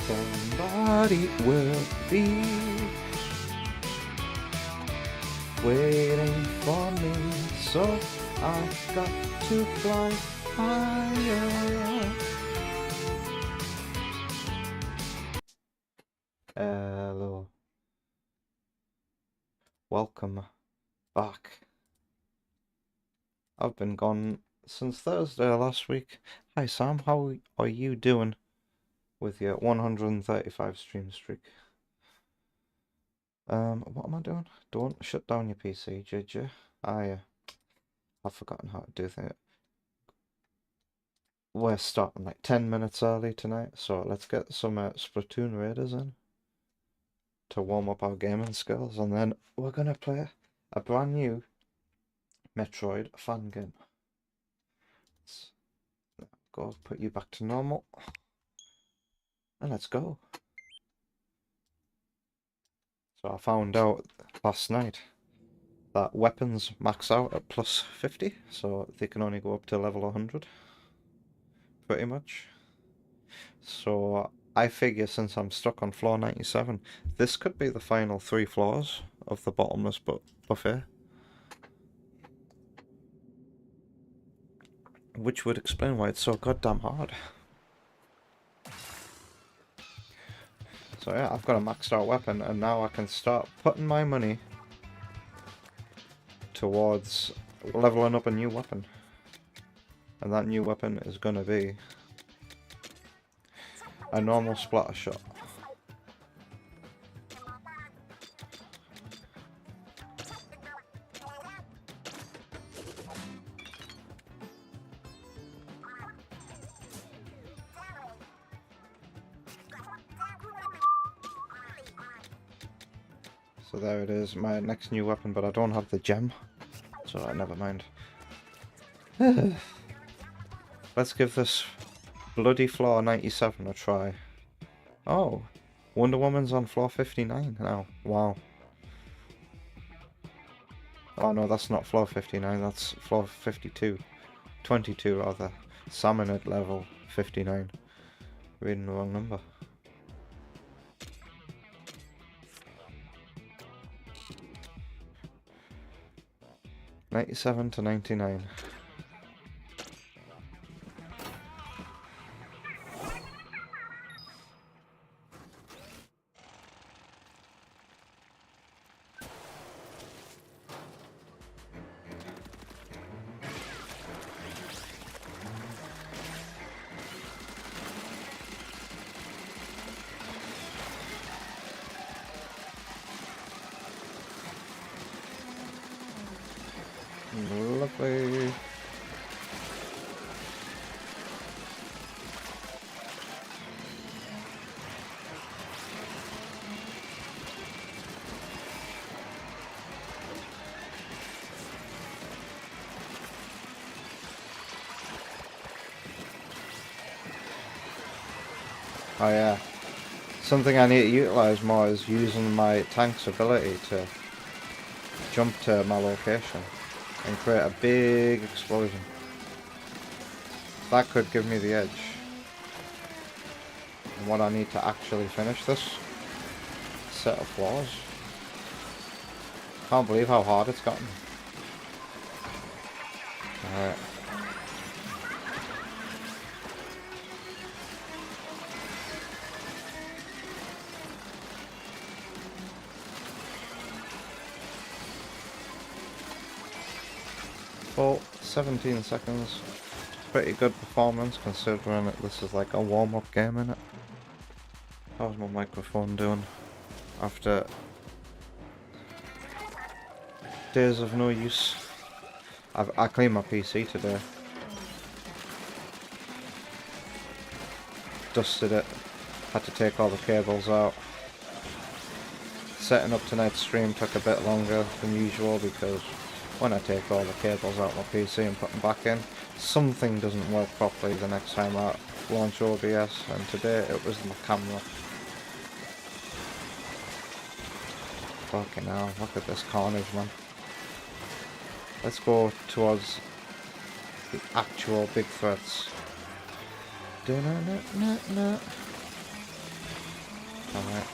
Somebody will be waiting for me, so I've got to fly higher. Hello. Welcome back. I've been gone since Thursday last week. Hi Sam, how are you doing with your 135 stream streak? What am I doing? Don't shut down your PC, did you? I've forgotten how to do things. We're starting like 10 minutes early tonight, so let's get some Splatoon Raiders in to warm up our gaming skills, and then we're gonna play a brand new Metroid Fangame. Let's go put you back to normal, and let's go. So I found out last night that weapons max out at plus 50, so they can only go up to level 100, pretty much. So I figure since I'm stuck on floor 97, this could be the final 3 floors of the bottomless buffet. Which would explain why it's so goddamn hard. So yeah, I've got a maxed out weapon, and now I can start putting my money towards leveling up a new weapon. And that new weapon is gonna be a normal splatter shot. So there it is, my next new weapon, but I don't have the gem, so never mind. Let's give this bloody floor 97 a try. Oh, Wonder Woman's on floor 59 now. Wow. Oh no, that's not floor 59, that's floor 52. 22 rather. Salmon at level 59. Reading the wrong number. $97 to $99. Lovely. Oh yeah, something I need to utilise more is using my tank's ability to jump to my location and create a big explosion. That could give me the edge. And what I need to actually finish this set of floors. Can't believe how hard it's gotten. Alright. Well, 17 seconds. Pretty good performance considering that this is like a warm-up game, innit? How's my microphone doing after days of no use? I cleaned my PC today. Dusted it. Had to take all the cables out. Setting up tonight's stream took a bit longer than usual because when I take all the cables out of my PC and put them back in, something doesn't work properly the next time I launch OBS, and today it was my camera. Fucking hell, look at this carnage, man. Let's go towards the actual big threats. Alright.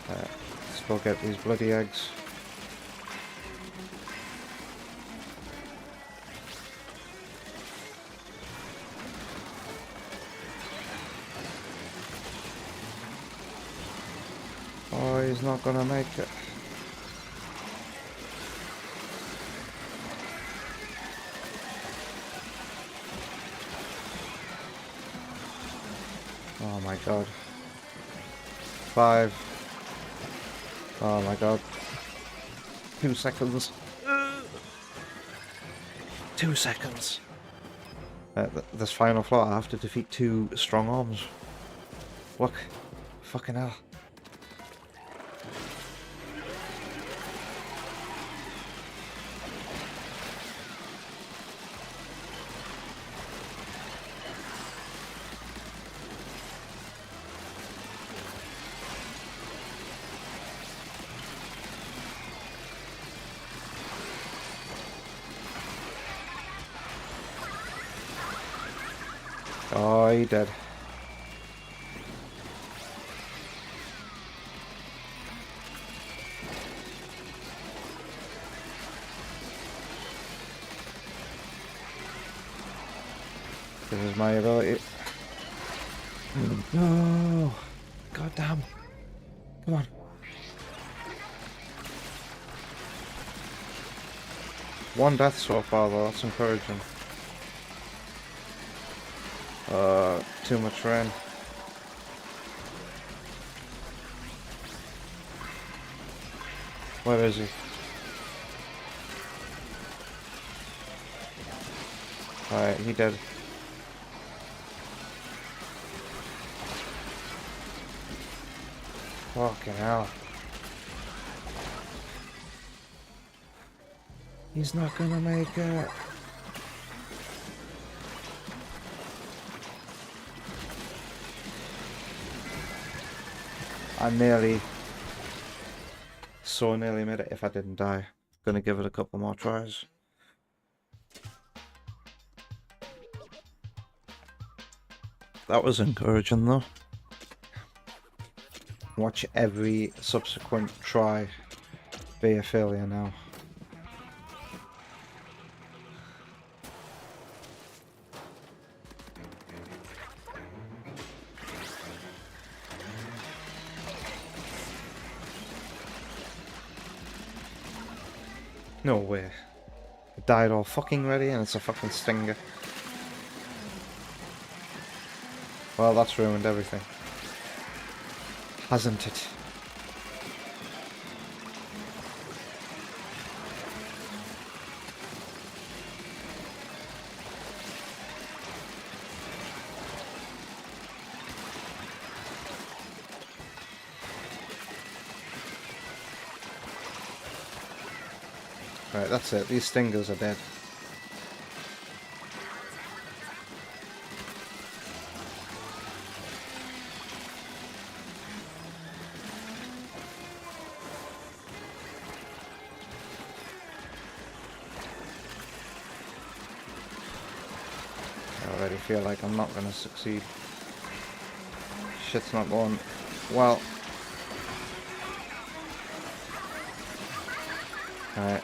Let's go get these bloody eggs. Oh, he's not gonna make it. Oh my god. 5. Oh my god. 2 seconds. 2 seconds. This final floor, I have to defeat 2 strong arms. Look. Fucking hell. Oh, he did. This is my ability. No! God damn. Come on. One death so far though, that's encouraging. Too much rain. Where is he? Alright, he did. Fucking hell. He's not gonna make it. I so nearly made it if I didn't die. Gonna give it a couple more tries. That was encouraging though. Watch every subsequent try be a failure now. No way. I died all fucking ready and it's a fucking stinger. Well, that's ruined everything. Hasn't it? Right, that's it. These stingers are dead. I already feel like I'm not gonna succeed. Shit's not going well. Alright.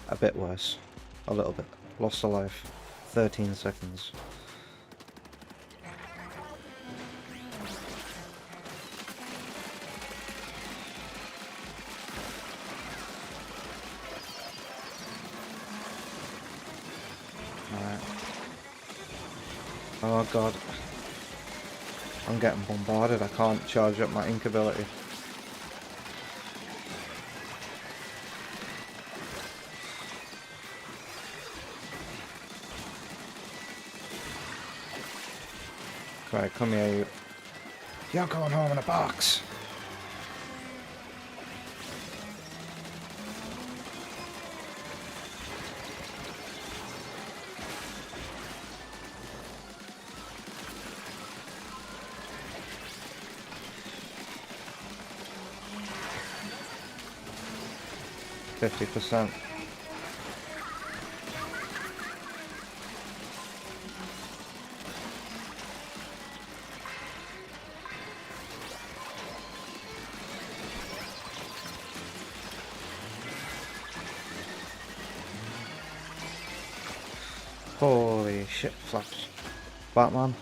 A bit worse. A little bit. Lost a life. 13 seconds. Alright. Oh god. I'm getting bombarded. I can't charge up my ink ability. Right, come here, you. You're going home in a box. %. Holy shit, flash. Batman.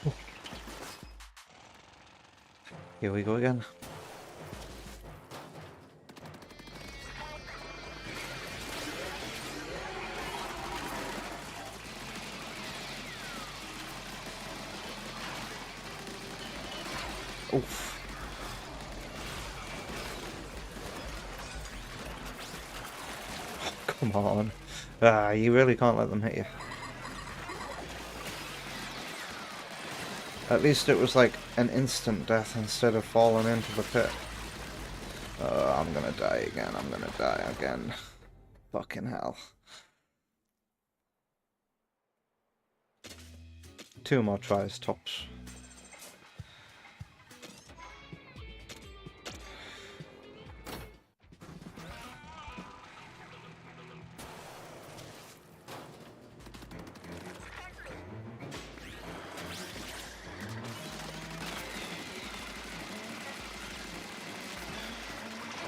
Oh. Here we go again. Oof. Oh, come on. Ah, you really can't let them hit you. At least it was like an instant death instead of falling into the pit. I'm gonna die again. I'm gonna die again. Fucking hell. 2 more tries, tops.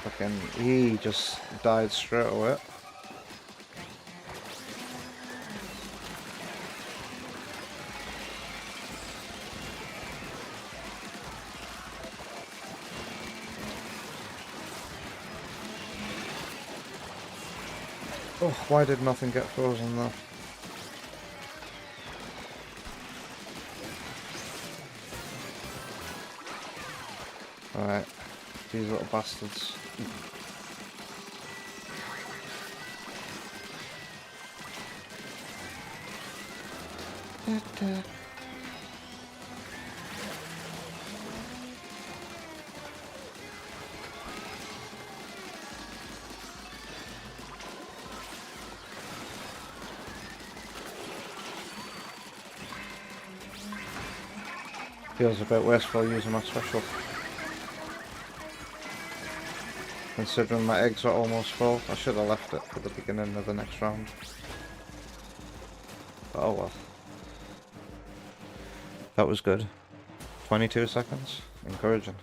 Fucking, he just died straight away. Oh, why did nothing get frozen though? Alright, these little bastards. Feels a bit wasteful using my special. Considering my eggs are almost full, I should have left it for the beginning of the next round. But oh well. That was good. 22 seconds. Encouraging.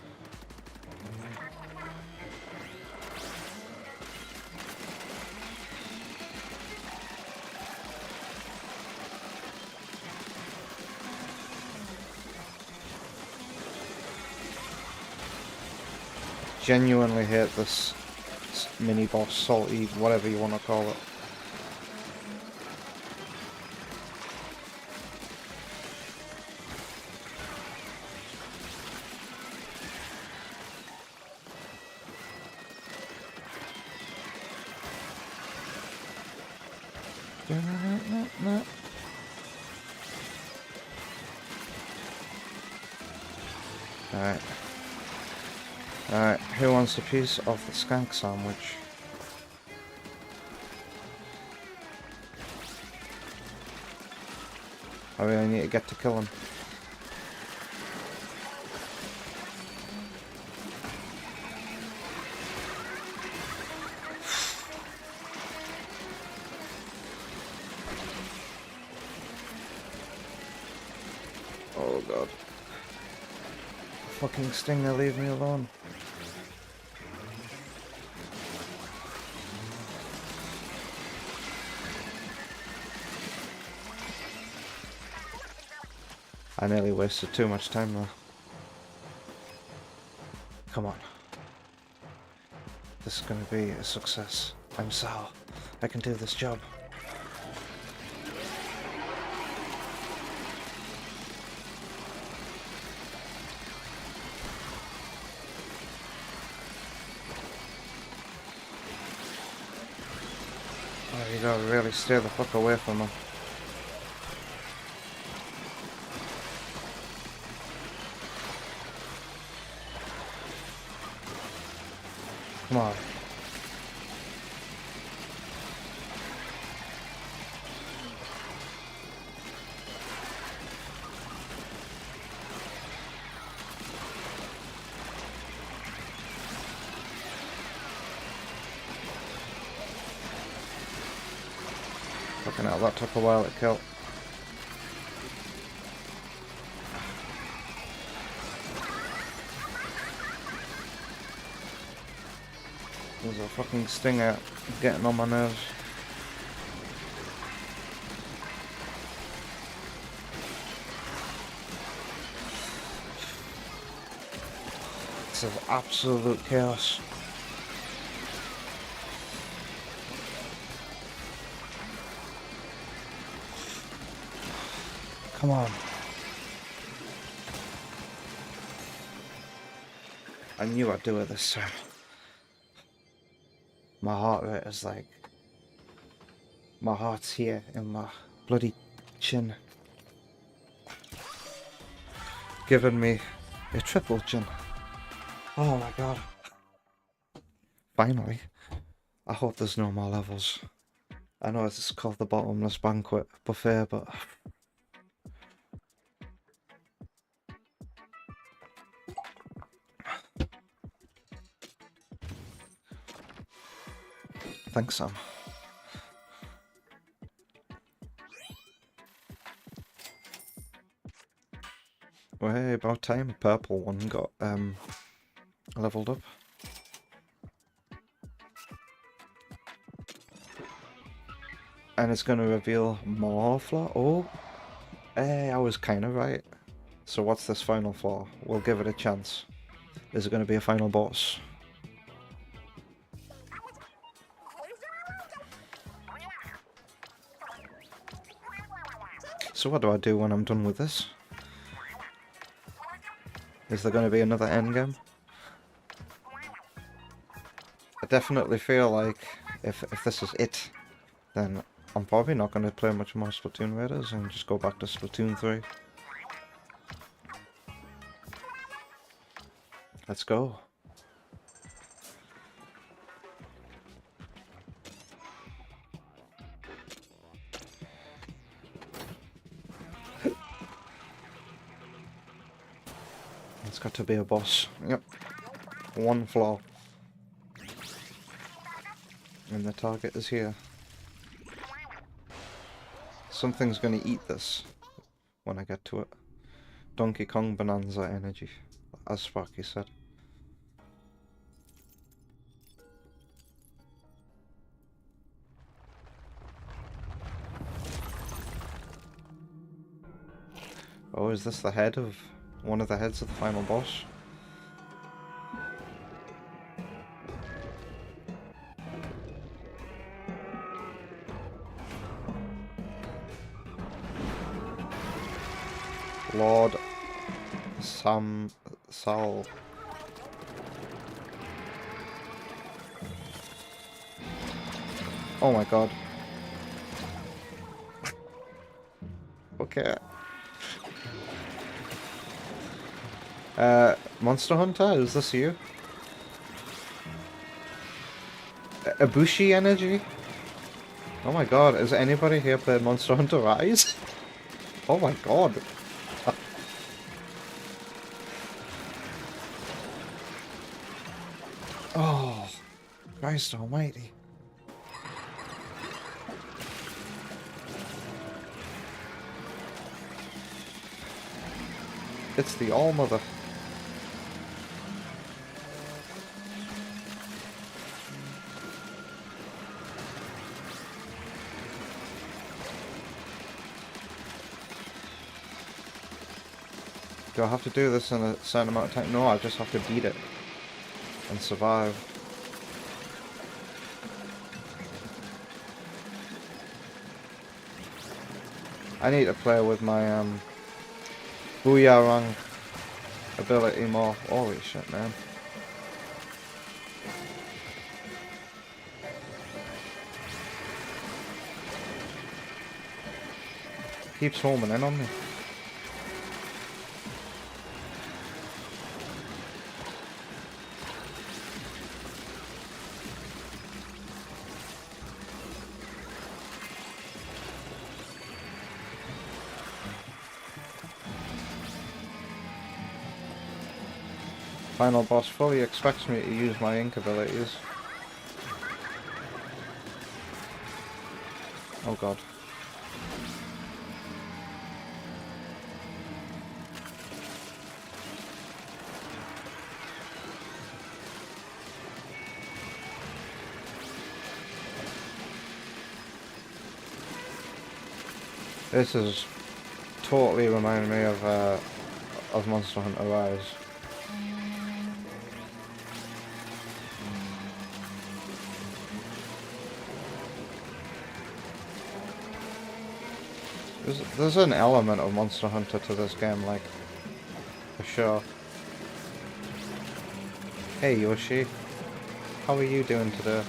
Genuinely hate this mini boss, salty, whatever you want to call it. Alright. Alright, who wants a piece of the skank sandwich? I really need to get to kill him. Oh god. Fucking Stinger, leave me alone. I nearly wasted too much time there. Come on. This is gonna be a success. I'm Sal. I can do this job. Oh, you gotta really stay the fuck away from him. Come on. Fucking hell, that took a while to kill. There's a fucking stinger getting on my nerves. This is absolute chaos. Come on. I knew I'd do it this time. My heart rate is like... My heart's here in my bloody chin. Giving me a triple chin. Oh my god. Finally. I hope there's no more levels. I know it's called the Bottomless Banquet Buffet, but... Thanks, Sam. Well, hey, about time a purple one got leveled up. And it's gonna reveal more floor. Oh, hey, I was kind of right. So what's this final floor? We'll give it a chance. Is it gonna be a final boss? So what do I do when I'm done with this? Is there going to be another endgame? I definitely feel like if this is it, then I'm probably not going to play much more Splatoon Raiders and just go back to Splatoon 3. Let's go. It's got to be a boss. Yep. One floor. And the target is here. Something's gonna eat this when I get to it. Donkey Kong Bonanza energy, as Sparky said. Oh, is this the head of... one of the heads of the final boss? Lord Sal. Oh my god. Okay. Monster Hunter, is this you? Ibushi energy? Oh my god, has anybody here played Monster Hunter Rise? Oh my god. Oh, Christ almighty. It's the All-Mother. Do I have to do this in a certain amount of time? No, I just have to beat it and survive. I need to play with my Booyarang ability more. Holy shit, man. Keeps homing in on me. final boss fully expects me to use my ink abilities. Oh god. This is totally reminding me of Monster Hunter Rise. There's an element of Monster Hunter to this game, like, for sure. Hey Yoshi, how are you doing today?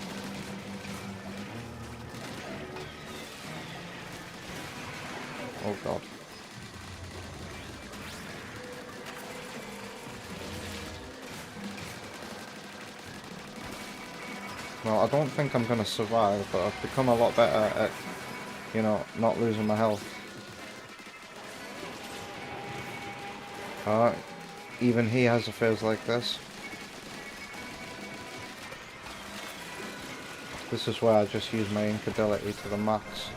Oh god. Well, I don't think I'm gonna survive, but I've become a lot better at, you know, not losing my health. Even he has a phase like this. This is where I just use my ink ability to the max.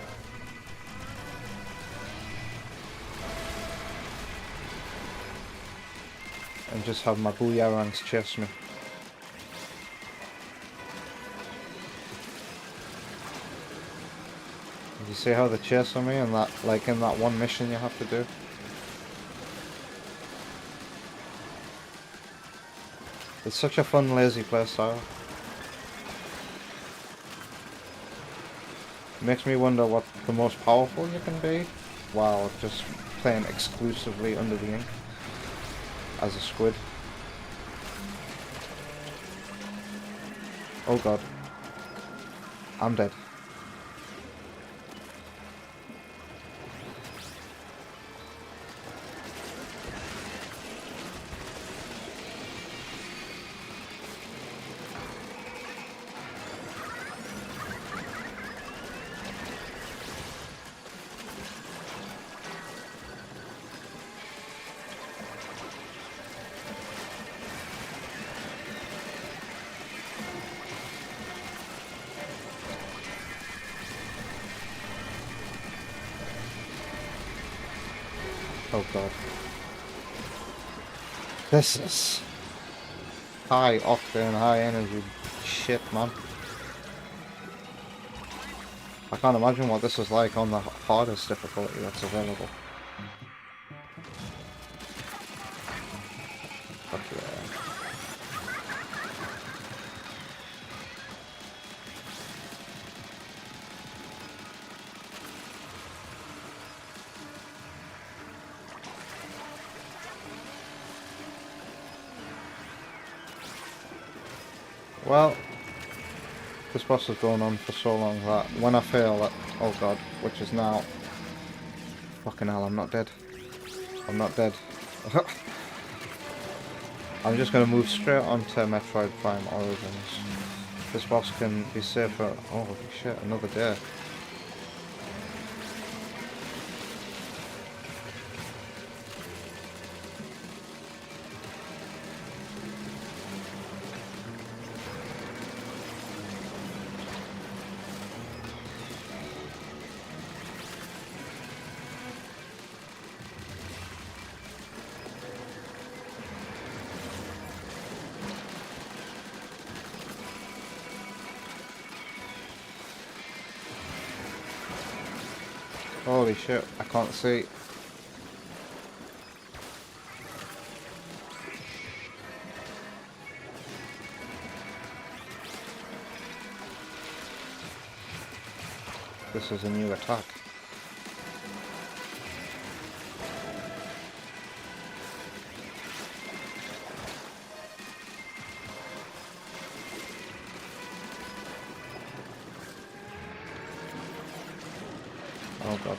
And just have my booyarangs chase me. You see how they're chasing me in that, like in that one mission you have to do? It's such a fun, lazy playstyle. It makes me wonder what the most powerful you can be while just playing exclusively under the ink as a squid. Oh god. I'm dead. Oh god. This is high octane, high energy shit, man. I can't imagine what this is like on the hardest difficulty that's available. Fuck yeah. Well, this boss has gone on for so long that when I fail at, oh god, which is now, fucking hell, I'm not dead. I'm not dead. I'm just gonna move straight on to Metroid Prime Origins. This boss can be saved for, oh holy shit, another day. Holy shit, I can't see. This is a new attack. Oh god.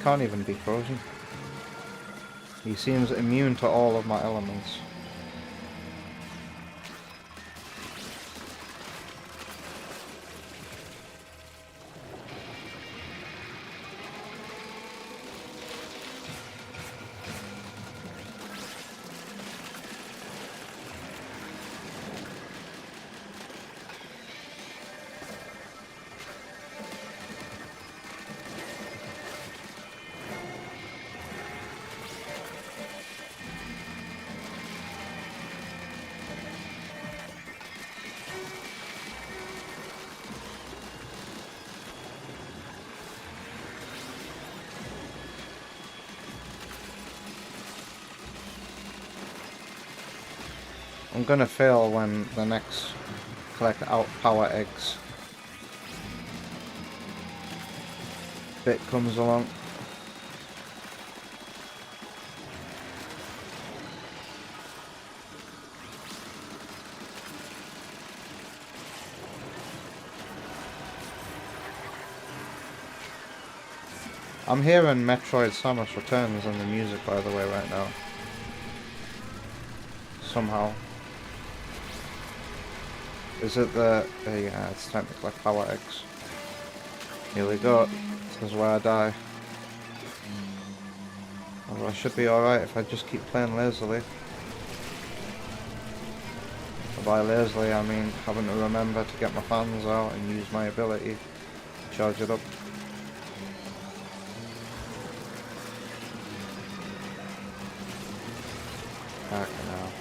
can't even be frozen. He seems immune to all of my elements. I'm gonna fail when the next collect out power eggs bit comes along. I'm hearing Metroid Samus Returns in the music, by the way, right now. Somehow. Is it the... yeah, it's time to collect power eggs. Here we go. This is where I die. Although I should be alright if I just keep playing lazily. By lazily, I mean having to remember to get my fans out and use my ability to charge it up. Fucking hell.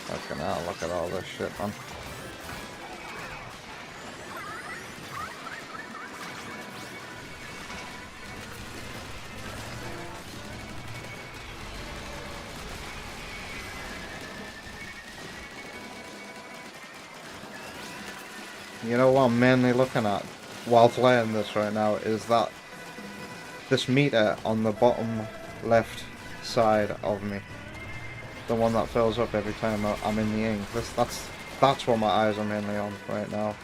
Fucking hell, look at all this shit, man. You know what I'm mainly looking at while playing this right now is that this meter on the bottom left side of me, the one that fills up every time I'm in the ink. That's what my eyes are mainly on right now.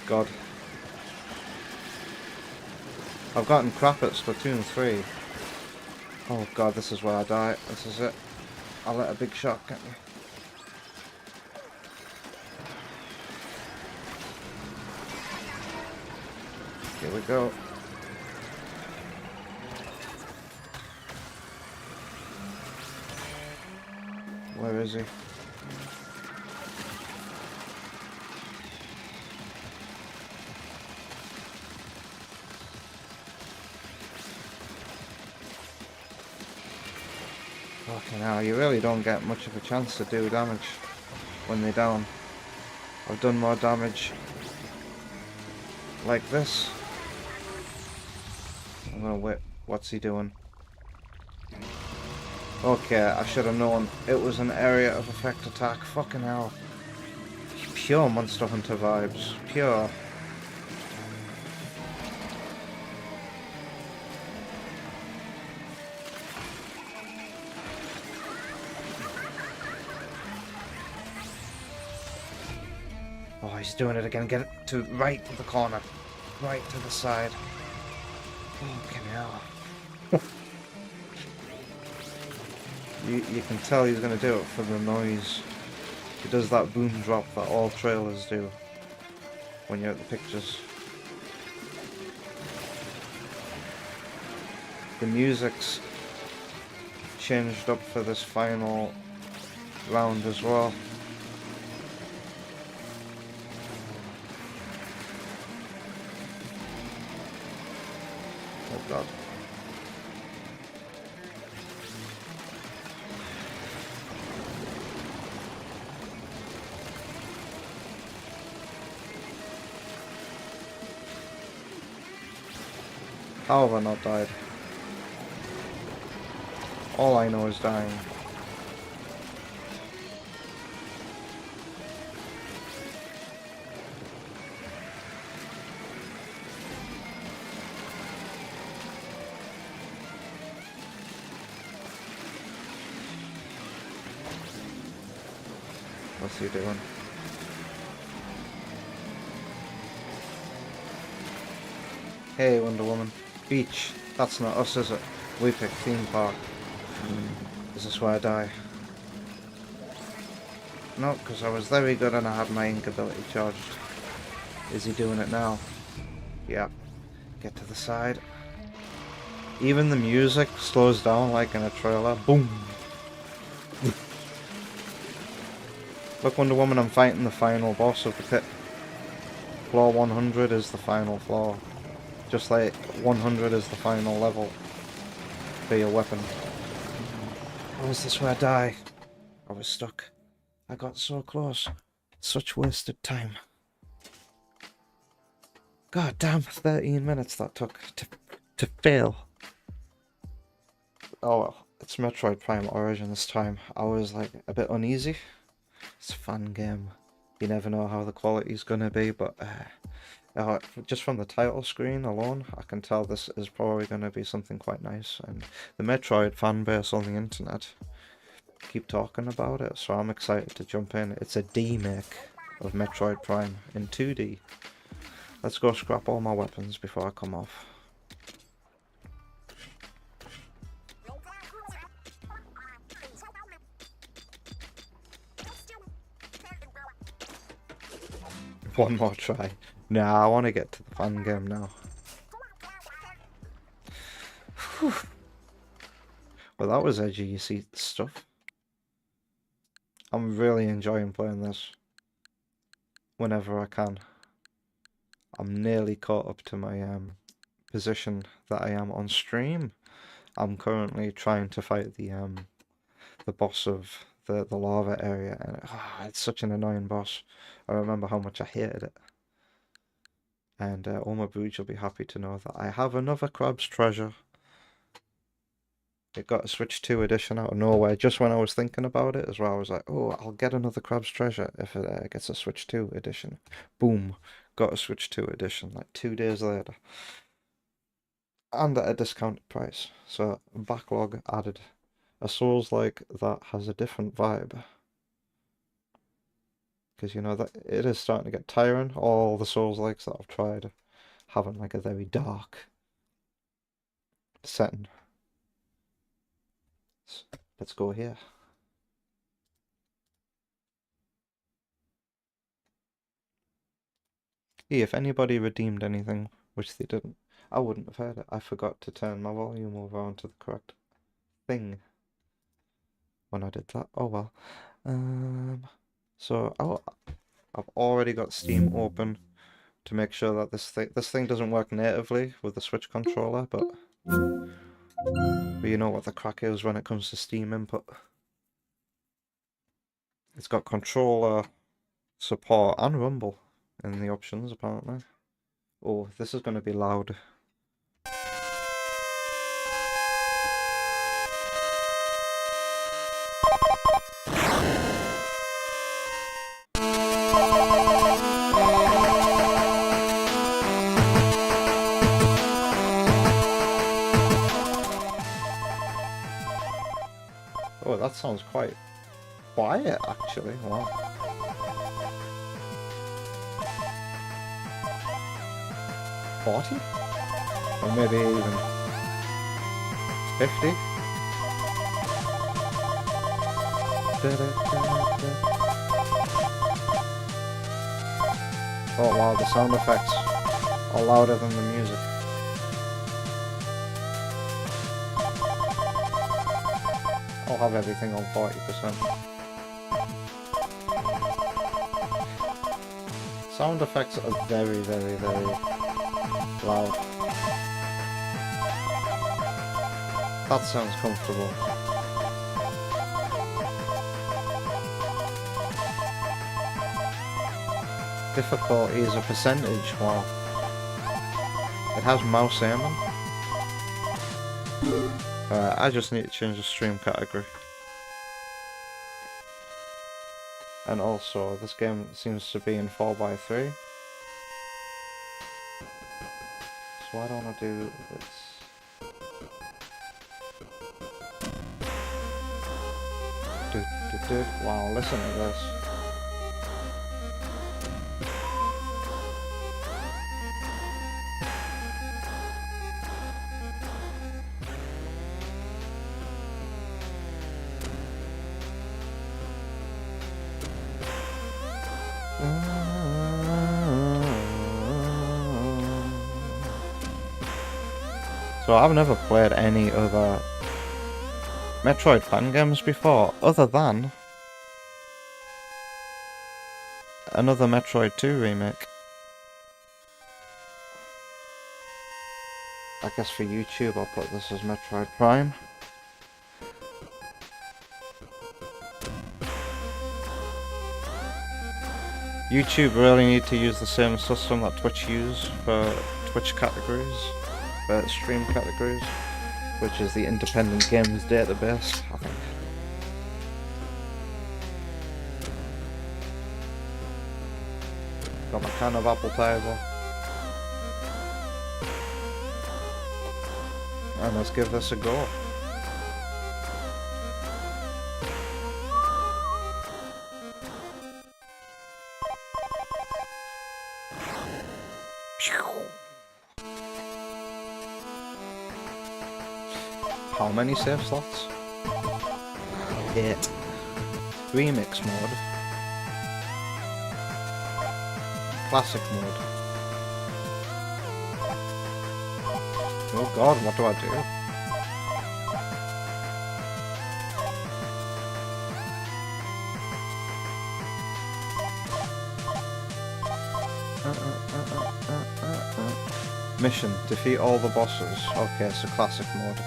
God, I've gotten crap at Splatoon 3. Oh God, this is where I die. This is it. I'll let a big shot get me. Here we go. Where is he? Fucking hell, you really don't get much of a chance to do damage when they're down. I've done more damage like this. I'm gonna wait. What's he doing? Okay, I should have known. It was an area of effect attack. Fucking hell. Pure Monster Hunter vibes. Pure. Oh, he's doing it again. Get it to right to the corner. Right to the side. Fucking hell. You can tell he's going to do it for the noise. He does that boom drop that all trailers do when you're at the pictures. The music's changed up for this final round as well. Oh God. How have I not died? All I know is dying. What's he doing? Hey, Wonder Woman. Beach. That's not us, is it? We picked theme park. Is this where I die? No, because I was very good and I had my ink ability charged. Is he doing it now? Yeah. Get to the side. Even the music slows down like in a trailer. Boom! Look, Wonder Woman, I'm fighting the final boss of the pit. Floor 100 is the final floor. Just like 100 is the final level for your weapon. Oh, is this where I die? I was stuck. I got so close. Such wasted time. God damn, 13 minutes that took to fail. Oh well, it's Metroid Prime Origin this time. I was like a bit uneasy. It's a fun game. You never know how the quality's gonna be, but just from the title screen alone, I can tell this is probably gonna be something quite nice. And the Metroid fan base on the internet keep talking about it, so I'm excited to jump in. It's a D-make of Metroid Prime in 2D. Let's go scrap all my weapons before I come off. One more try. Nah, I want to get to the Fangame now. Whew. Well, that was edgy, you see stuff. I'm really enjoying playing this. Whenever I can. I'm nearly caught up to my position that I am on stream. I'm currently trying to fight the boss of the lava area, and it's such an annoying boss. I remember how much I hated it. And all my brood will be happy to know that I have another Crab's Treasure. It got a Switch 2 edition out of nowhere, just when I was thinking about it as well. I was like, oh, I'll get another Crab's Treasure if it gets a Switch 2 edition. Boom, got a Switch 2 edition like 2 days later. And at a discounted price. So, backlog added. A Souls-like that has a different vibe. Because, you know, that it is starting to get tiring. All the Souls-likes that I've tried having like a very dark setting. Let's go here. Hey, if anybody redeemed anything, which they didn't, I wouldn't have heard it. I forgot to turn my volume over onto the correct thing when I did that. Oh well. So I've already got Steam open to make sure that this thing doesn't work natively with the Switch controller, but you know what the crack is when it comes to Steam input. It's got controller support and rumble in the options apparently. Oh, this is going to be loud. Oh, that sounds quite quiet actually. Wow. $40? Or maybe even $50? Oh wow, the sound effects are louder than the music. I'll have everything on 40%. Sound effects are very, very, very loud. That sounds comfortable. Difficulty is a percentage. Wow. It has mouse aiming. I just need to change the stream category. And also, this game seems to be in 4x3. So why don't I do this? Wow, listen to this. So I've never played any other Metroid Fangames before, other than another Metroid 2 remake. I guess for YouTube I'll put this as Metroid Prime. YouTube really need to use the same system that Twitch use for Twitch categories, for stream categories, which is the Independent Games Database, I think. Got my can of apple cider. And let's give this a go. How many save slots? 8. Remix mode. Classic mode. Oh god, what do I do? Mission, defeat all the bosses. Okay, so classic mode.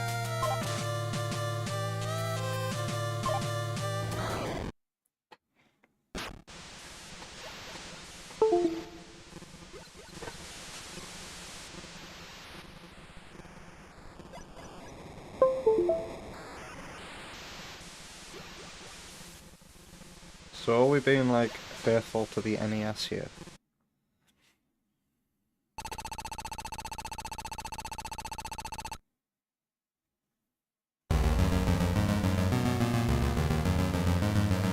So are we being like faithful to the NES here?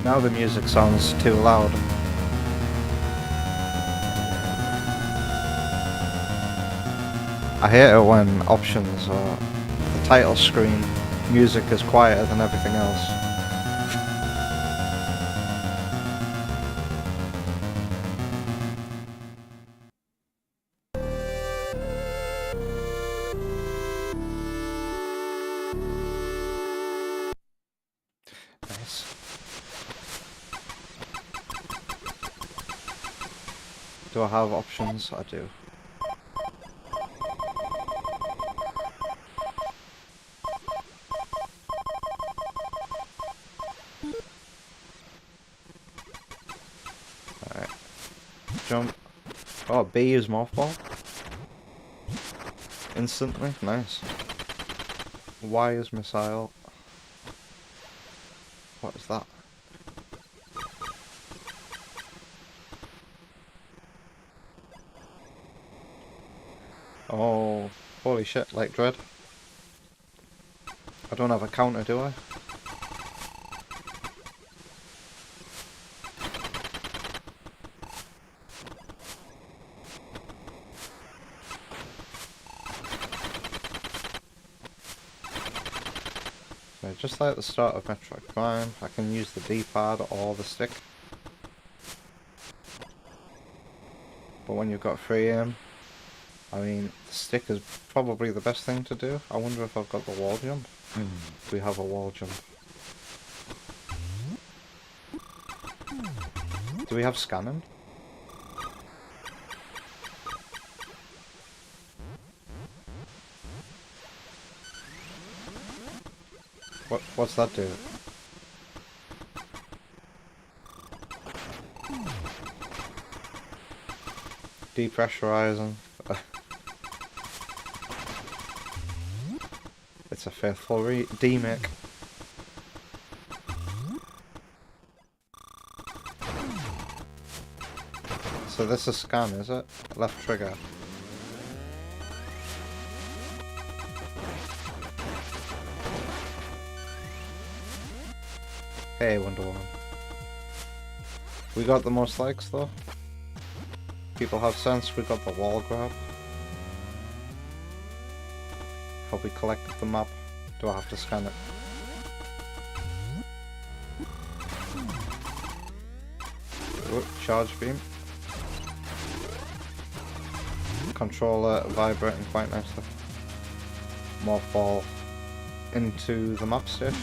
Now the music sounds too loud. I hate it when options or the title screen music is quieter than everything else. Nice. Do I have options? I do. Alright. Jump. Oh, B is mothball. Instantly. Nice. Y is missile. What is that? Oh, holy shit, like Dread. I don't have a counter, do I? So just like the start of Metroid Prime, I can use the D-pad or the stick. But when you've got free aim, I mean, the stick is probably the best thing to do. I wonder if I've got the wall jump. We have a wall jump. Do we have scanning? What's that do? Depressurizing. It's a faithful remake. So this is scan, is it? Left trigger. Hey, Wonder Woman. We got the most likes though. People have sense. We got the wall grab. Have we collected the map? Do I have to scan it? Ooh, charge beam. Controller vibrating quite nicely. morph ball into the map station.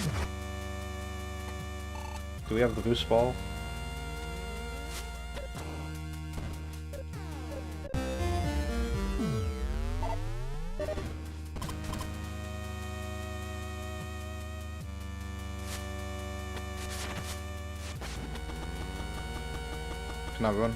Do we have the boost ball? Can I run?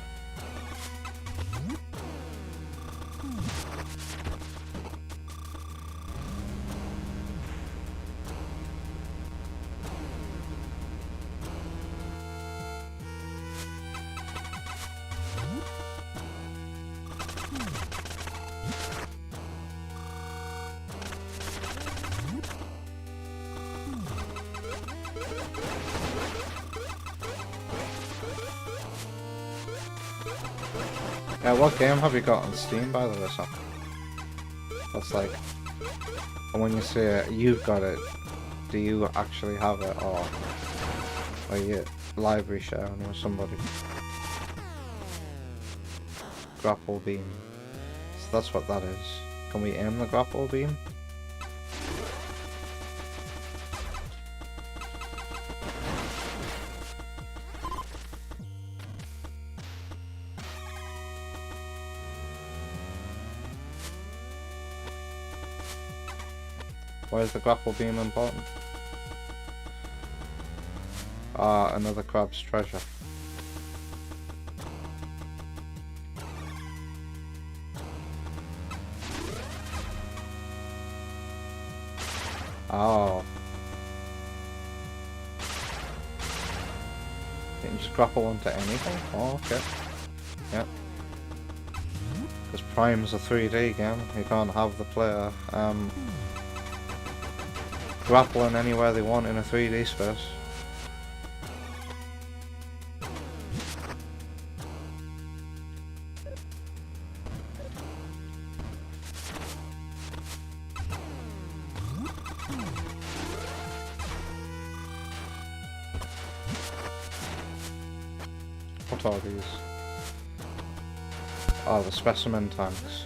What game have you got on Steam, by the way, Sam? That's like, and when you say you've got it, do you actually have it, or are you library sharing with somebody? Grapple beam. So that's what that is. Can we aim the grapple beam? Why is the grapple beam important? Ah, another crab's treasure. Oh. You can just grapple onto anything? Oh, okay. Yep. Because Prime's a 3D game, you can't have the player grappling anywhere they want in a 3D space. What are these? Oh, the specimen tanks.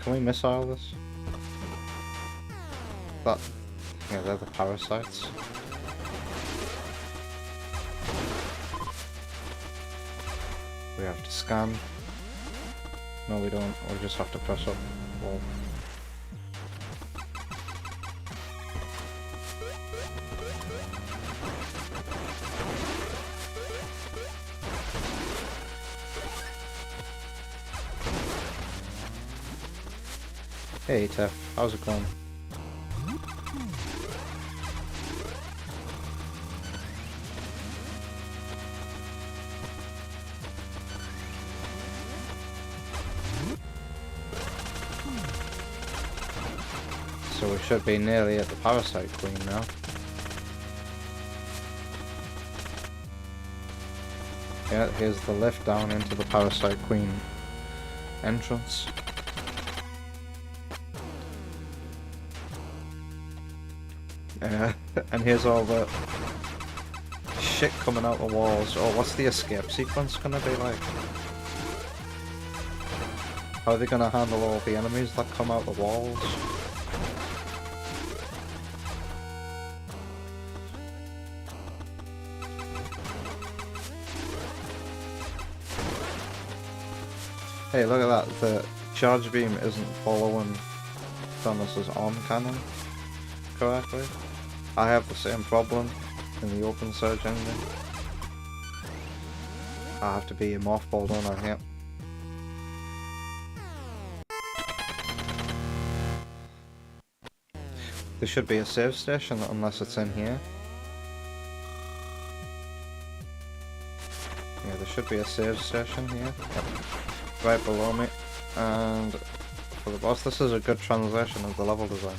Can we missile this? That... yeah, they're the parasites. We have to scan. No, we don't. We just have to press up. Whoa. Hey Tef, how's it going? So we should be nearly at the Parasite Queen now. Yeah, here's the lift down into the Parasite Queen entrance. And here's all the shit coming out the walls. Oh, what's the escape sequence gonna be like? How are they gonna handle all the enemies that come out the walls? Hey, look at that. The charge beam isn't following Thanos' arm cannon correctly. I have the same problem in the open surge engine. I have to be a mothball, don't I? Yep. There should be a save station unless it's in here. Yeah, there should be a save station here. Yep. Right below me. And for the boss, this is a good translation of the level design.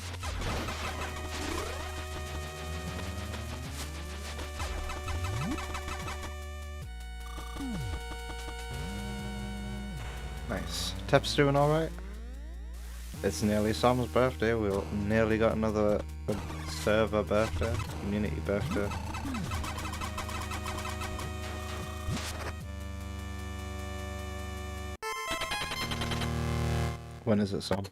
Nice. Tep's doing alright? It's nearly Sam's birthday. We nearly got another server birthday, community birthday. When is it, Sam?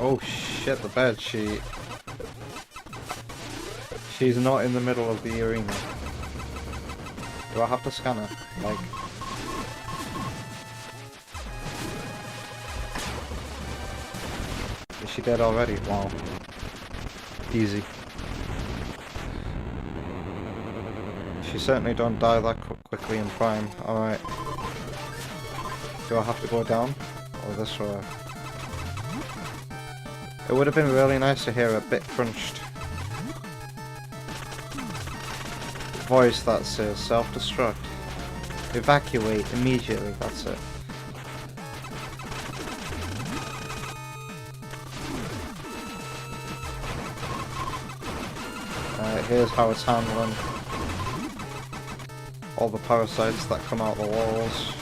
Oh shit, the bed sheet. She's not in the middle of the arena. Do I have to scan her? Like... Is she dead already? Wow. Easy. She certainly don't die that quickly in Prime. Alright. Do I have to go down? Or this way? It would have been really nice to hear a bit crunched voice that says self-destruct. Evacuate immediately, that's it. Here's how it's handling all the parasites that come out the walls.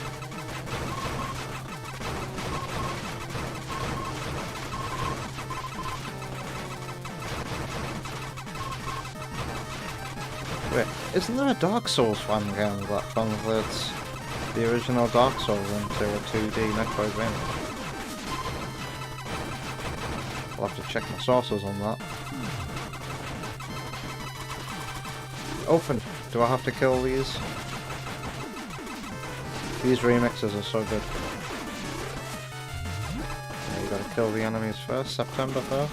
Wait, isn't there a Dark Souls fan game that translates the original Dark Souls into a 2D Metroid game? I'll have to check my sources on that. Open! Do I have to kill these? These remixes are so good. Yeah, you gotta kill the enemies first, September 1st.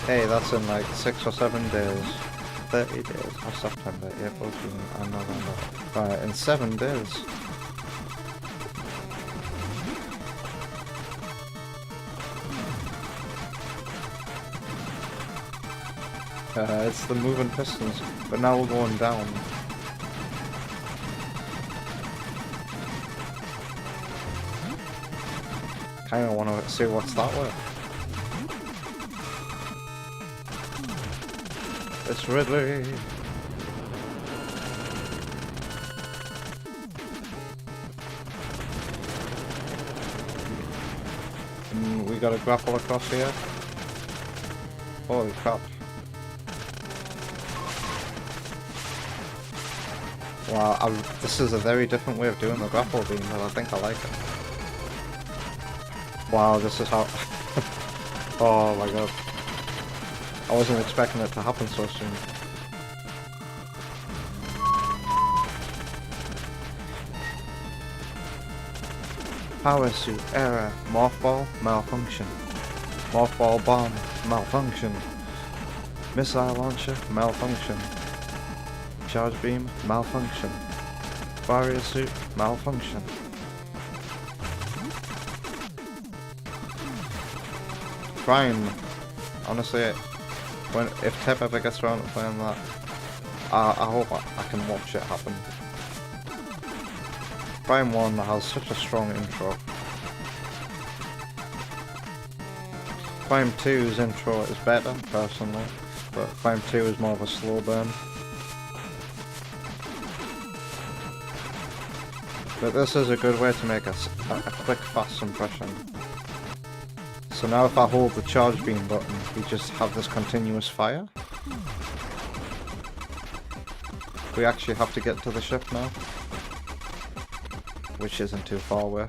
Hey, that's in like 6 or 7 days. 30 days of September, April, June, and November. Right, in 7 days. It's the moving pistons, but now we're going down. Kinda wanna see what's that way. It's Ridley! We gotta grapple across here. Holy crap. Wow, this is a very different way of doing the grapple beam, but I think I like it. Wow, this is how... Oh my god. I wasn't expecting it to happen so soon. Power suit, error, mothball, malfunction. Mothball bomb, malfunction. Missile launcher, malfunction. Charge beam, malfunction. Barrier suit, malfunction. Prime. Honestly, if Tep ever gets around to playing that, I hope I can watch it happen. Prime 1 has such a strong intro. Prime 2's intro is better, personally, but Prime 2 is more of a slow burn. But this is a good way to make a quick, fast impression. So now if I hold the charge beam button, we just have this continuous fire. We actually have to get to the ship now, which isn't too far away.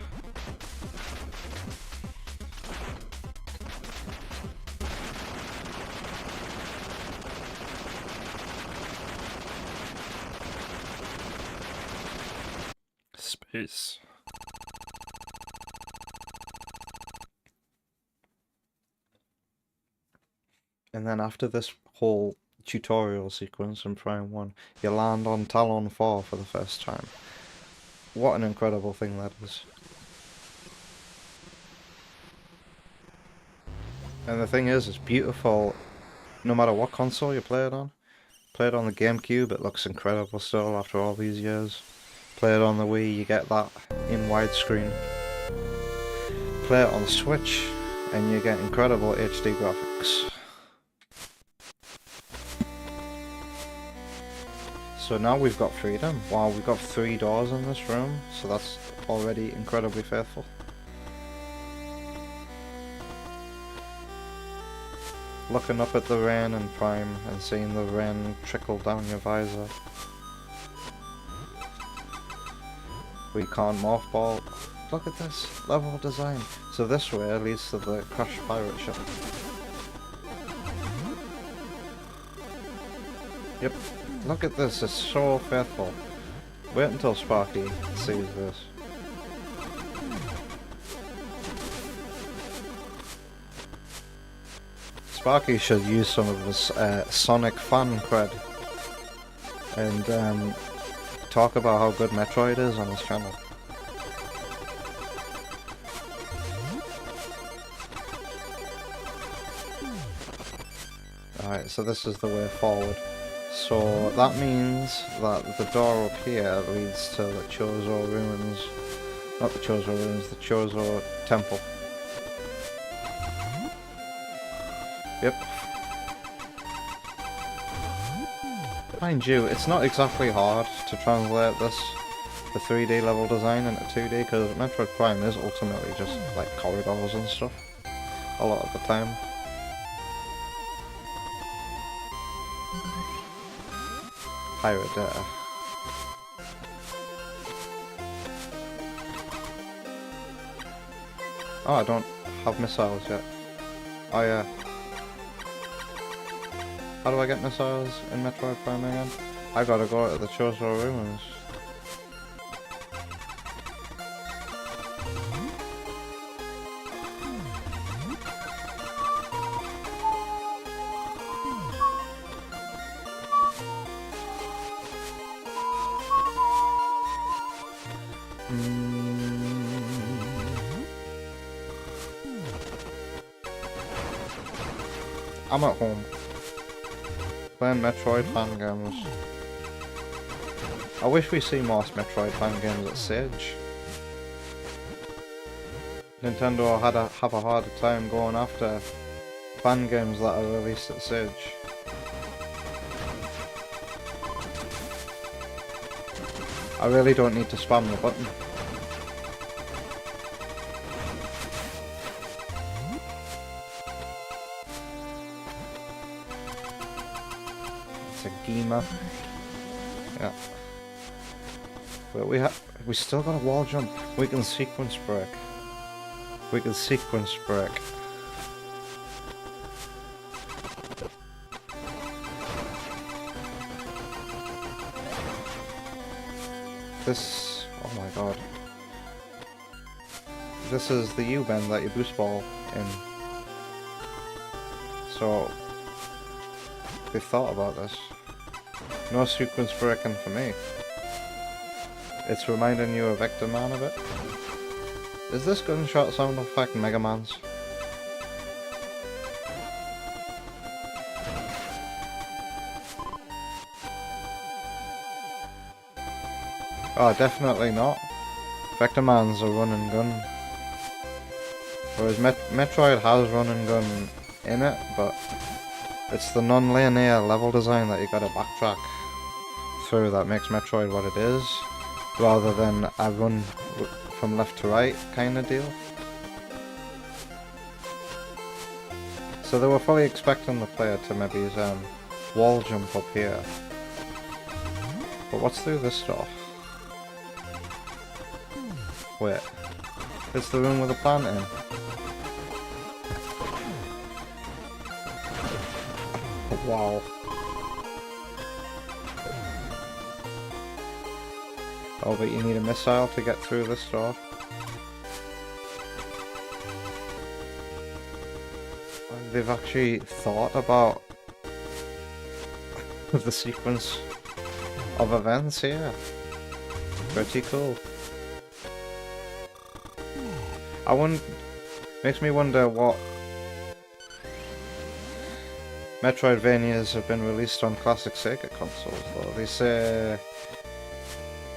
Space. And then after this whole tutorial sequence in Prime 1, you land on Talon 4 for the first time. What an incredible thing that is. And the thing is, it's beautiful no matter what console you play it on. Play it on the GameCube, it looks incredible still after all these years. Play it on the Wii, you get that in widescreen. Play it on Switch, and you get incredible HD graphics. So now we've got freedom. Wow, we've got 3 doors in this room, so that's already incredibly faithful. Looking up at the rain in Prime and seeing the rain trickle down your visor. We can't morph ball. Look at this level design. So this way leads to the crashed pirate ship. Yep. Look at this, it's so faithful. Wait until Sparky sees this. Sparky should use some of his Sonic fan cred and talk about how good Metroid is on his channel. Alright, so this is the way forward. So that means that the door up here leads to the Chozo ruins. Not the Chozo ruins, the Chozo temple. Yep. Mind you, it's not exactly hard to translate the 3D level design into 2D, because Metroid Prime is ultimately just like corridors and stuff a lot of the time. Pirate data. Oh, I don't have missiles yet. Oh yeah. How do I get missiles in Metroid Prime again? I gotta go to the Chozo ruins. I'm at home. Playing Metroid Fangames. I wish we see more Metroid Fangames at Sage. Nintendo have a harder time going after fangames that are released at Sage. I really don't need to spam the button. It's a Gema. Yeah. But we still got a wall jump. We can sequence break. We can sequence break. This, oh my god. This is the U-bend that you boost ball in. So, they thought about this. No sequence breaking for me. It's reminding you of Vector Man a bit. Is this gunshot sound effect Mega Man's? Oh, definitely not. Vector Man's a run and gun. Whereas Metroid has run and gun in it, but it's the non-linear level design that you gotta backtrack through that makes Metroid what it is, rather than a run from left to right kind of deal. So they were fully expecting the player to maybe wall jump up here. But what's through this door? Wait, it's the room with the plant in. Wow. Oh, but you need a missile to get through this door. They've actually thought about the sequence of events here. Pretty cool. Makes me wonder what Metroidvanias have been released on classic Sega consoles though. They say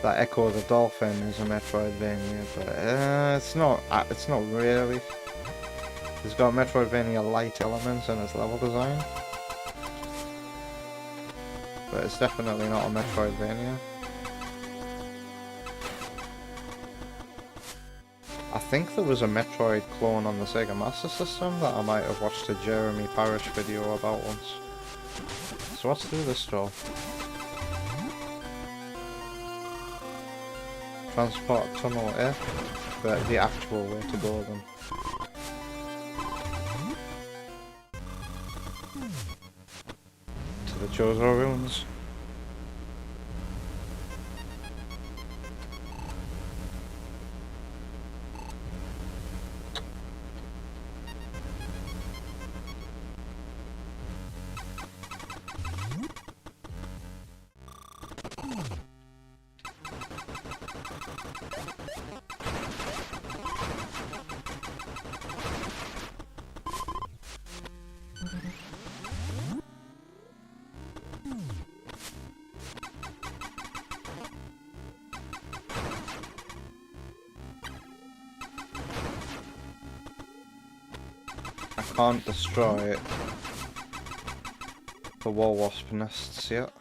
that Echo the Dolphin is a Metroidvania, but it's not. It's not really. It's got Metroidvania light elements in its level design, but it's definitely not a Metroidvania. I think there was a Metroid clone on the Sega Master System that I might have watched a Jeremy Parish video about once. So what's through this door? Transport tunnel F, but the actual way to go then. To the Chozo ruins. I can't destroy the wall wasp nests yet.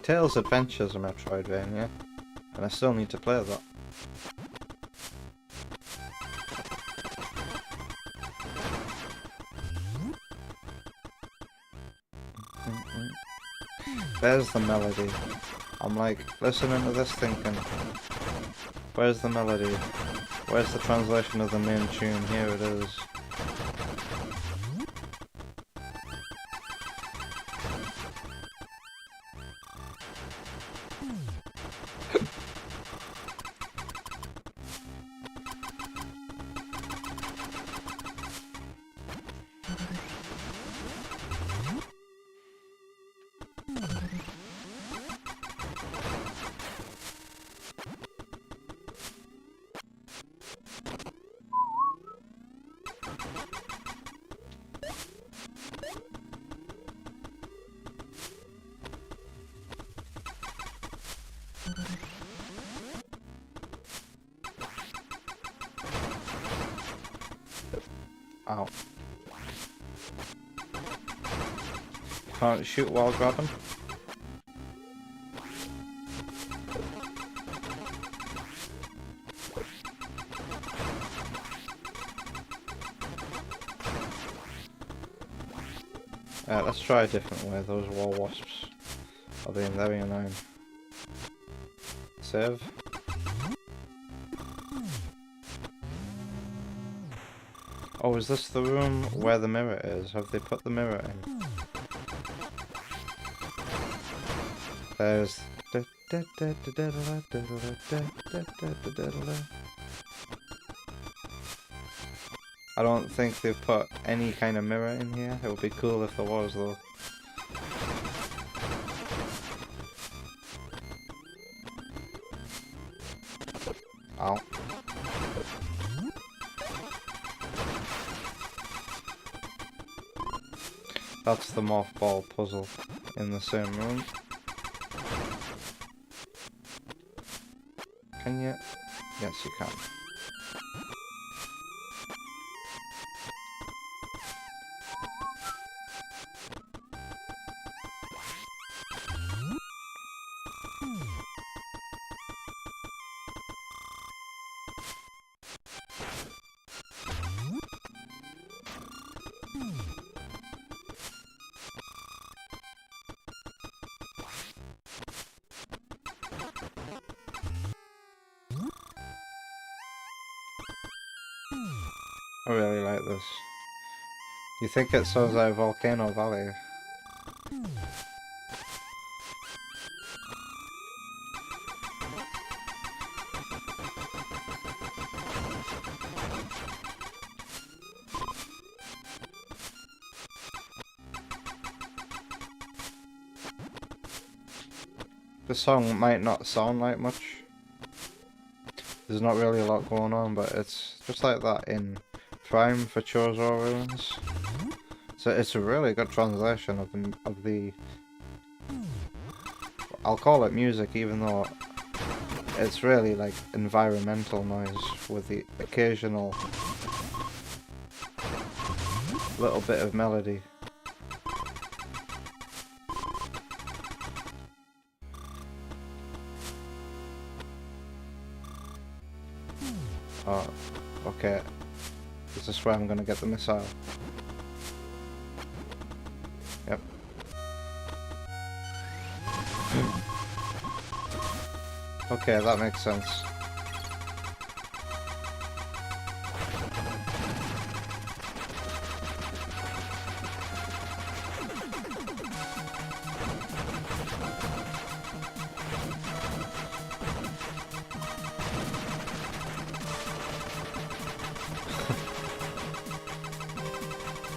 Tales Adventures are Metroidvania, and I still need to play that. There's the melody. I'm like listening to this thinking, where's the melody? Where's the translation of the main tune? Here it is. Ow. Can't shoot while grabbing. Let's try a different way. Those wall wasps are being very annoying. Save. Oh, is this the room where the mirror is? Have they put the mirror in? There's... I don't think they've put any kind of mirror in here. It would be cool if there was, though. Ow. That's the mothball puzzle in the same room. Can you? Yes, you can. I really like this. You think it sounds like Volcano Valley? The song might not sound like much. There's not really a lot going on, but it's just like that in Prime for Chozo Ruins. So it's a really good translation of the I'll call it music, even though it's really like environmental noise with the occasional little bit of melody. Oh, okay. Is this where I'm gonna get the missile? Yep. Okay, that makes sense.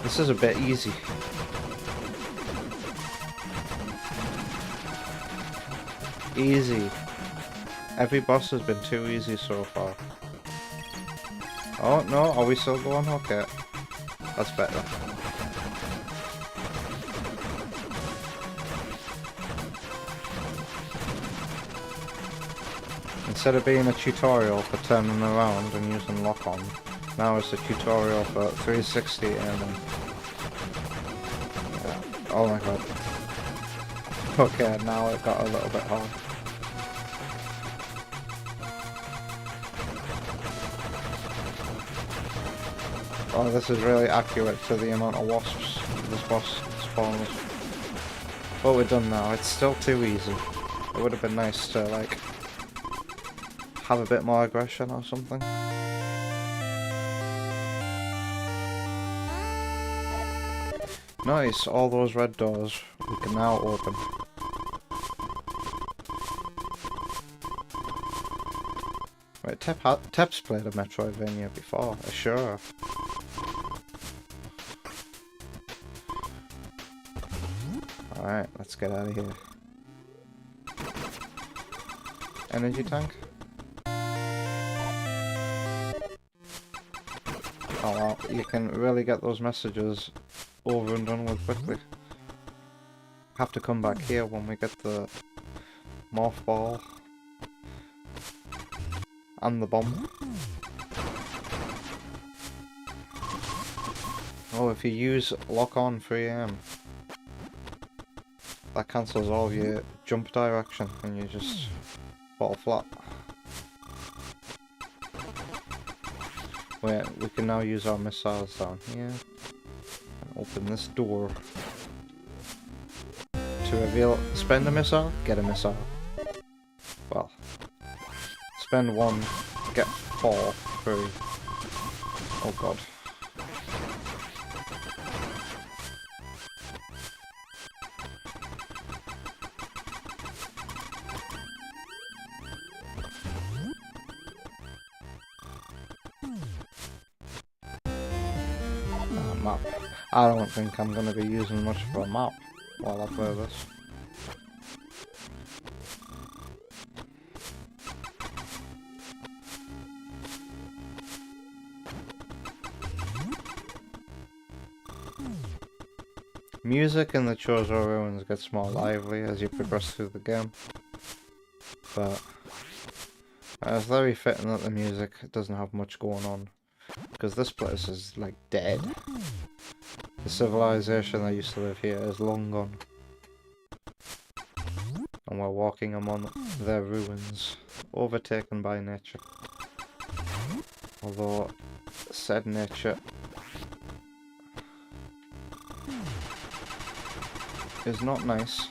This is a bit easy. Easy. Every boss has been too easy so far. Oh no, are we still going? Okay. That's better. Instead of being a tutorial for turning around and using lock-on, now it's a tutorial for 360 and then... Yeah. Oh my god. Okay, now it got a little bit hard. Oh, this is really accurate to the amount of wasps this boss spawns. But we're done now. It's still too easy. It would have been nice to, like, have a bit more aggression or something. Nice, all those red doors we can now open. Right, Tep's played a Metroidvania before, sure. Alright, let's get out of here. Energy tank? Oh well, you can really get those messages over and done with quickly. Have to come back here when we get the morph ball and the bomb. Oh, if you use lock on 3am, that cancels all of your jump direction and you just fall flat. Wait, we can now use our missiles down here. Open this door to reveal. Spend a missile, get a missile. Well, spend one, get 4 free. Oh god. Map. I don't think I'm going to be using much of a map while I play this. Music in the Chozo Ruins gets more lively as you progress through the game, but it's very fitting that the music doesn't have much going on, because this place is like dead. The civilization that used to live here is long gone. And we're walking among their ruins, overtaken by nature. Although, said nature is not nice.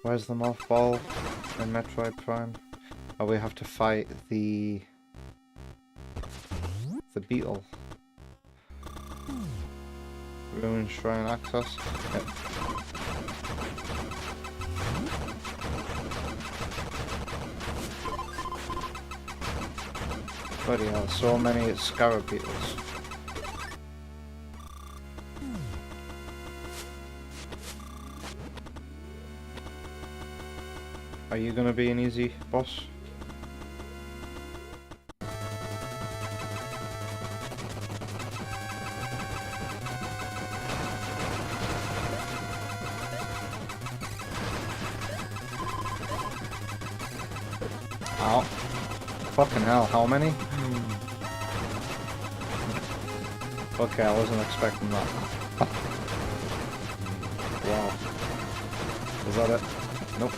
Where's the morph ball in Metroid Prime? Oh, we have to fight the beetle. Ruin Shrine access. Yep. Bloody hell, so many scarab beetles. Are you gonna be an easy boss? Ow. Fucking hell, how many? Okay, I wasn't expecting that. Wow. Is that it? Nope.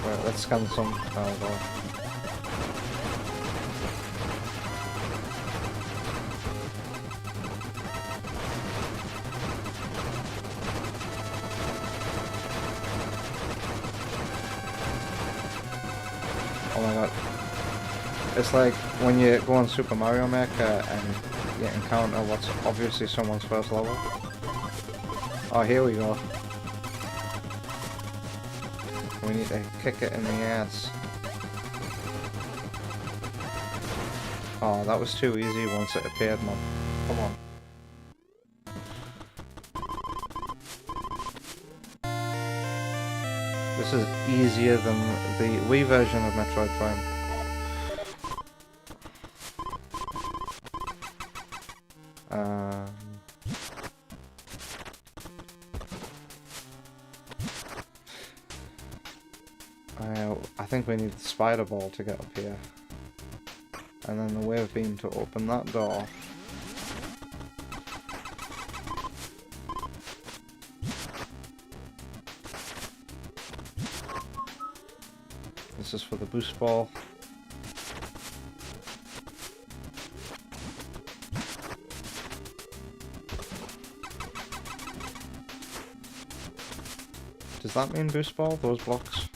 Right, let's scan some. Oh god. Oh my god. It's like when you go on Super Mario Maker and you encounter what's obviously someone's first level. Oh, here we go. We need to kick it in the ass. Oh, that was too easy once it appeared, man. Come on. This is easier than the Wii version of Metroid Prime. I think we need the spider ball to get up here. And then the wave beam to open that door. This is for the boost ball. Does that mean boost ball, those blocks?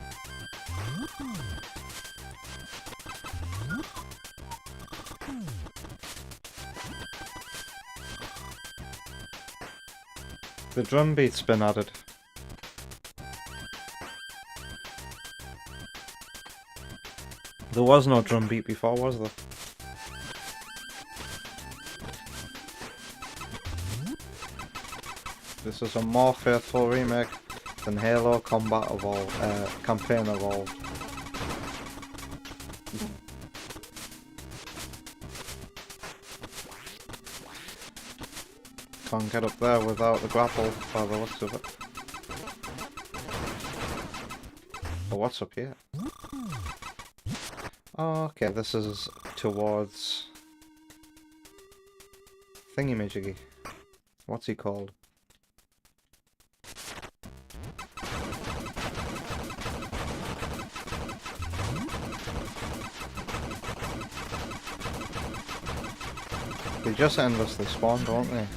The drum beat's been added. There was no drum beat before, was there? This is a more faithful remake than Halo Combat Evolved, Campaign Evolved. Can't get up there without the grapple by the looks of it. But what's up here? Oh, okay, this is towards Thingy-majiggy. What's he called? They just endlessly spawn, don't they?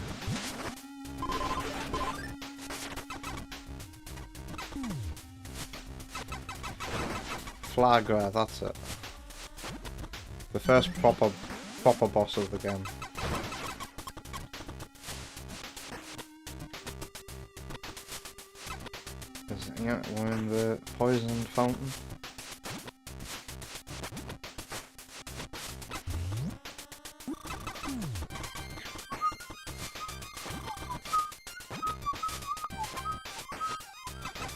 Flagra, that's it. The first proper boss of the game. Yeah, we're in the poisoned fountain.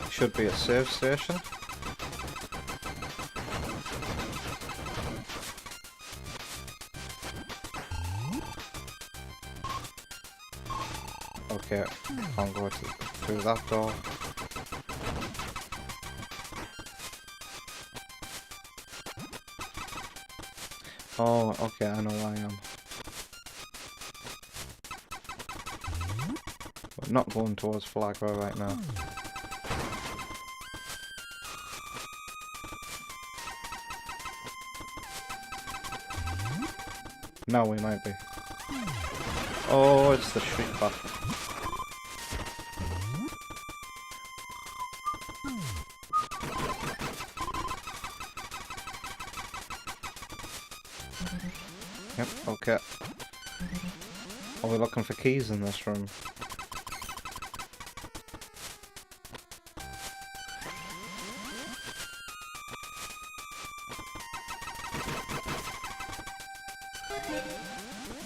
Should be a save station. Okay, can't go through that door. Oh, okay, I know where I am. We're not going towards Flagra right now. Now we might be. Oh, it's the street path. Yep, okay. Are we looking for keys in this room?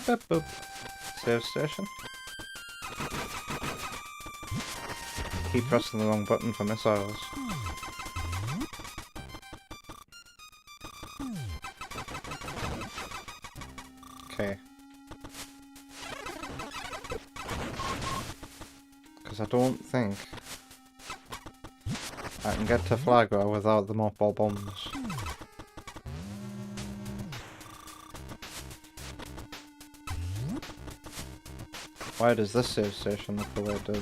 Boop boop. Save station. Keep pressing the wrong button for missiles. Okay. Because I don't think I can get to Flagra without the mothball bombs. Why does this save station look the way it does?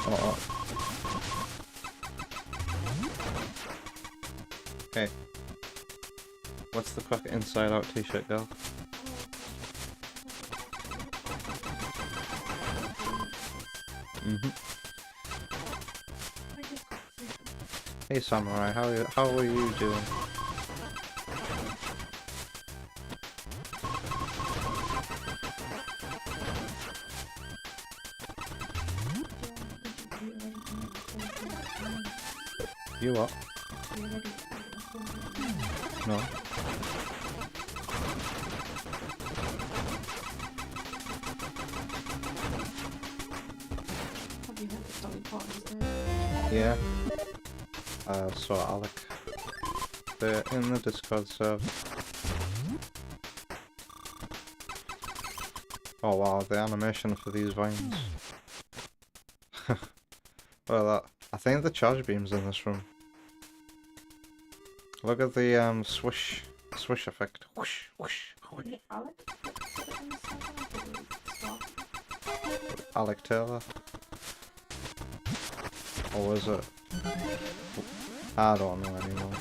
Oh. Okay. What's the crack inside out t-shirt, girl? Hey Samurai, how are you doing? You what? No. Yeah. So Alec. They're in the Discord server. Oh wow, the animation for these vines. Well, I think the charge beam's in this room. Look at the swish effect. Whoosh, whoosh, whoosh. Alec Taylor. Or was it? I don't know anymore.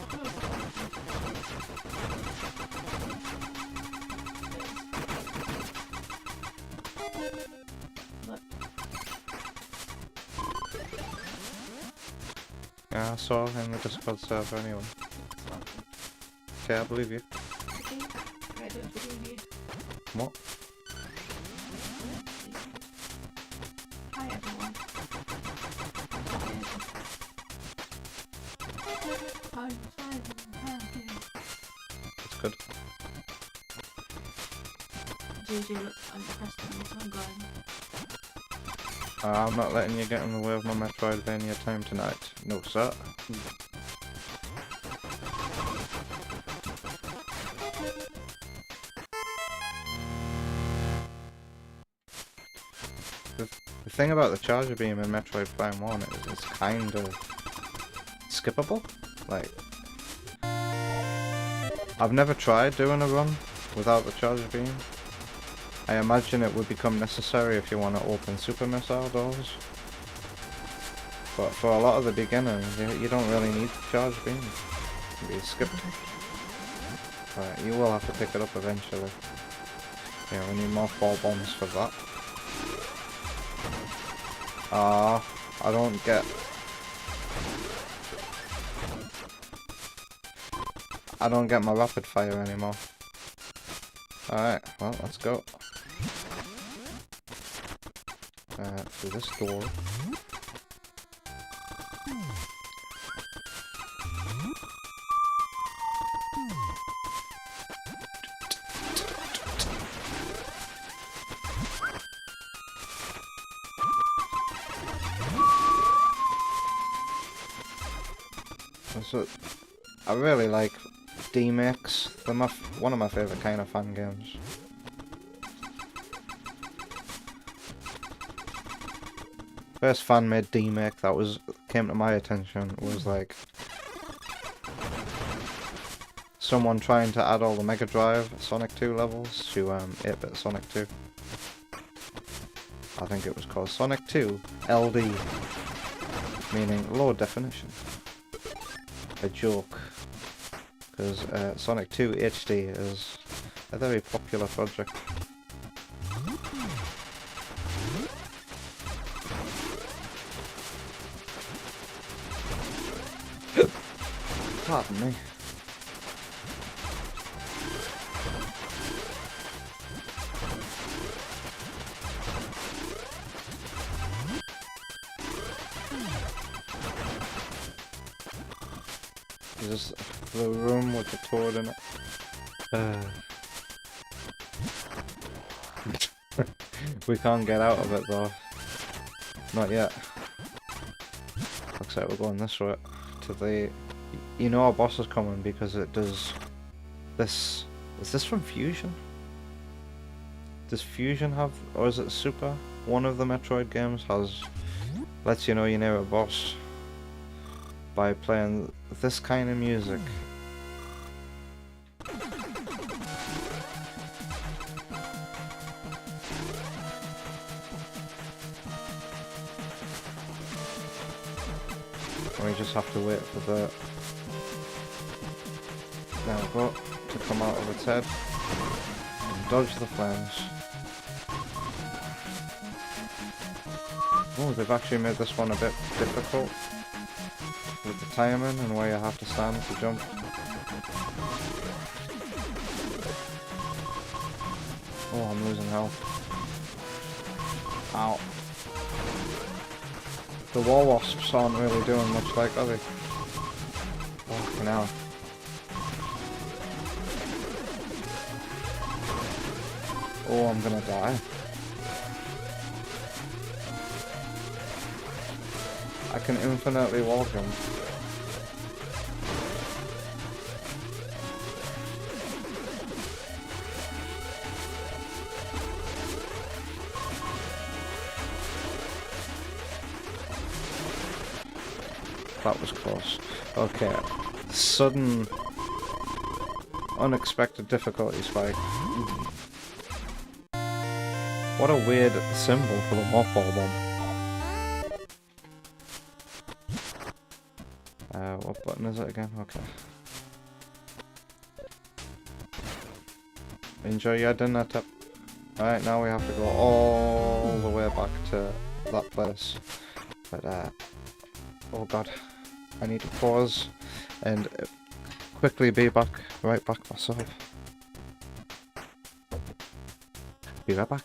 Yeah, I saw him in the Discord server anyway. Okay, I believe you. I don't believe you. What? Hi everyone. I'm fine. That's good. JJ looks undepressed on this one going. I'm not letting you get in the way of my Metroidvania time tonight. No, sir. The thing about the charger beam in Metroid Prime 1 is it's kind of skippable. Like, I've never tried doing a run without the charger beam. I imagine it would become necessary if you want to open super missile doors. But for a lot of the beginners, you don't really need the charge beam. It can be skipped. But you will have to pick it up eventually. Yeah, we need more fall bombs for that. I don't get... I don't get my rapid fire anymore. Alright, well, let's go. Through this door. So, I really like D-Makes. They're one of my favourite kind of fan games. First fan-made D-Make that came to my attention was like someone trying to add all the Mega Drive Sonic 2 levels to 8-bit Sonic 2. I think it was called Sonic 2 LD, meaning low definition. A joke, because Sonic 2 HD is a very popular project. Pardon me. Just the room with the toad in it. We can't get out of it though. Not yet. Looks like we're going this way. To the... You know our boss is coming because it does... This... Is this from Fusion? Does Fusion have... Or is it Super? One of the Metroid games has... Lets you know you're near a boss by playing this kind of music. We just have to wait for the... There we go. To come out of its head. And dodge the flames. Oh, they've actually made this one a bit difficult. With the timing and where you have to stand to jump. Oh, I'm losing health. Ow. The wall wasps aren't really doing much, like, are they? Fucking hell. Oh, I'm gonna die. I can infinitely wall jump. That was close. Okay. Sudden... unexpected difficulty spike. What a weird symbol for the mothball bomb. What button is it again? Okay. Enjoy your dinner tip. Alright, now we have to go all the way back to that place. But, oh god. I need to pause and quickly be back, right back myself. Be right back.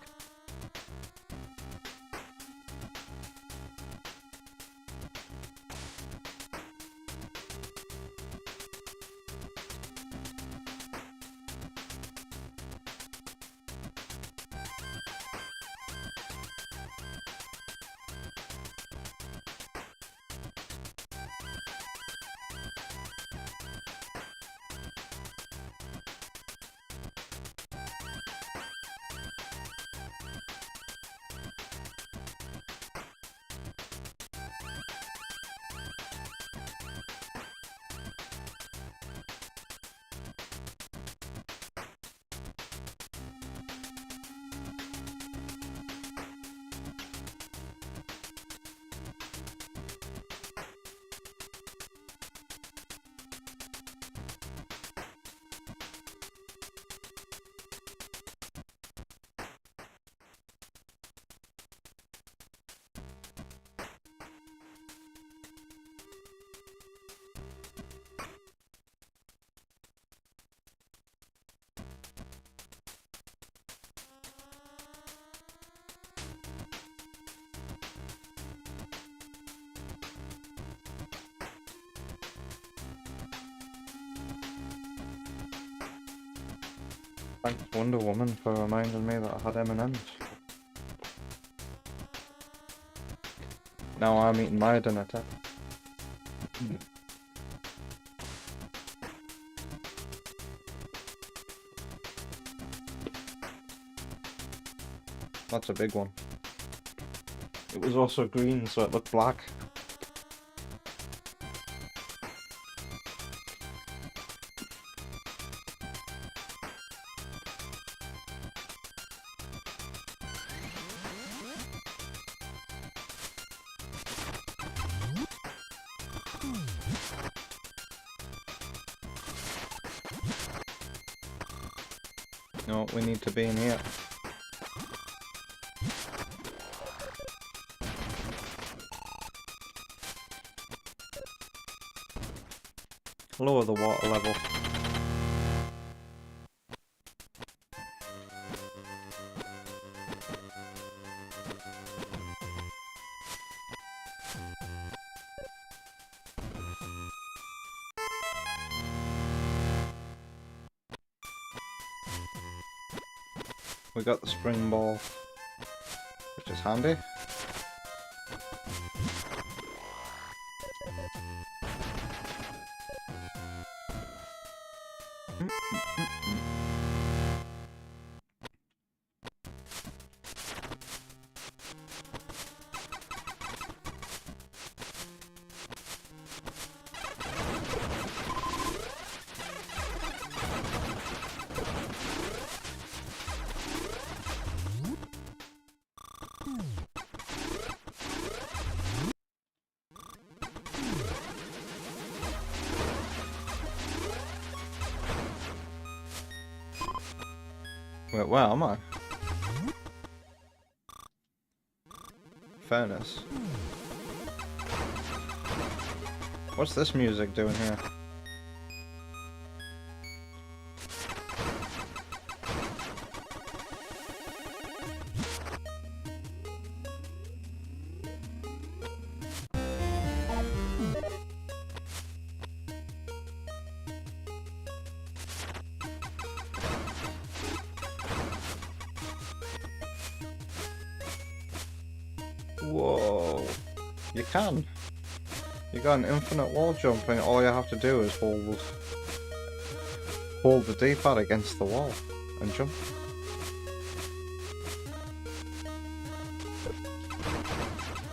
Thanks Wonder Woman for reminding me that I had M&Ms. Now I'm eating my dinner tip. That's a big one. It was also green, so it looked black. No, we need to be in here. Lower the water level. We got the spring ball, which is handy. Wait, where am I? Furnace. What's this music doing here? Whoa. You can. You got an infinite wall jump and all you have to do is hold the D-pad against the wall and jump.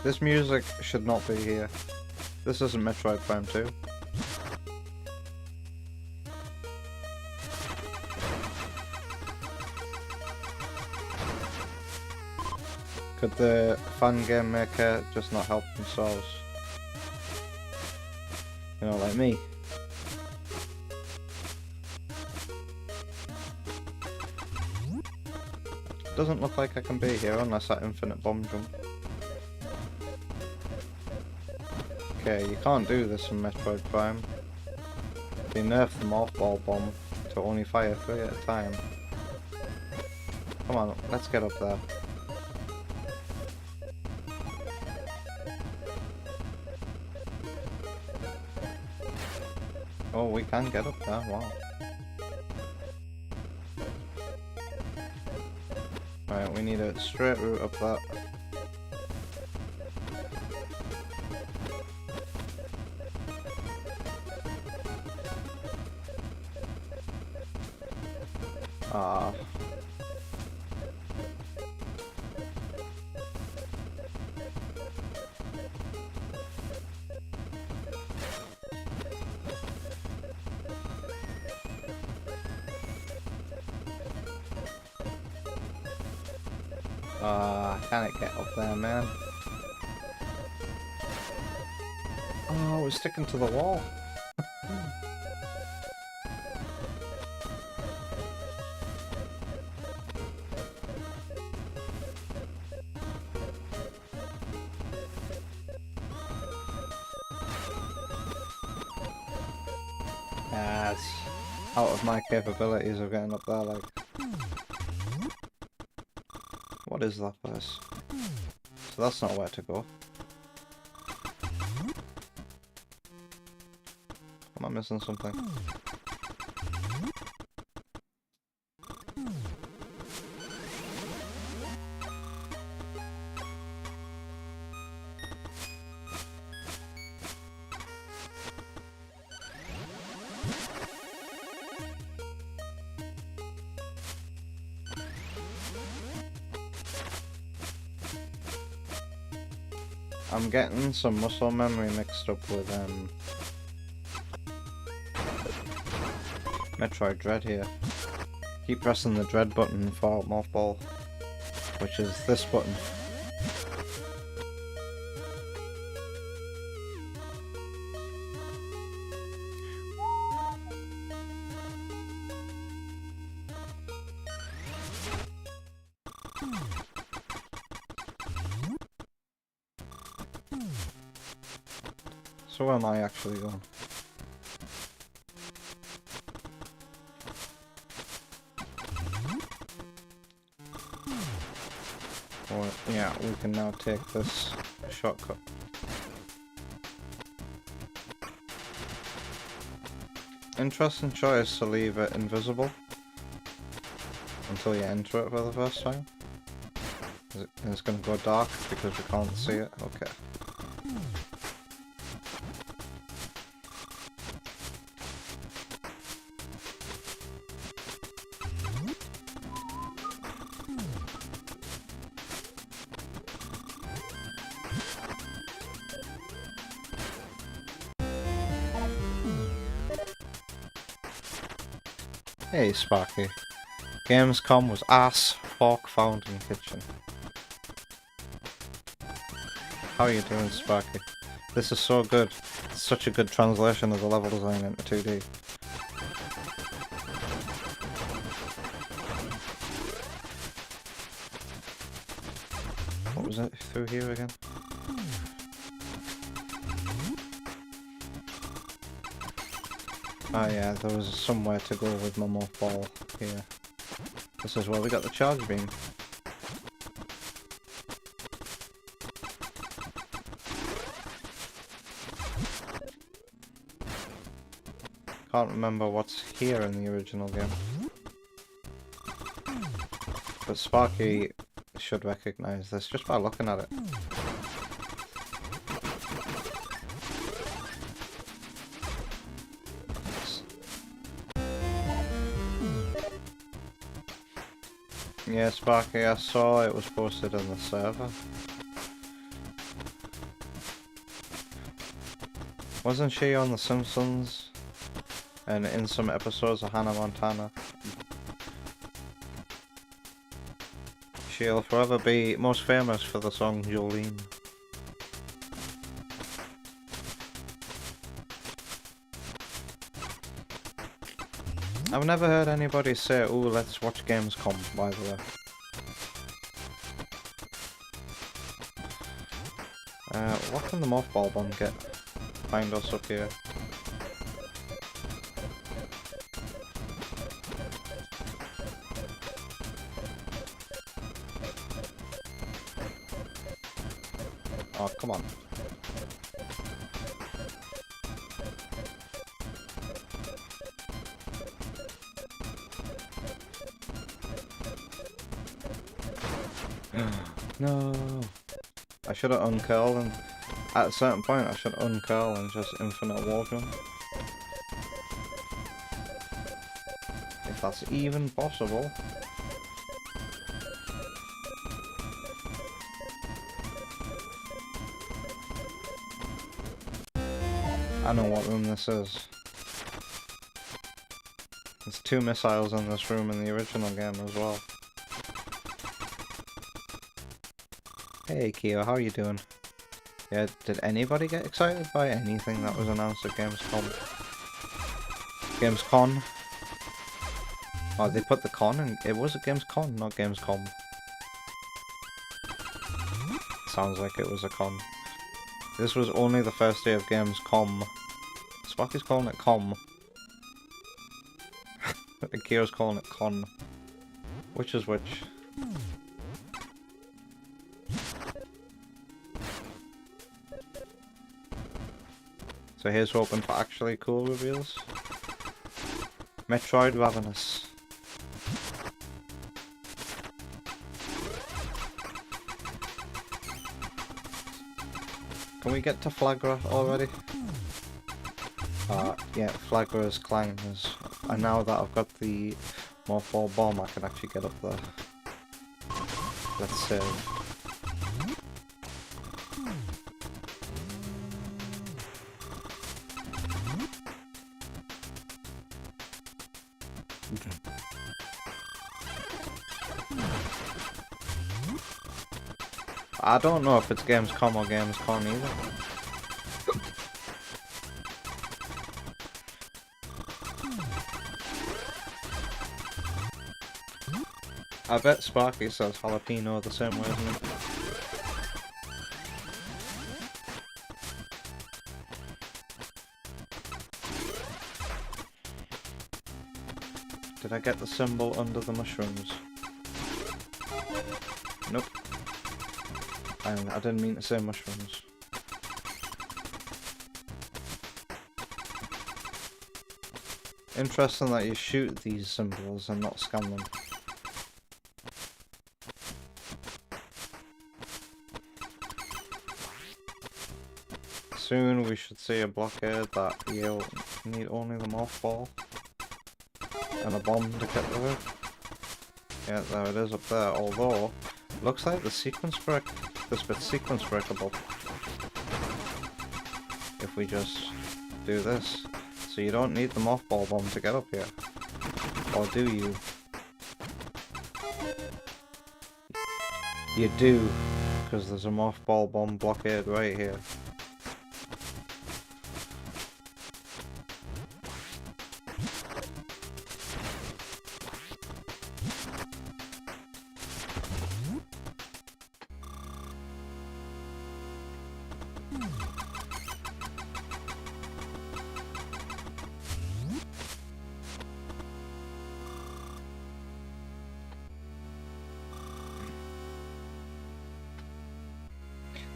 This music should not be here. This isn't Metroid Prime 2. Could the Fangame maker just not help themselves? You know, like me. Doesn't look like I can be here unless that infinite bomb jump. Okay, you can't do this in Metroid Prime. They nerfed the morph ball bomb to only fire 3 at a time. Come on, let's get up there. Oh, we can get up there, wow. Right, we need a straight route up that. Ah. Can it get up there, man? Oh, we're sticking to the wall. That's out of my capabilities of getting up there, like. What is that place? So that's not where to go. Am I missing something? I'm getting some muscle memory mixed up with Metroid Dread here. Keep pressing the Dread button for morph ball, which is this button. So where am I actually going? Or, yeah, we can now take this shortcut. Interesting choice to leave it invisible. until you enter it for the first time. And it's going to go dark because we can't see it. Okay. Hey Sparky. Gamescom was ass, fork found in kitchen. How are you doing, Sparky? This is so good. It's such a good translation of the level design into 2D. What was it through here again? Oh yeah, there was somewhere to go with my mothball here. This is where we got the charge beam. Can't remember what's here in the original game. But Sparky should recognise this just by looking at it. Yeah, Sparky, I saw it was posted on the server. Wasn't she on The Simpsons? And in some episodes of Hannah Montana? She'll forever be most famous for the song Jolene. I've never heard anybody say, "Ooh, let's watch Gamescom," by the way. What can the mothball bomb get? Find us up here. Oh, come on. No. I should have uncurled and at a certain point I should uncurl and just infinite wall jump. If that's even possible. I know what room this is. There's 2 missiles in this room in the original game as well. Hey Kyo, how are you doing? Yeah, did anybody get excited by anything that was announced at Gamescom? Gamescon? Oh, they put the con in. It was a Gamescon, not Gamescom. Sounds like it was a con. This was only the first day of Gamescom. Sparky's calling it com. Kyo's calling it con. Which is which? So here's hoping for actually cool reveals. Metroid Ravenous. Can we get to Flagra already? Yeah, Flagra's Clang is... And now that I've got the Morphball Bomb, I can actually get up there. Let's save. I don't know if it's Gamescom or Gamescon either. I bet Sparky says jalapeno the same way, isn't it? Did I get the symbol under the mushrooms? Nope. And I didn't mean to say mushrooms. Interesting that you shoot these symbols and not scan them. soon we should see a blockade that you'll need only the mothball and a bomb to get rid of. Yeah, there it is up there. Although, looks like the sequence break. This bit's sequence breakable. If we just do this. So you don't need the mothball bomb to get up here. Or do you? You do, because there's a mothball bomb blockade right here.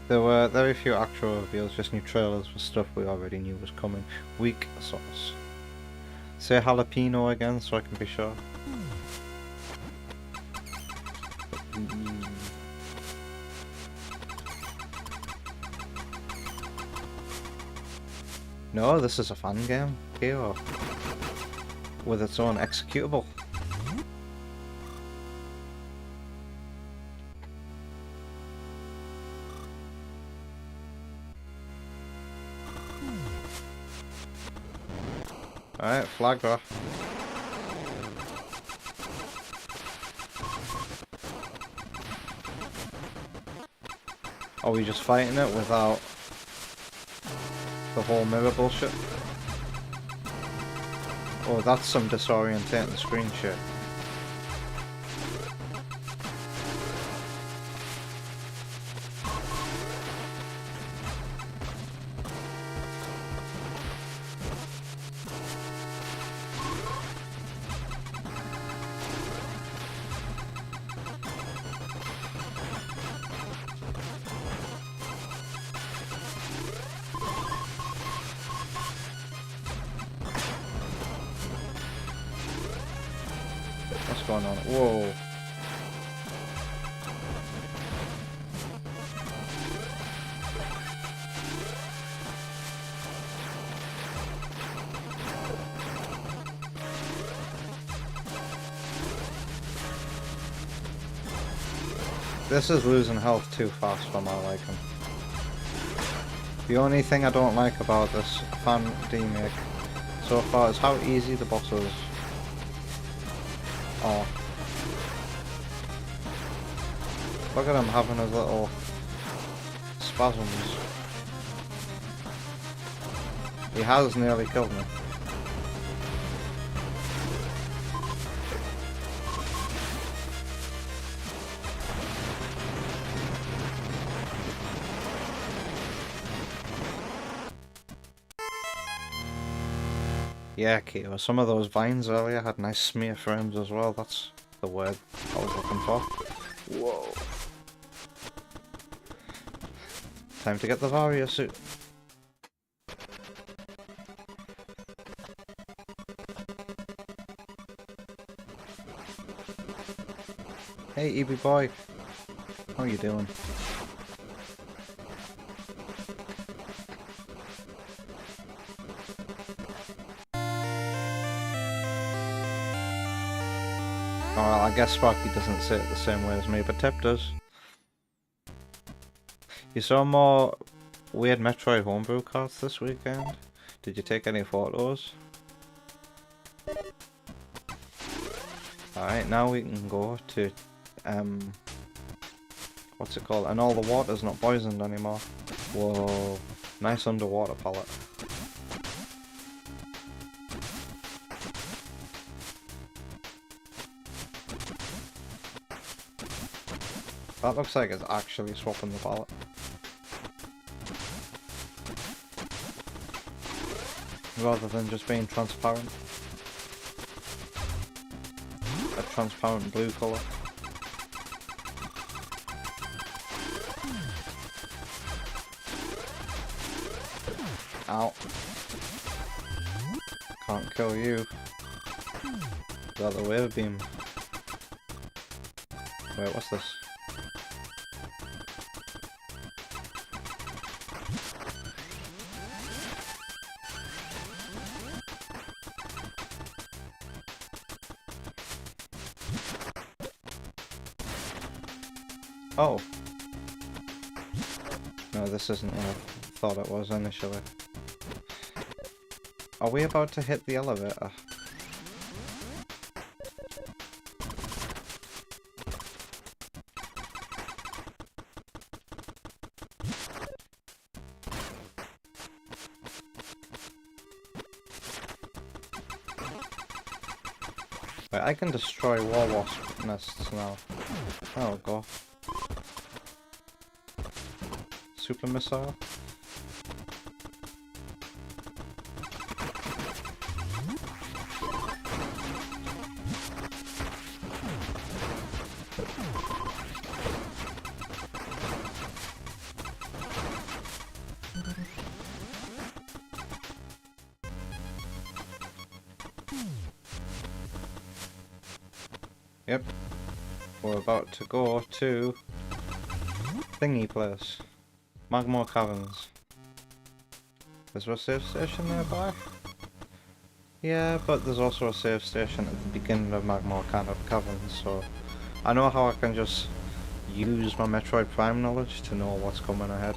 There were very few actual reveals, just new trailers for stuff we already knew was coming. Weak sauce. Say jalapeno again so I can be sure. No, this is a Fangame here with its own executable. Alright, flag off. Are we just fighting it without the whole mirror bullshit? Oh, that's some disorientating screen shit. What's going on? Whoa. This is losing health too fast for my liking. The only thing I don't like about this Fangame so far is how easy the bosses are. Look at him having his little spasms. He has nearly killed me. Yeah, Keo, some of those vines earlier had nice smear frames as well. That's the word I was looking for. Whoa. Time to get the Varia suit. Hey, EB boy. How you doing? Well, I guess Sparky doesn't say it the same way as me, but Tip does. You saw more weird Metroid homebrew cards this weekend? Did you take any photos? Alright, now we can go to, what's it called? And all the water's not poisoned anymore. Whoa, nice underwater palette. That looks like it's actually swapping the palette. Rather than just being transparent. A transparent blue colour. Ow. Can't kill you. Got the wave beam. Wait, what's this? Oh. No, this isn't what I thought it was initially. Are we about to hit the elevator? Wait, I can destroy war wasp nests now. Oh, go. Super missile. Yep. We're about to go to thingy place. Magma Caverns. Is there a save station nearby? Yeah, but there's also a save station at the beginning of Magma Caverns, so I know how I can just use my Metroid Prime knowledge to know what's coming ahead.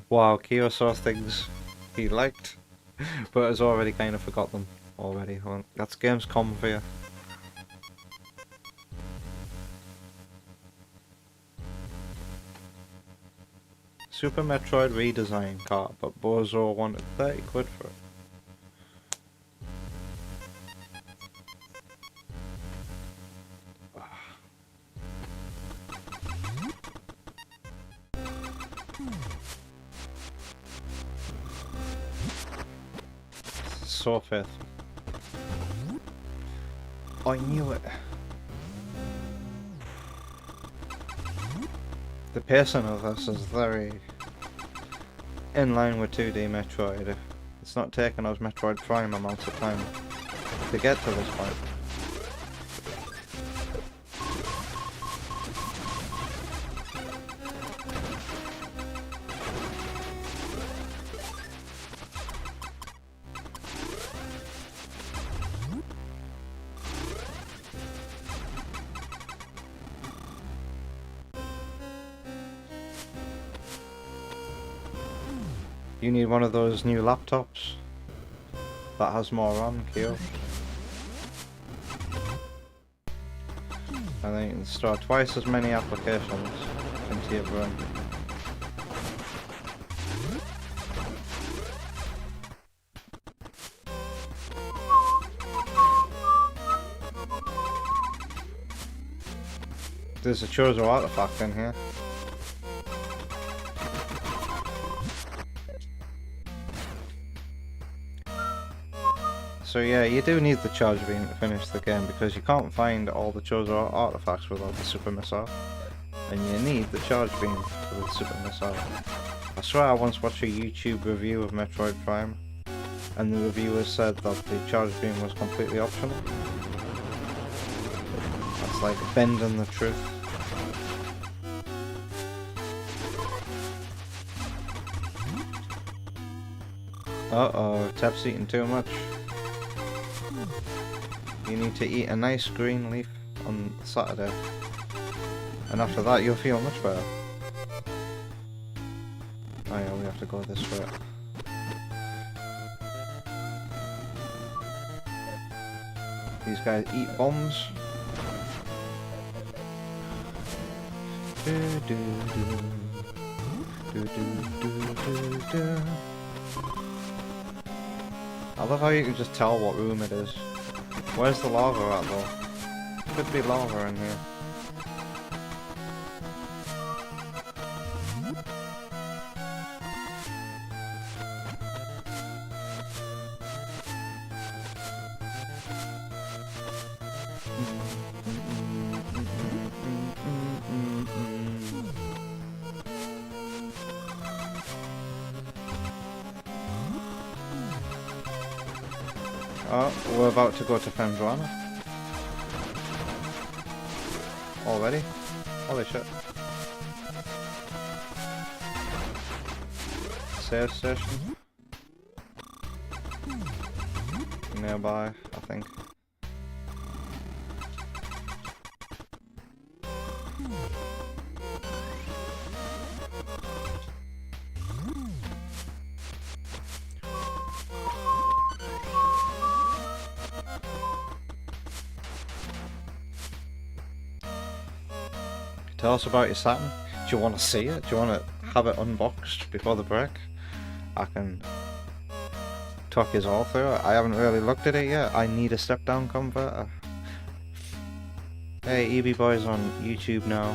Wow, Kyo saw things he liked, but has already kind of forgot them already. Well, that's Gamescom for you. Super Metroid redesign cart, but Bozo wanted 30 quid for it. So faithful. I knew it. The pacing of this is very in line with 2D Metroid. It's not taking us Metroid Prime amounts of time to get to this point. You need one of those new laptops that has more RAM, Kyo. And then you can store twice as many applications into your brain. There's a Chozo artifact in here. So yeah, you do need the charge beam to finish the game because you can't find all the Chozo artifacts without the super missile. And you need the charge beam for the super missile. I swear I once watched a YouTube review of Metroid Prime and the reviewer said that the charge beam was completely optional. That's like bending the truth. Uh-oh, Tep's eating too much. You need to eat a nice green leaf on Saturday. And after that you'll feel much better. Oh yeah, we have to go this way. These guys eat bombs. I love how you can just tell what room it is. Where's the lava at though? Could be lava in here. Oh, we're about to go to Fangame. Already? Holy shit. save station nearby, I think. Tell us about your Saturn. Do you want to see it? Do you want to have it unboxed before the break? I can talk us all through it. I haven't really looked at it yet. I need a step-down converter. Hey, EB Boy's on YouTube now.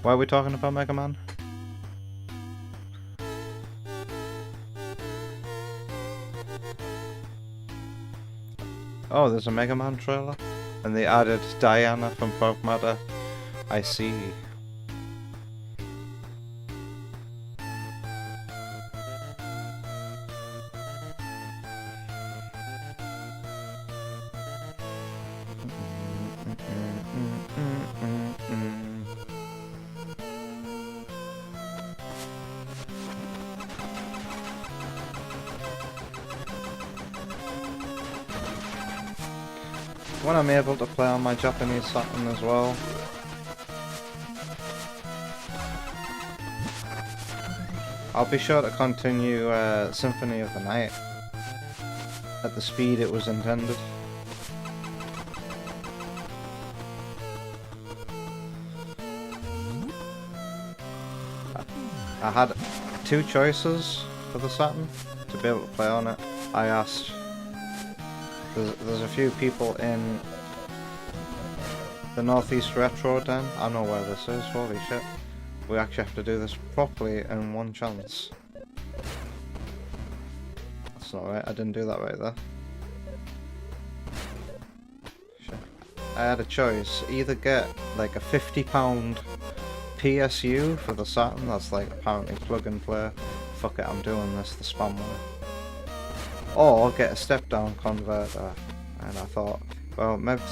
Why are we talking about Mega Man? Oh, there's a Mega Man trailer? And they added Diana from Pop Matter. I see. When I'm able to play on my Japanese Saturn as well. I'll be sure to continue Symphony of the Night at the speed it was intended. I had two choices for the Saturn to be able to play on it. I asked, there's a few people in the Northeast Retro Den. I know where this is, holy shit. We actually have to do this properly in one chance. That's not right, I didn't do that right there. Shit. I had a choice, either get like a £50 PSU for the Saturn, that's like apparently plug and play. Fuck it, I'm doing this the spam way. Or get a step-down converter. And I thought, well, maybe,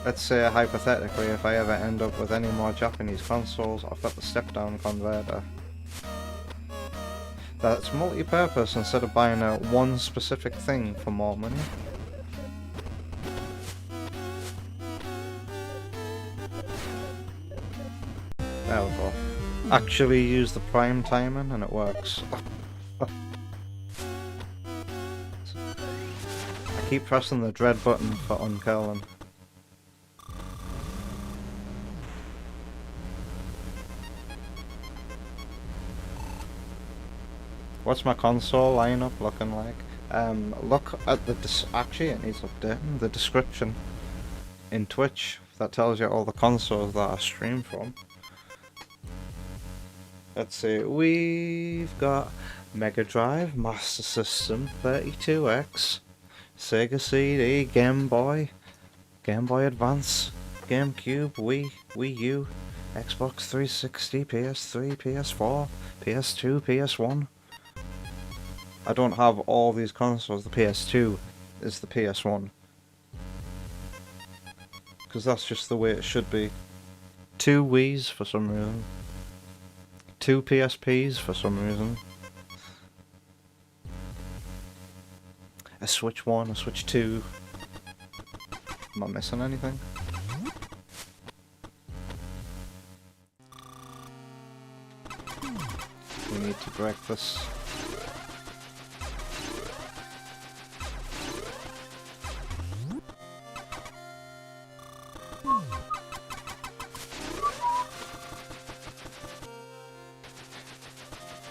let's say hypothetically, if I ever end up with any more Japanese consoles, I've got the step-down converter. That's multi-purpose instead of buying one specific thing for more money. There we go. Actually use the prime timing and it works. I keep pressing the dread button for uncurling. What's my console lineup looking like? Look at the actually it needs updating. The description in Twitch that tells you all the consoles that I stream from. Let's see, we've got Mega Drive, Master System, 32X, Sega CD, Game Boy, Game Boy Advance, GameCube, Wii U, Xbox 360, PS3, PS4, PS2, PS1. I don't have all these consoles. The PS2 is the PS1. Because that's just the way it should be. 2 Wii's for some reason. 2 PSPs for some reason. A Switch 1, a Switch 2. Am I missing anything? We need to break this.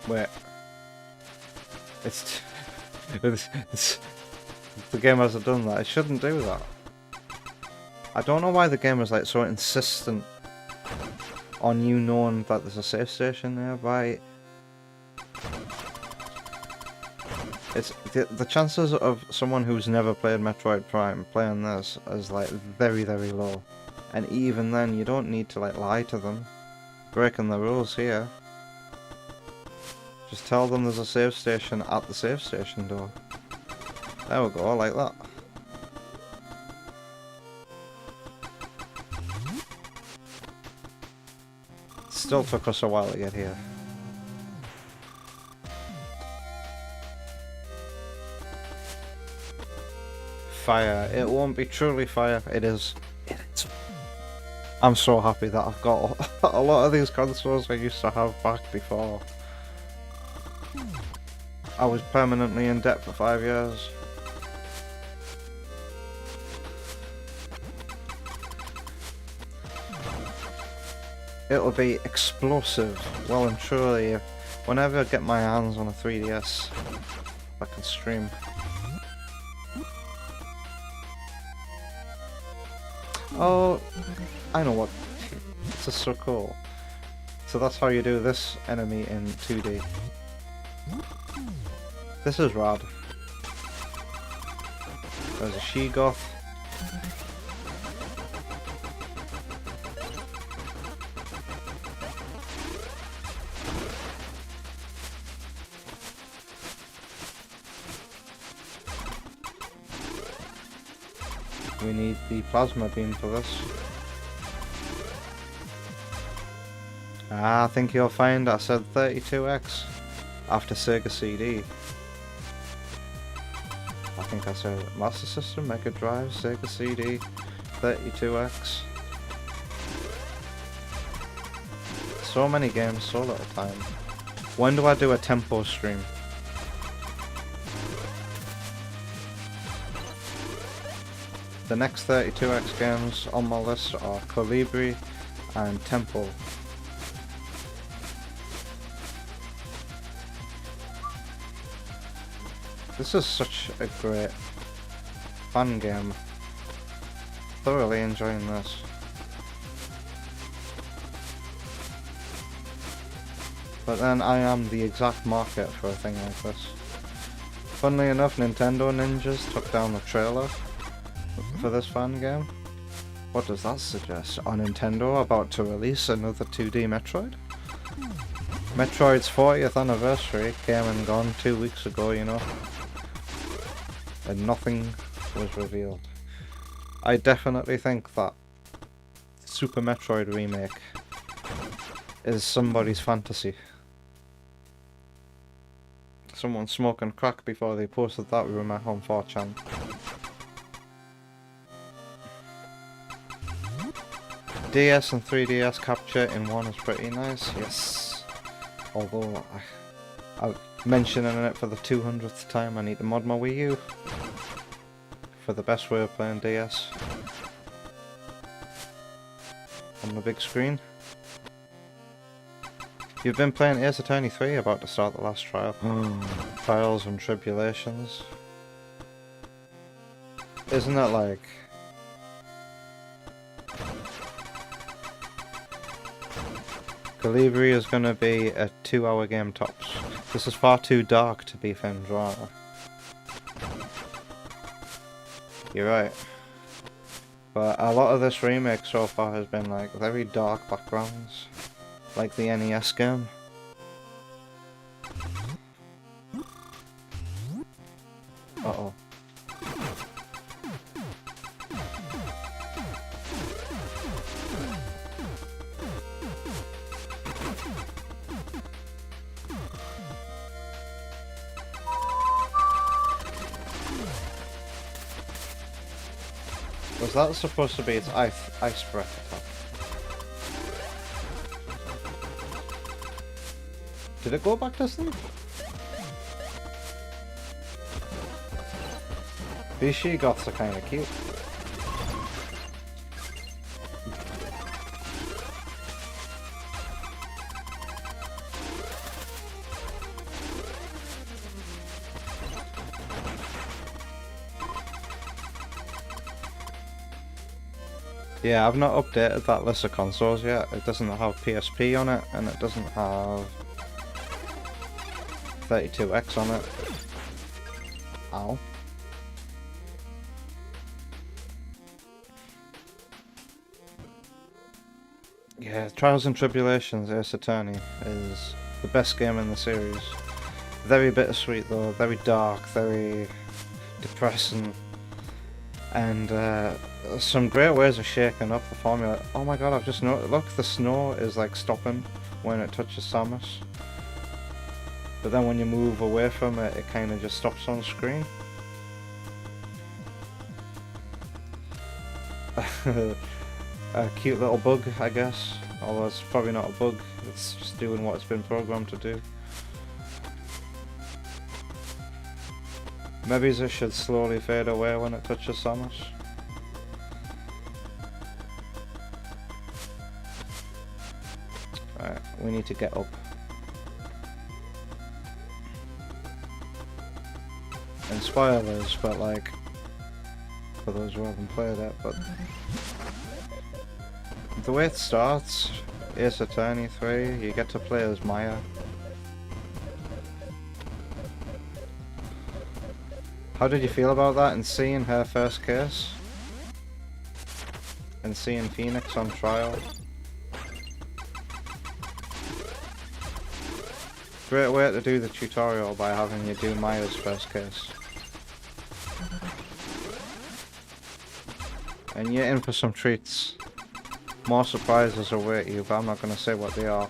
Wait. It's the game hasn't done that. It shouldn't do that. I don't know why the game is like so insistent on you knowing that there's a save station nearby. It's the chances of someone who's never played Metroid Prime playing this is like very, very low. And even then, you don't need to like lie to them. Breaking the rules here. Just tell them there's a save station at the save station door. There we go, like that. still took us a while to get here. Fire. It won't be truly fire. It is. It is. I'm so happy that I've got a lot of these consoles I used to have back before. I was permanently in debt for 5 years. It'll be explosive, well and truly, whenever I get my hands on a 3DS, I can stream. Oh, I know what. This is so cool. So that's how you do this enemy in 2D. This is rad. There's a she-goth. We need the plasma beam for this. I think you'll find I said 32x after Sega CD. I think I said Master System, Mega Drive, Sega CD, 32x. So many games, so little time. When do I do a tempo stream? The next 32x games on my list are Colibri and Tempo. This is such a great fun game. Thoroughly enjoying this. But then I am the exact market for a thing like this. Funnily enough, Nintendo Ninjas took down the trailer for this fan game. What does that suggest? Are Nintendo about to release another 2D Metroid? Metroid's 40th anniversary came and gone 2 weeks ago, you know. And nothing was revealed. I definitely think that Super Metroid remake is somebody's fantasy. Someone smoking crack before they posted that rumour on 4chan. DS and 3DS capture in one is pretty nice, yes. Although I'm mentioning it for the 200th time, I need to mod my Wii U for the best way of playing DS on the big screen. You've been playing Ace Attorney 3, about to start the last trial. Trials and tribulations. Isn't it like... Colibri is going to be a 2-hour game tops. This is far too dark to be Fendrana. You're right. But a lot of this remake so far has been like very dark backgrounds. Like the NES game. Uh-oh. Was that supposed to be its ice breath attack? Did it go back to sleep? These she-goths are kinda cute. Yeah, I've not updated that list of consoles yet. It doesn't have PSP on it, and it doesn't have 32X on it. Ow. Yeah, Trials and Tribulations Ace Attorney is the best game in the series. Very bittersweet though, very dark, very depressing, and some great ways of shaking up the formula. Oh my god, I've just noticed. Look, the snow is like stopping when it touches Samus. But then when you move away from it, it kind of just stops on screen. A cute little bug, I guess. Although it's probably not a bug, it's just doing what it's been programmed to do. Maybe it should slowly fade away when it touches Samus. Right, we need to get up. And spoilers, but like, for those who haven't played it, but the way it starts, Ace Attorney 3, you get to play as Maya. How did you feel about that and seeing her first case? And seeing Phoenix on trial? Great way to do the tutorial by having you do Maya's first case. And you're in for some treats. More surprises await you, but I'm not going to say what they are.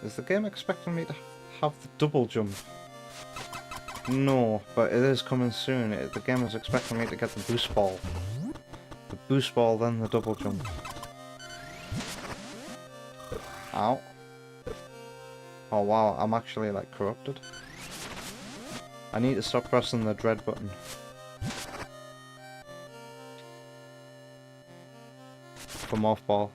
Is the game expecting me to have the double jump? No, but it is coming soon. The game is expecting me to get the boost ball. The boost ball, then the double jump. Ow. Oh wow, I'm actually like corrupted. I need to stop pressing the dread button. For mothball.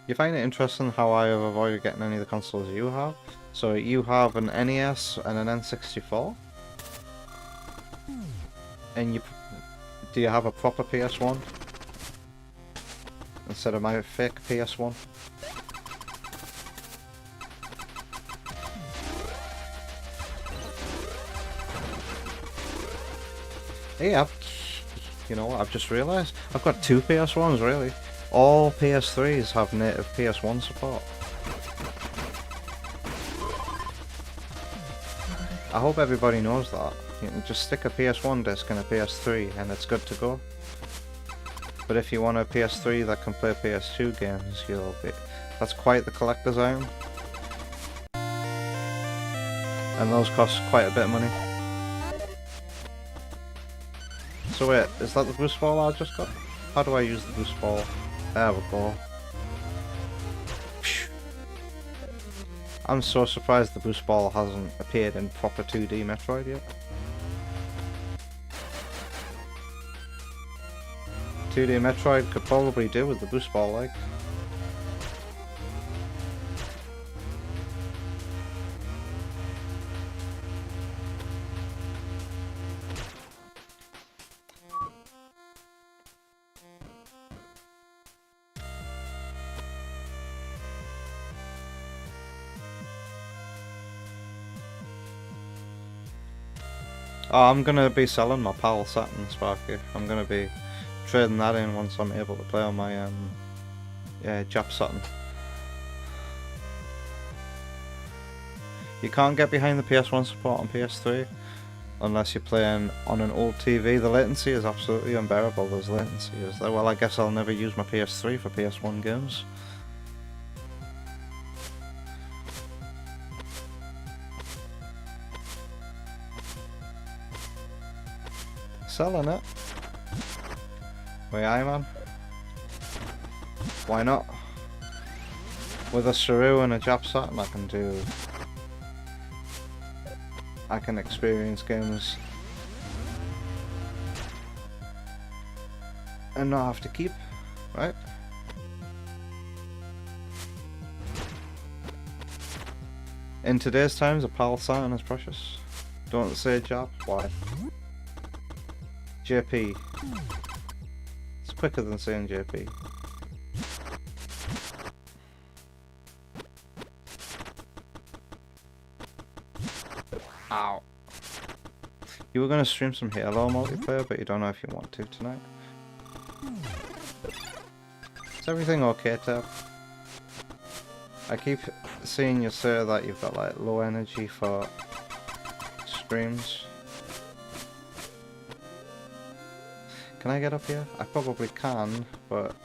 You find it interesting how I have avoided getting any of the consoles you have? So you have an NES and an N64? And do you have a proper PS1? Instead of my fake PS1? Hey, you know what, I've just realised? I've got two PS1s really. All PS3s have native PS1 support. I hope everybody knows that. You can just stick a PS1 disc in a PS3 and it's good to go. But if you want a PS3 that can play PS2 games, that's quite the collector's item. And those cost quite a bit of money. So wait, is that the boost ball I just got? How do I use the boost ball? There we go. I'm so surprised the boost ball hasn't appeared in proper 2D Metroid yet. 2D Metroid could probably do with the boost ball, like. Oh, I'm gonna be selling my PAL Saturn Sparky. I'm gonna be trading that in once I'm able to play on my Jap Saturn. You can't get behind the PS1 support on PS3 unless you're playing on an old TV. The latency is absolutely unbearable. There's latency. Well, I guess I'll never use my PS3 for PS1 games. Selling it. Wait, aye man. Why not? With a Saru and a Jap Saturn I can experience games and not have to keep, right? In today's times, a PAL Saturn is precious. Don't say Jap, why? JP. It's quicker than saying JP. Ow. You were going to stream some Halo multiplayer, but you don't know if you want to tonight. Is everything okay, Tab? I keep seeing you say that you've got like low energy for streams. Can I get up here? I probably can, but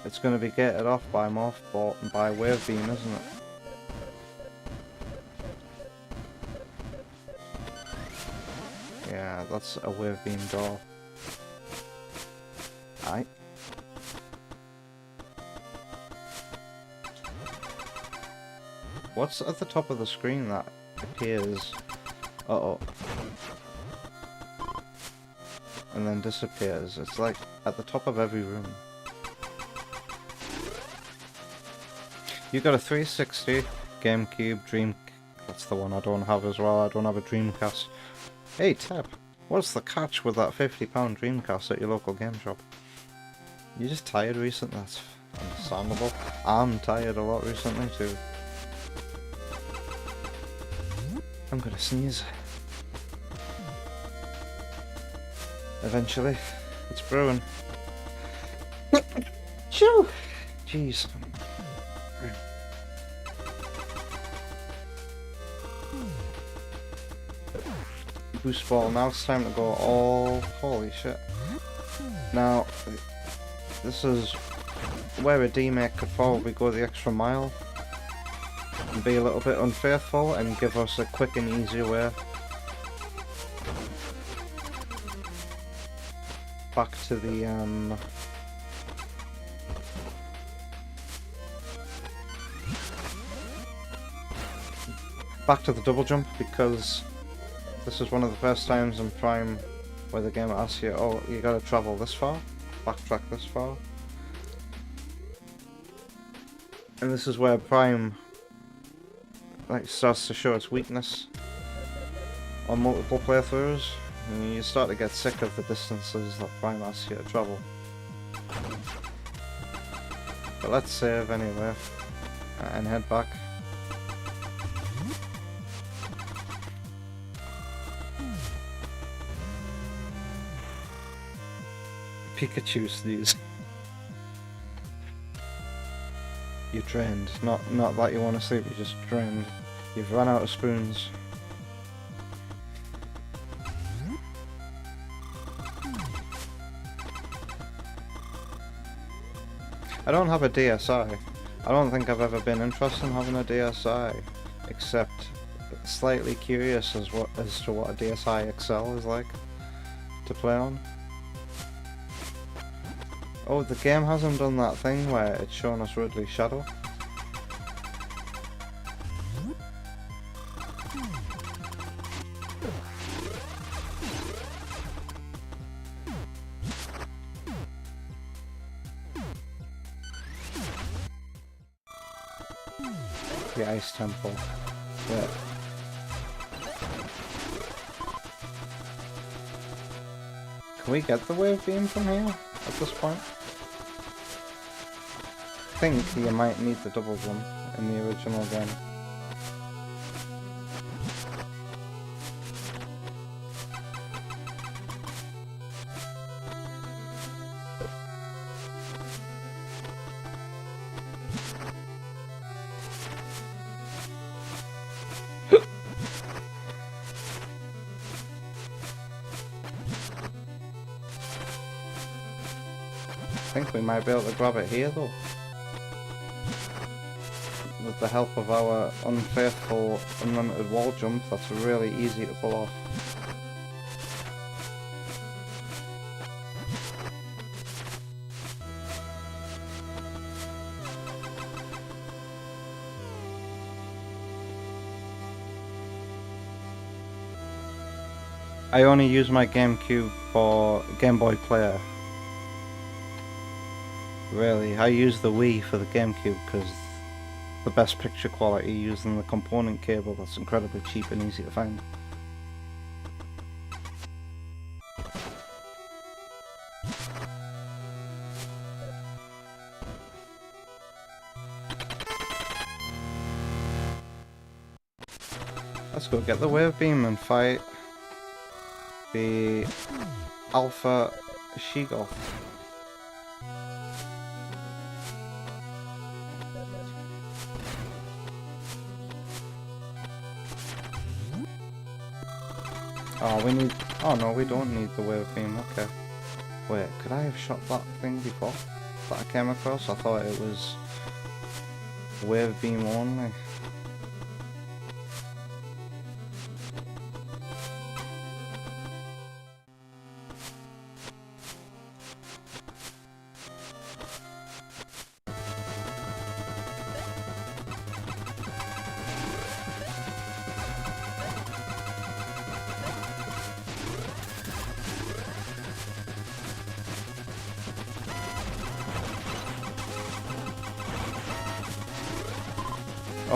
it's going to be gated off by Morphbot and by Wave Beam, isn't it? Yeah, that's a Wave Beam door. Aye. What's at the top of the screen that appears? Uh-oh. And then disappears. It's like at the top of every room. You got a 360 GameCube Dream. That's the one I don't have as well. I don't have a Dreamcast. Hey Tab, what's the catch with that £50 Dreamcast at your local game shop? You just tired recently? That's understandable. I'm tired a lot recently too. I'm gonna sneeze. Eventually. It's brewing. Shoo! Jeez. Boost ball. Now it's time to go all... Holy shit. Now, this is where a DMake could probably go the extra mile and be a little bit unfaithful and give us a quick and easy way back to the double jump, because this is one of the first times in Prime where the game asks you, oh, you gotta travel this far, backtrack this far. And this is where Prime like starts to show its weakness on multiple playthroughs, and you start to get sick of the distances that Prime asks you to travel. But let's save anyway and head back. Pikachu sneeze. You're drained. Not that you want to sleep, you're just drained. You've run out of spoons. I don't have a DSi. I don't think I've ever been interested in having a DSi, except slightly curious as to what a DSi XL is like to play on. Oh, the game hasn't done that thing where it's shown us Ridley's shadow. The Ice Temple. Yeah. Can we get the wave beam from here at this point? I think you might need the double jump in the original game. I think we might be able to grab it here though. With the help of our unfaithful unlimited wall jump, that's really easy to pull off. I only use my GameCube for Game Boy Player. Really, I use the Wii for the GameCube because the best picture quality using the component cable that's incredibly cheap and easy to find. Let's go get the wave beam and fight the Alpha She-Goth. Oh, we need... Oh no, we don't need the wave beam, okay. Wait, could I have shot that thing before? That I came across? I thought it was... wave beam only.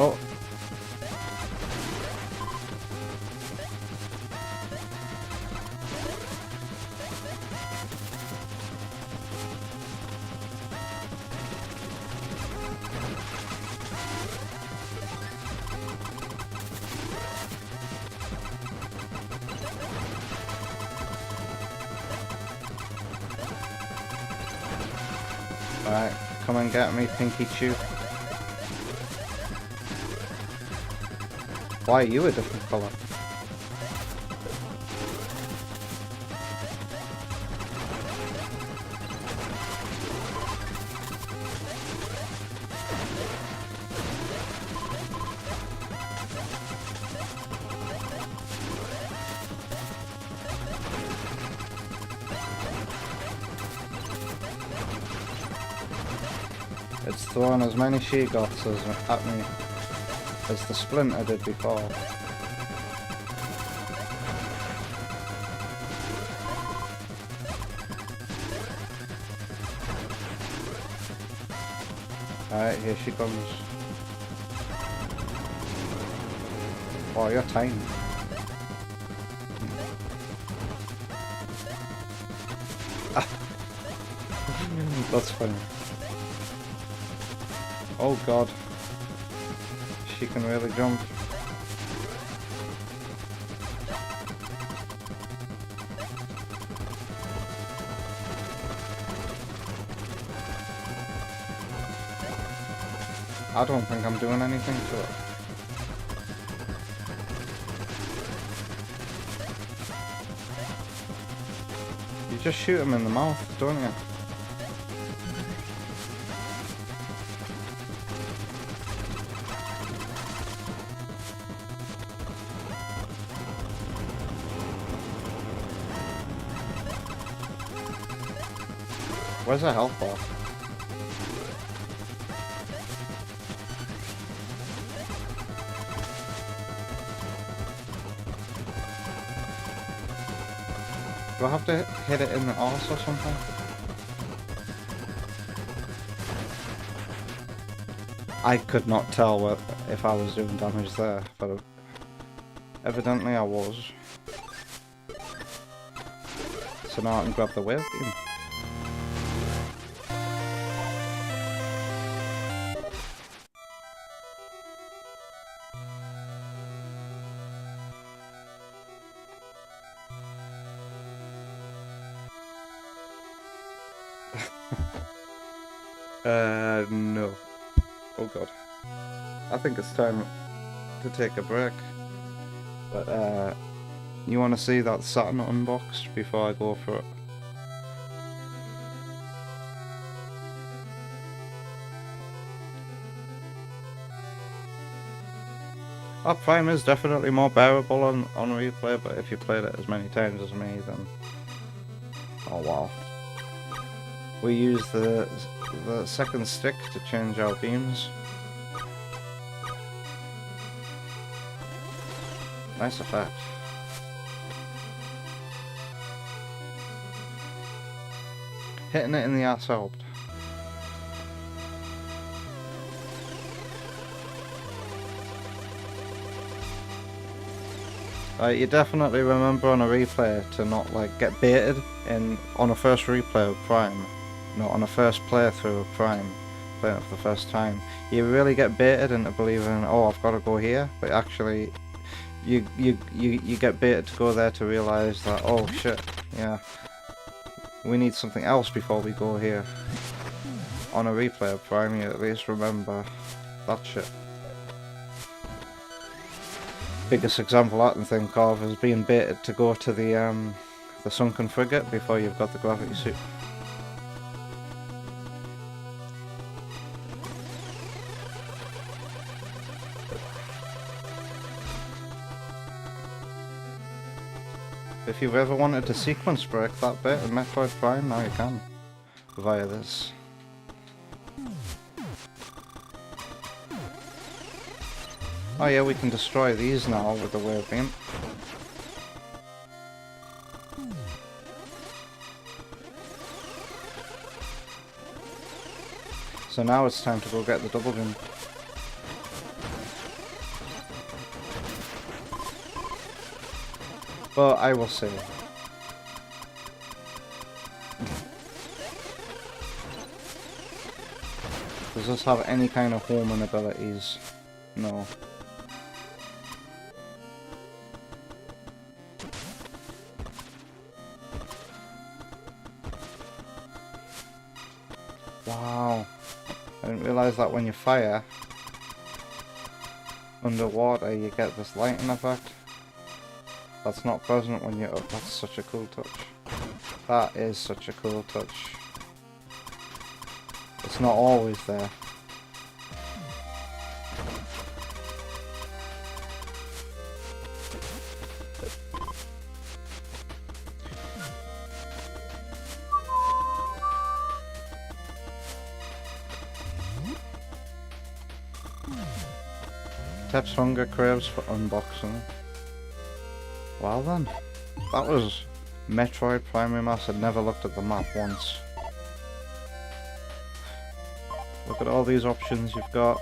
Oh. Alright, come and get me, Pinky Chew. Why are you a different colour? It's throwing as many she-goths at me as the Splinter did before. Alright, here she comes. Oh, you're tiny. That's funny. Oh god. She can really jump. I don't think I'm doing anything to it. You just shoot him in the mouth, don't you? Where's the health bar? Do I have to hit it in the arse or something? I could not tell if I was doing damage there, but evidently I was. So now I can grab the wave beam. No. Oh god. I think it's time to take a break. But, you want to see that Saturn unboxed before I go for it? That Prime is definitely more bearable on replay, but if you played it as many times as me, then... Oh wow. We use the second stick to change our beams. Nice effect. Hitting it in the ass helped. You definitely remember on a replay to not like get baited on a first replay of Prime. No, on a first playthrough of Prime, playing it for the first time. You really get baited into believing, oh, I've got to go here, but actually you get baited to go there to realise that, oh shit, yeah, we need something else before we go here. On a replay of Prime, you at least remember that shit. biggest example I can think of is being baited to go to the sunken frigate before you've got the gravity suit. If you've ever wanted to sequence break that bit in Metroid Prime, now you can, via this. Oh yeah, we can destroy these now with the wave beam. So now it's time to go get the double beam. But I will say, does this have any kind of homing abilities? No. Wow. I didn't realise that when you fire underwater you get this lighting effect. That's not present when you're up. That's such a cool touch. That is such a cool touch. It's not always there. Tep's hunger craves for unboxing. Well then, that was Metroid Prime Remastered. Never looked at the map once. Look at all these options you've got.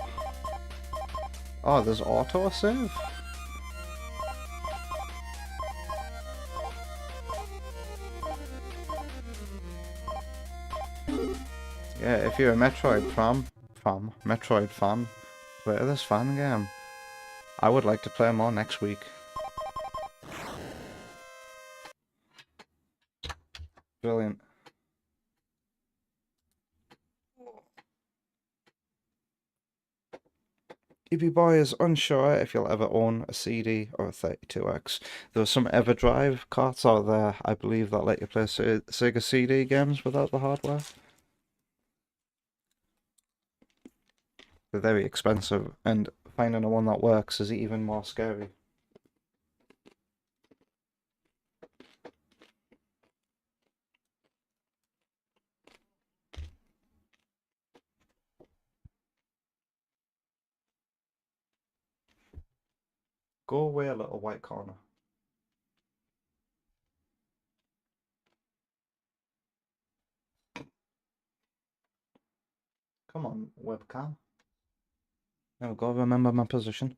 Oh, there's auto save. Yeah, if you're a Metroid Metroid fan, play this Fangame. I would like to play more next week. Brilliant. EB Boy is unsure if you'll ever own a CD or a 32X. There are some Everdrive carts out there, I believe, that let you play Sega CD games without the hardware. They're very expensive, and finding a one that works is even more scary. Go away, little white corner. Come on, webcam. There we go, remember my position.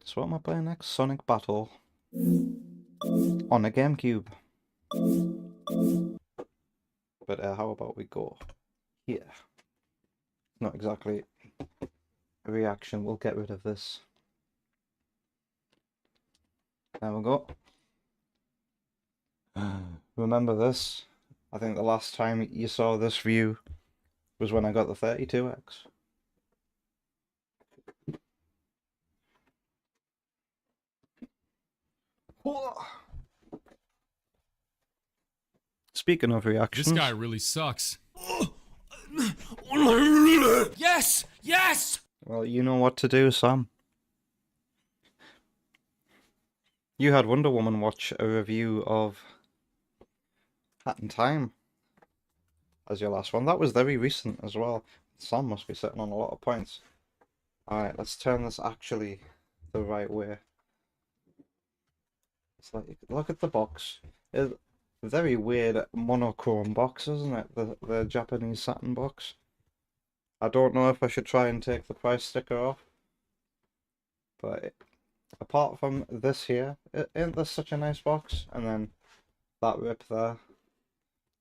So what am I playing next? Sonic Battle. On a GameCube. But how about we go here? Not exactly a reaction, we'll get rid of this. There we go. Remember this? I think the last time you saw this view was when I got the 32X. Speaking of reactions... This guy really sucks. Yes! Yes! Well, you know what to do, Sam. You had Wonder Woman watch a review of Hat in Time as your last one. That was very recent as well. Sam must be sitting on a lot of points. Alright, let's turn this actually the right way. It's like, look at the box. It's a very weird monochrome box, isn't it? The Japanese satin box. I don't know if I should try and take the price sticker off. But apart from this here, isn't this such a nice box? And then that rip there.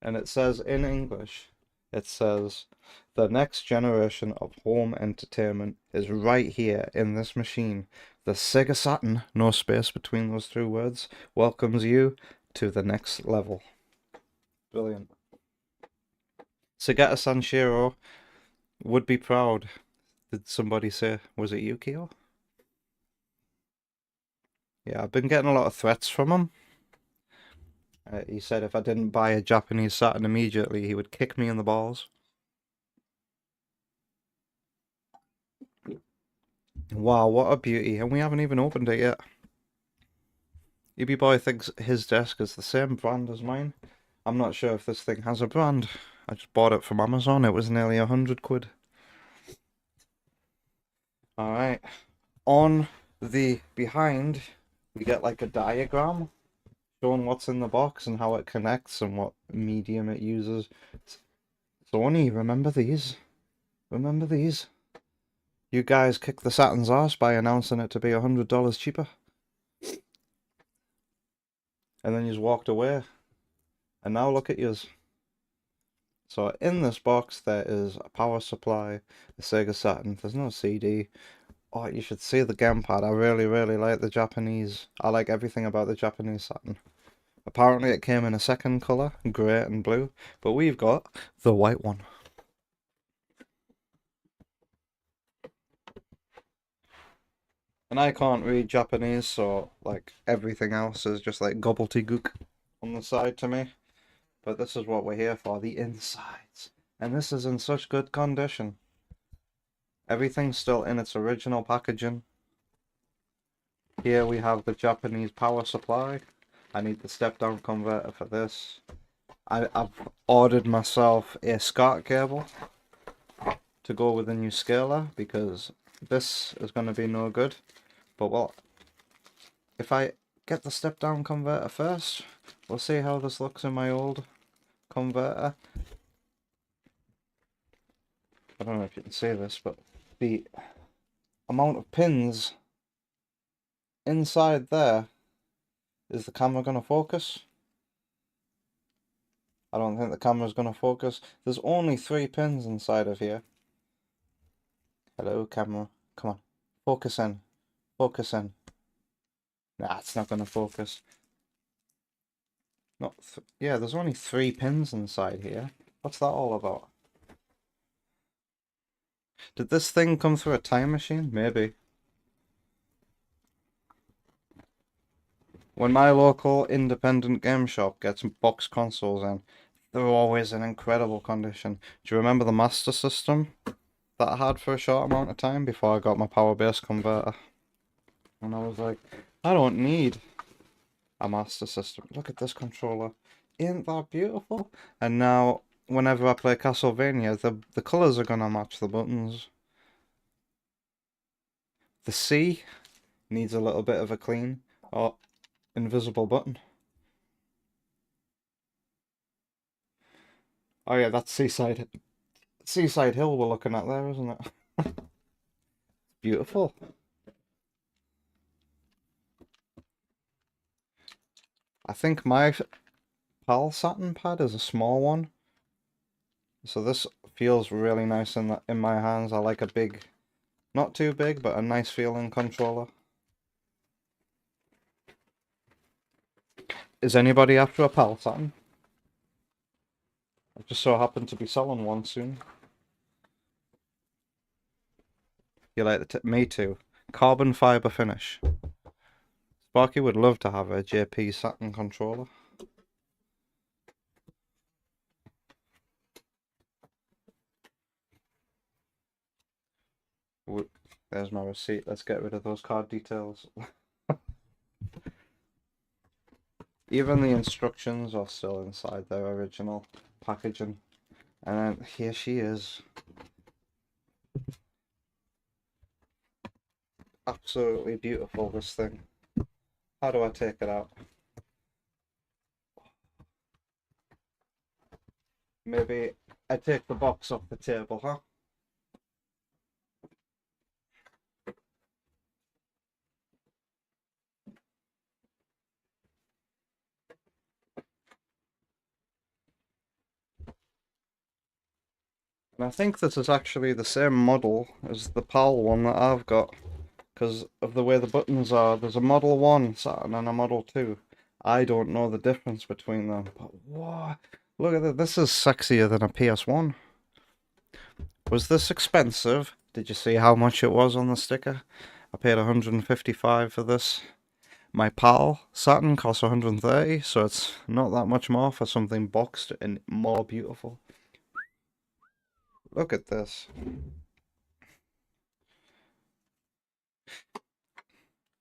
And it says in English, it says, the next generation of home entertainment is right here in this machine. The Sega Saturn, no space between those two words, welcomes you to the next level. Brilliant. Sagetta Sanshiro would be proud. Did somebody say, was it Yukio? Yeah, I've been getting a lot of threats from him. He said if I didn't buy a Japanese Saturn immediately, he would kick me in the balls. Wow, what a beauty. And we haven't even opened it yet. EB Boy thinks his desk is the same brand as mine. I'm not sure if this thing has a brand. I just bought it from Amazon. It was nearly 100 quid. Alright. On the behind, we get like a diagram showing what's in the box and how it connects and what medium it uses. Sony, remember these? Remember these? You guys kicked the Saturn's arse by announcing it to be $100 cheaper. And then you just walked away. And now look at yours. So in this box there is a power supply, a Sega Saturn. There's no CD. Oh, you should see the gamepad. I really like the Japanese. I like everything about the Japanese Saturn. Apparently it came in a second colour, grey and blue. But we've got the white one. And I can't read Japanese, so like everything else is just like gobbledygook on the side to me. But this is what we're here for, the insides. And this is in such good condition. Everything's still in its original packaging. Here we have the Japanese power supply. I need the step-down converter for this. I've ordered myself a SCART cable to go with the new scaler because this is going to be no good. But well, if I get the step-down converter first, we'll see how this looks in my old converter. I don't know if you can see this, but the amount of pins inside there, is the camera going to focus? I don't think the camera's going to focus. There's only 3 pins inside of here. Hello, camera. Come on. Focus in. Focus in. Nah, it's not going to focus. Yeah, there's only 3 pins inside here. What's that all about? Did this thing come through a time machine? Maybe. When my local independent game shop gets box consoles in, they're always in incredible condition. Do you remember the Master System that I had for a short amount of time before I got my power base converter? And I was like, I don't need a Master System. Look at this controller. Ain't that beautiful? And now, whenever I play Castlevania, the colours are going to match the buttons. The C needs a little bit of a clean. Oh, invisible button. Oh yeah, that's Seaside Hill we're looking at there, isn't it? Beautiful. I think my PAL Saturn pad is a small one. So this feels really nice in my hands. I like a big, not too big, but a nice feeling controller. Is anybody after a PAL Saturn? I just so happen to be selling one soon. You like the me too. Carbon fiber finish. Sparky would love to have a JP Saturn controller. There's my receipt. Let's get rid of those card details. Even the instructions are still inside their original packaging. And then here she is. Absolutely beautiful, this thing. How do I take it out? Maybe I take the box off the table, huh? And I think this is actually the same model as the PAL one that I've got. Because of the way the buttons are. There's a Model 1 Saturn and a Model 2. I don't know the difference between them. But what? Look at this. This is sexier than a PS1. Was this expensive? Did you see how much it was on the sticker? I paid $155 for this. My PAL Saturn costs 130, so it's not that much more for something boxed and more beautiful. Look at this.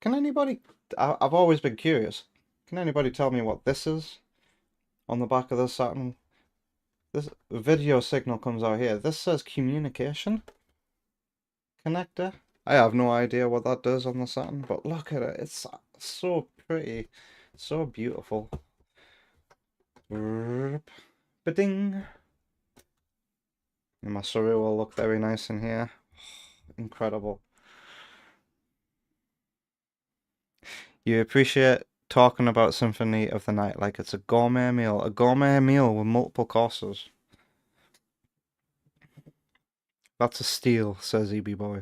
Can anybody... I've always been curious. Can anybody tell me what this is on the back of the Saturn? This video signal comes out here. This says communication connector. I have no idea what that does on the Saturn, but look at it. It's so pretty. So beautiful. Ba-ding. And my surreal will look very nice in here. Incredible. You appreciate talking about Symphony of the Night like it's a gourmet meal with multiple courses. That's a steal, says EB Boy.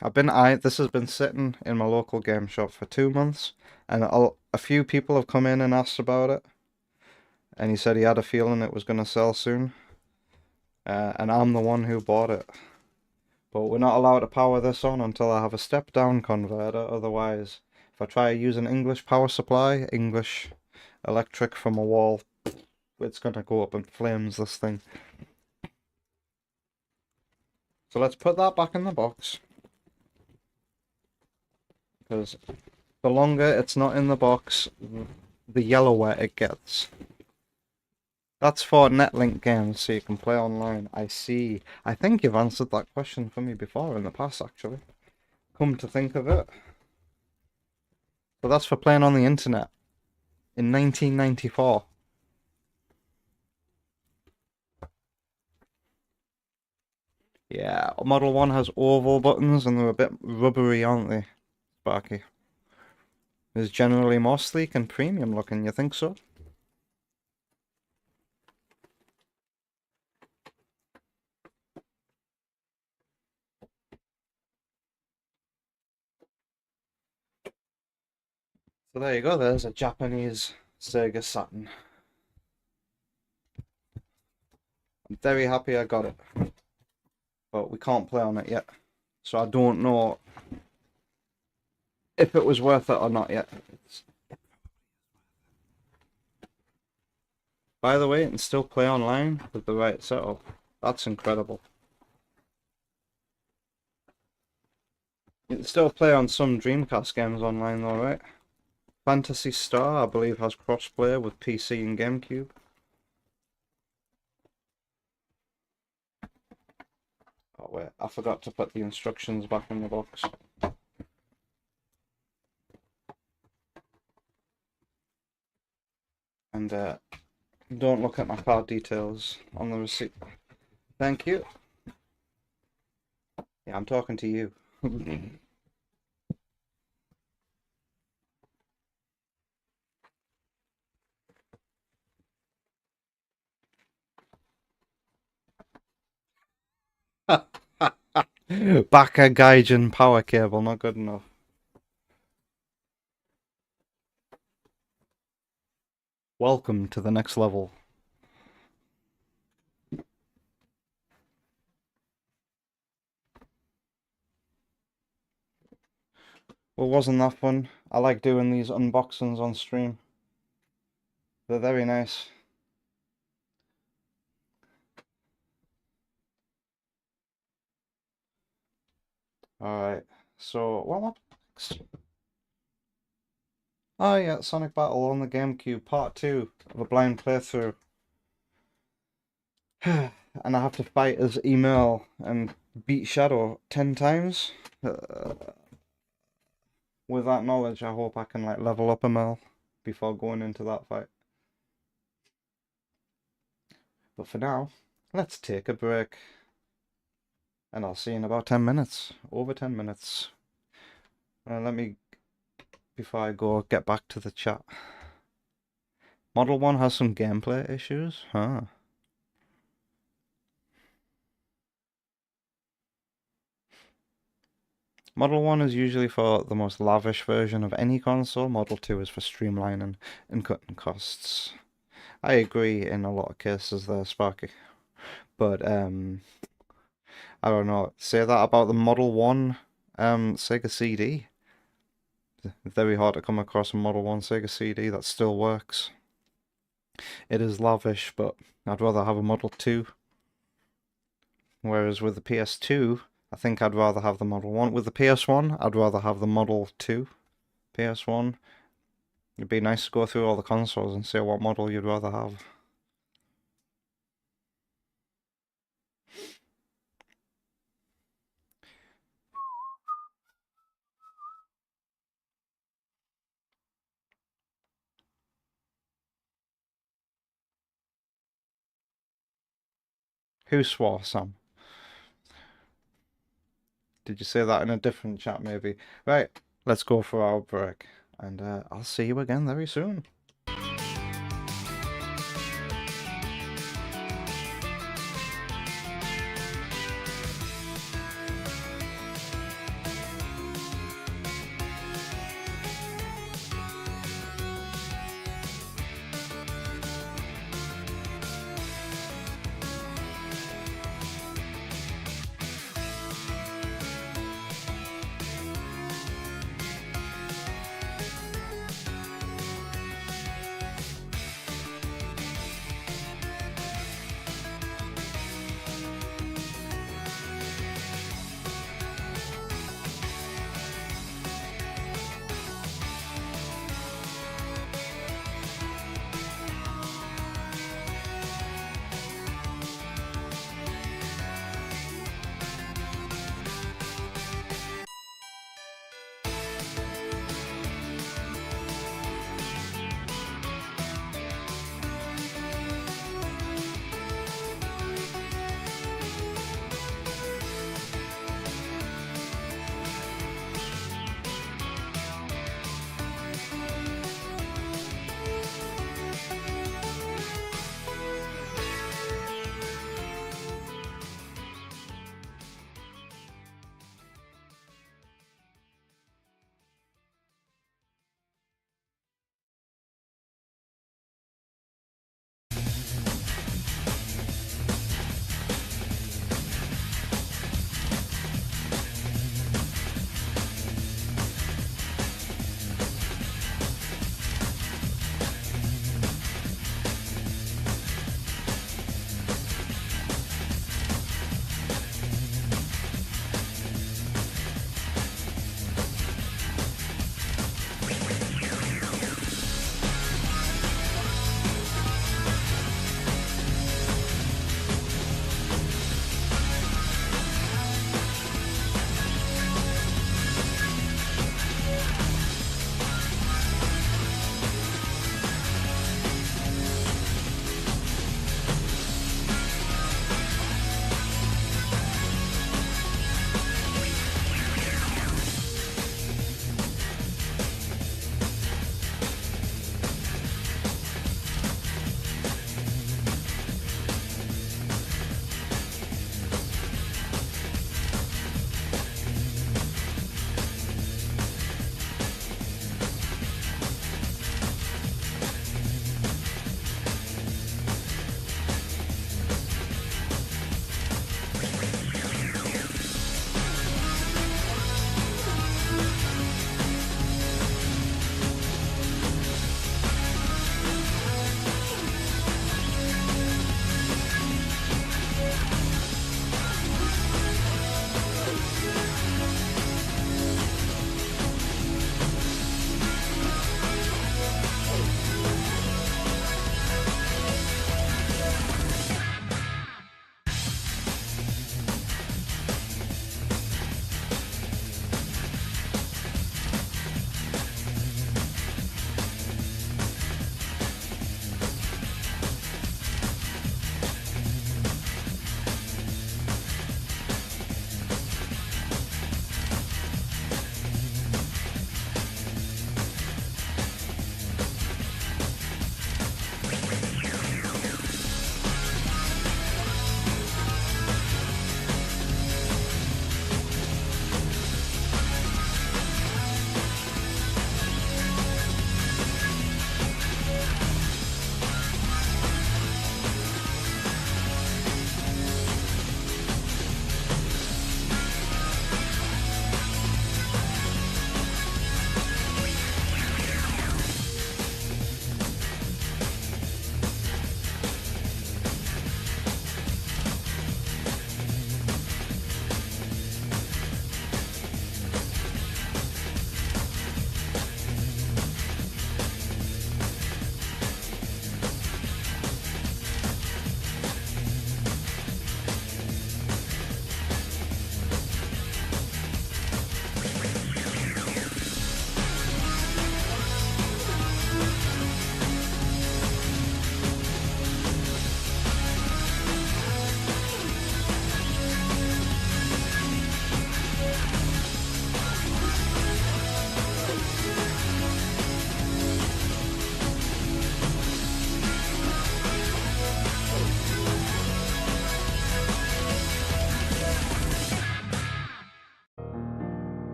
This has been sitting in my local game shop for 2 months, and a few people have come in and asked about it, and he said he had a feeling it was going to sell soon, and I'm the one who bought it. But we're not allowed to power this on until I have a step-down converter, otherwise, if I try to use an English power supply, English electric from a wall, it's going to go up in flames, this thing. So let's put that back in the box. Because the longer it's not in the box, the yellower it gets. That's for Netlink games, so you can play online. I see. I think you've answered that question for me before in the past, actually. Come to think of it. But that's for playing on the internet. In 1994. Yeah, Model 1 has oval buttons and they're a bit rubbery, aren't they, Sparky? It's generally more sleek and premium looking, you think so? So there you go, there's a Japanese Sega Saturn. I'm very happy I got it. But we can't play on it yet. So I don't know if it was worth it or not yet. By the way, it can still play online with the right setup. That's incredible. You can still play on some Dreamcast games online though, right? Phantasy Star, I believe, has crossplay with PC and GameCube. Oh wait, I forgot to put the instructions back in the box. And don't look at my card details on the receipt. Thank you. Yeah, I'm talking to you. Baka Gaijin power cable, not good enough. Welcome to the next level. Well, wasn't that fun? I like doing these unboxings on stream. They're very nice. Alright, so what next? Oh yeah, Sonic Battle on the GameCube, part 2 of a blind playthrough. And I have to fight his email and beat Shadow 10 times. With that knowledge, I hope I can like level up a mil before going into that fight. But for now, let's take a break. And I'll see you in about 10 minutes. Over 10 minutes. Let me, before I go, get back to the chat. Model 1 has some gameplay issues? Huh. Model 1 is usually for the most lavish version of any console. Model 2 is for streamlining and cutting costs. I agree in a lot of cases there, Sparky. But, I don't know. Say that about the Model 1 Sega CD. It's very hard to come across a Model 1 Sega CD that still works. It is lavish, but I'd rather have a Model 2. Whereas with the PS2, I think I'd rather have the Model 1. With the PS1, I'd rather have the Model 2. PS1, it'd be nice to go through all the consoles and see what model you'd rather have. Who swore, Sam? Did you say that in a different chat, maybe? Right, let's go for our break. And I'll see you again very soon.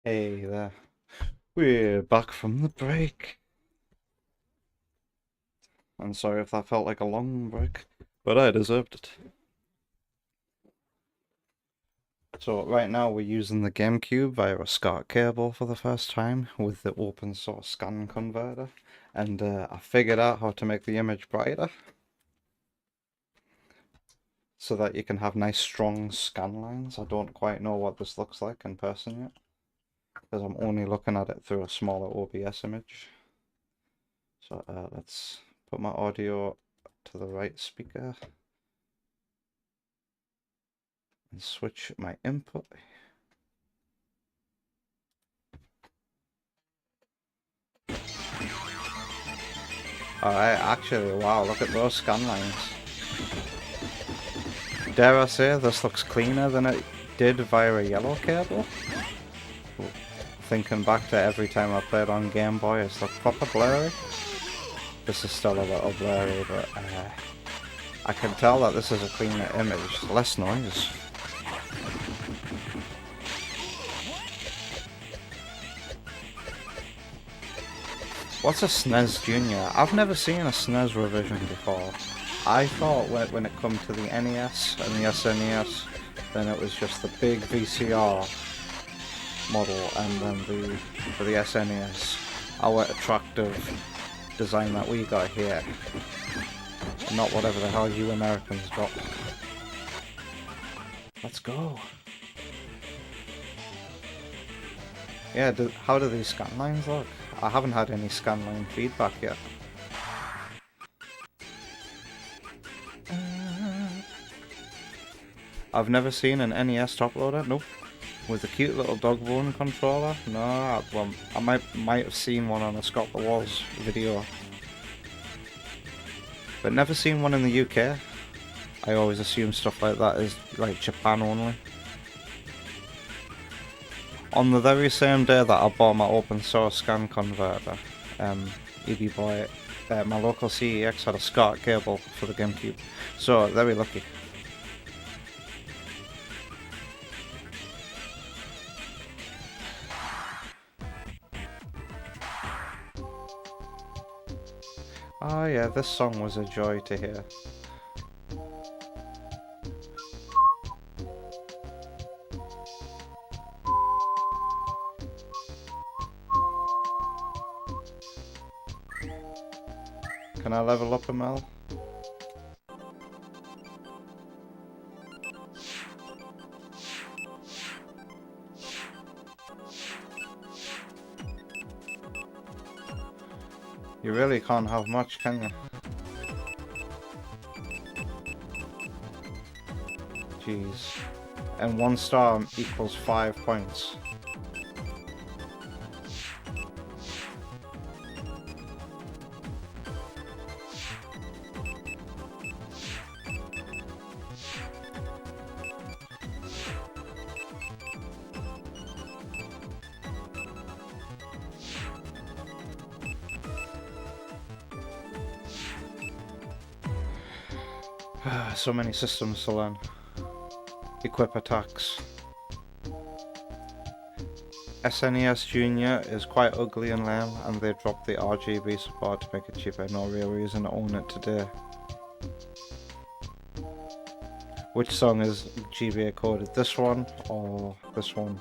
Hey there. We're back from the break. I'm sorry if that felt like a long break, but I deserved it. So right now we're using the GameCube via a SCART cable for the first time with the open source scan converter, and I figured out how to make the image brighter so that you can have nice strong scan lines. I don't quite know what this looks like in person yet, because I'm only looking at it through a smaller OBS image. So let's put my audio to the right speaker and switch my input. Alright, actually, wow, look at those scan lines. Dare I say, this looks cleaner than it did via a yellow cable? Thinking back to every time I played on Game Boy, it's looked proper blurry. This is still a little blurry, but I can tell that this is a cleaner image. Less noise. What's a SNES Junior? I've never seen a SNES revision before. I thought when it come to the NES and the SNES, then it was just the big VCR model, and then for the SNES, our attractive design that we got here, and not whatever the hell you Americans got. Let's go. Yeah, how do these scan lines look? I haven't had any scan line feedback yet. I've never seen an NES top loader. Nope. With a cute little dog bone controller. No, well, I might have seen one on a Scott the Walls video, but never seen one in the UK. I always assume stuff like that is like Japan only. On the very same day that I bought my open source scan converter, EB Boy, my local CEX had a SCART cable for the GameCube, so very lucky. Oh yeah, this song was a joy to hear. Can I level up a Mel? You really can't have much, can you? Jeez. And 1 star equals 5 points. So many systems to learn. Equip attacks. SNES Junior is quite ugly and lame, and they dropped the RGB support to make it cheaper. No real reason to own it today. Which song is GBA coded? This one or this one?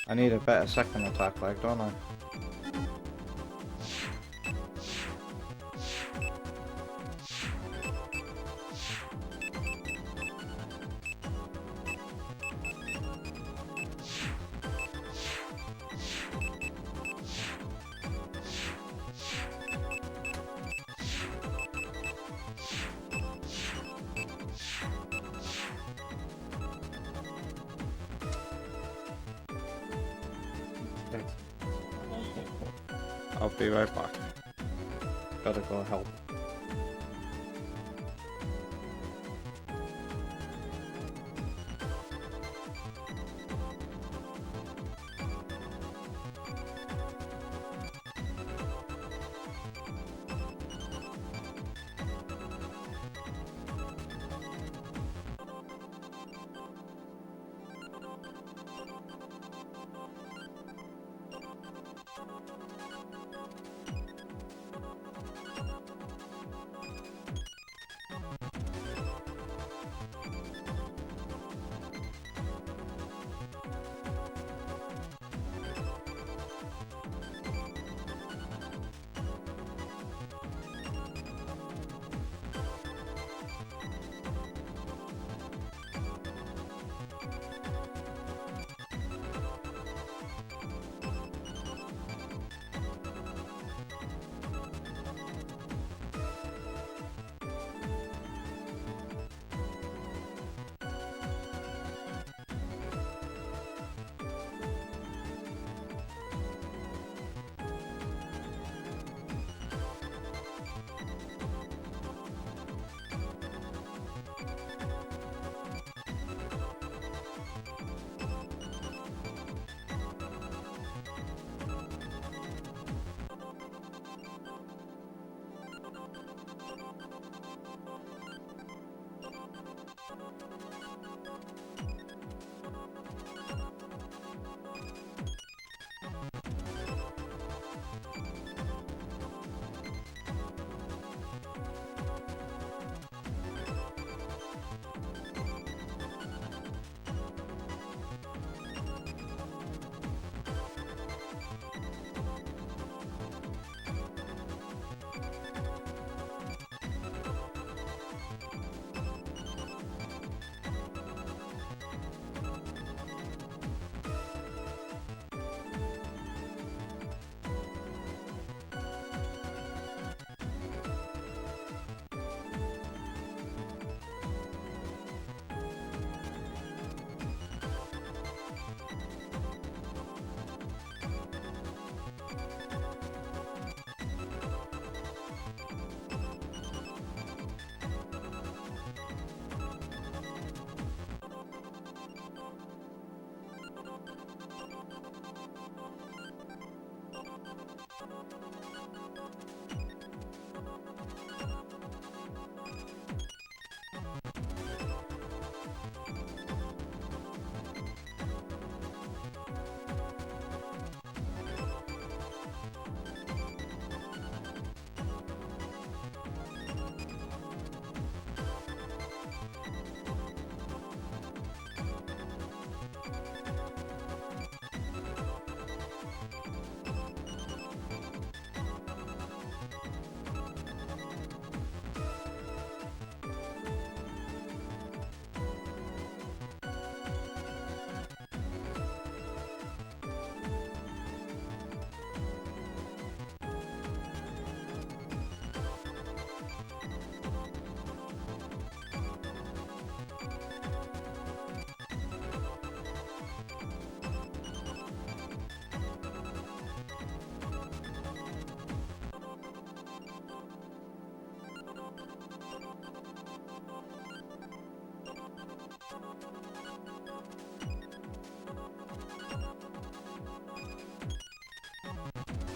I need a better second attack, like, don't I? I'll be right back. Gotta go help.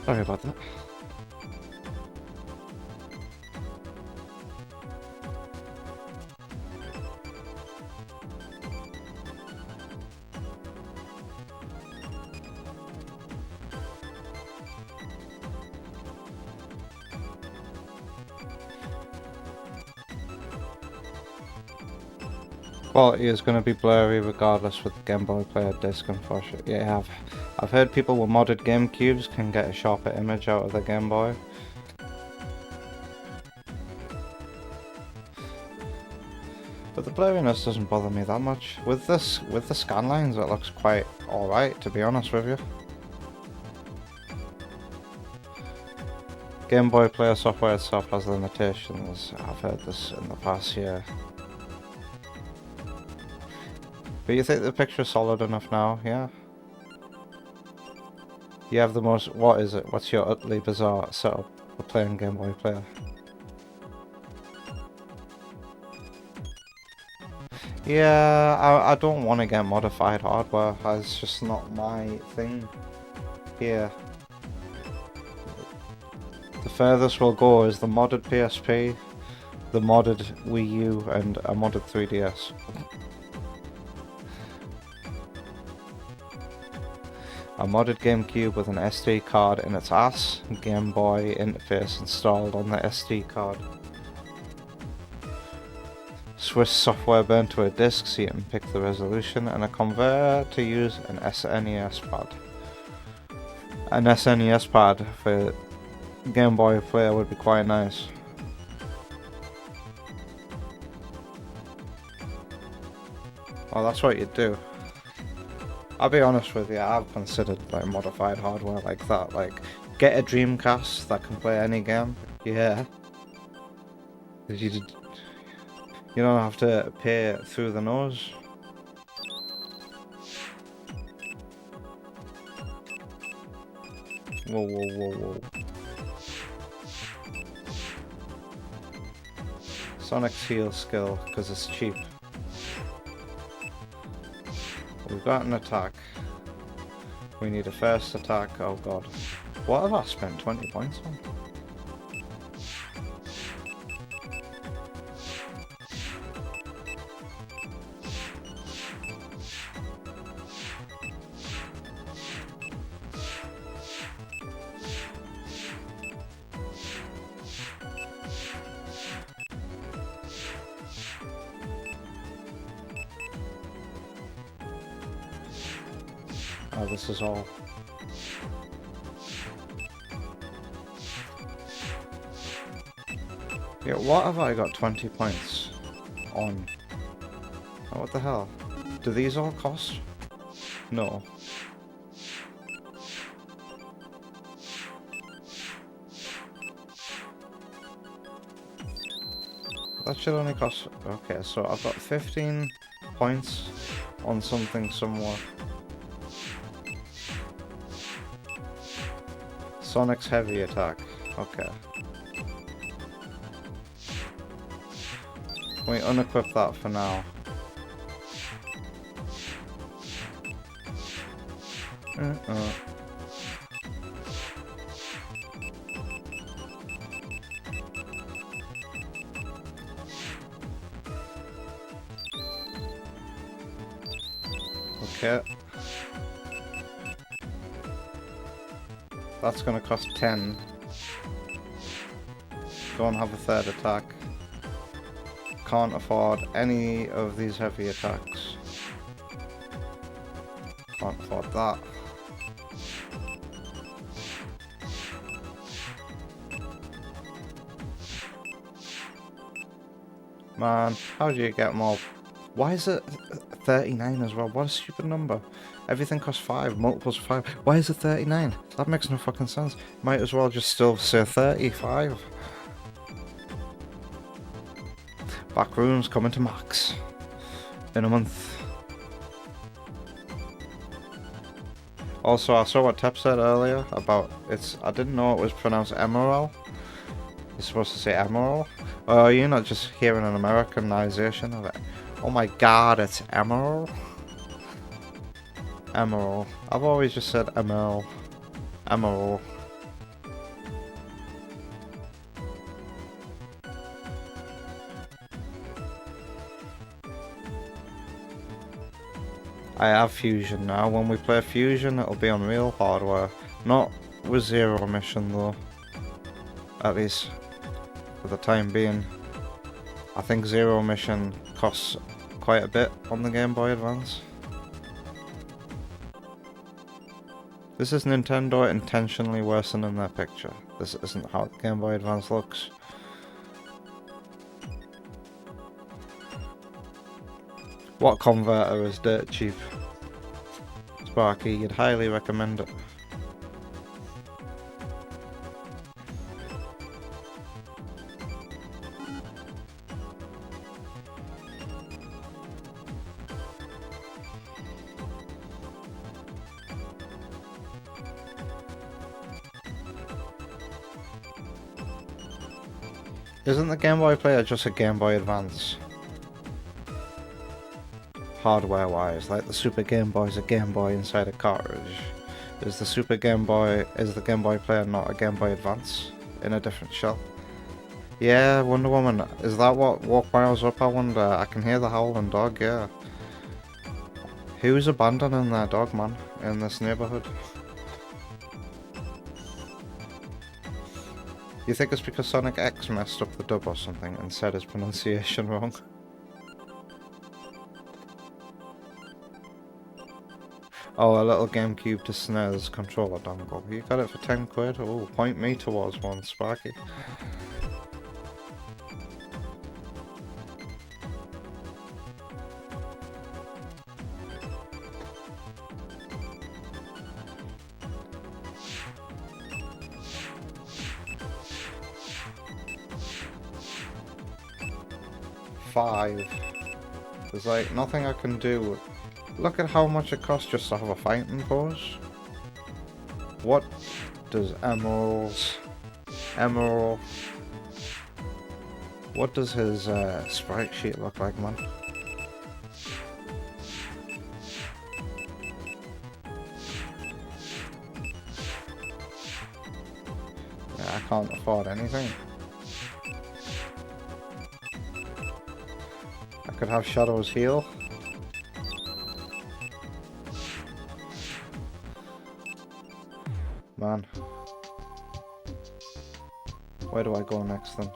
Sorry about that. Quality is going to be blurry regardless with the Game Boy Player disc, unfortunately. Yeah, I've heard people with modded GameCubes can get a sharper image out of the Game Boy. But the blurriness doesn't bother me that much. With the scan lines, it looks quite alright, to be honest with you. Game Boy Player software itself has limitations. I've heard this in the past year. But you think the picture's solid enough now, yeah? You have the most... what is it? What's your utterly bizarre setup for playing Game Boy Player? Yeah, I don't want to get modified hardware. It's just not my thing here. The furthest we'll go is the modded PSP, the modded Wii U, and a modded 3DS. A modded GameCube with an SD card in its ass, Game Boy interface installed on the SD card. Swiss software burnt to a disk so you can pick the resolution, and a converter to use an SNES pad. An SNES pad for Game Boy Player would be quite nice. Well, that's what you'd do. I'll be honest with you, I've considered like modified hardware like that, like get a Dreamcast that can play any game. Yeah. You don't have to pay through the nose. Whoa, whoa, whoa, whoa. Sonic's heal skill, because it's cheap. We've got an attack. We need a first attack. Oh god. What have I spent 20 points on? Oh, this is all. Yeah, what have I got 20 points on? Oh, what the hell? Do these all cost? No. That should only cost... Okay, so I've got 15 points on something somewhere. Sonic's heavy attack. Okay. We unequip that for now. Okay. That's gonna cost 10. Go and have a third attack. Can't afford any of these heavy attacks. Can't afford that. Man, how do you get more? Why is it 39 as well? What a stupid number. Everything costs 5, multiples of 5. Why is it 39? That makes no fucking sense. Might as well just still say 35. Backrooms coming to Max in a month. Also, I saw what Tep said earlier about it's. I didn't know it was pronounced Emerald. You're supposed to say Emerald. Oh, you're not just hearing an Americanization of it. Oh my god, it's Emerald. Emerald. I've always just said Emerald. Emerald. I have Fusion now. When we play Fusion, it'll be on real hardware. Not with Zero Mission though. At least for the time being. I think Zero Mission costs quite a bit on the Game Boy Advance. This is Nintendo intentionally worsening their picture. This isn't how the Game Boy Advance looks. What converter is dirt cheap? Sparky, you'd highly recommend it. Isn't the Game Boy Player just a Game Boy Advance? Hardware wise, like the Super Game Boy is a Game Boy inside a cartridge. Is the Game Boy Player not a Game Boy Advance in a different shell? Yeah, Wonder Woman. Is that what woke Miles up, I wonder? I can hear the howling dog, yeah. Who's abandoning their dog, man, in this neighborhood? You think it's because Sonic X messed up the dub or something and said his pronunciation wrong? Oh, a little GameCube to SNES controller dongle. You got it for 10 quid? Oh, point me towards one, Sparky. $5. There's like nothing I can do. Look at how much it costs just to have a fighting pose. What does Emerald... What does his sprite sheet look like, man? Yeah, I can't afford anything. I could have Shadow's heal. Man. Where do I go next then?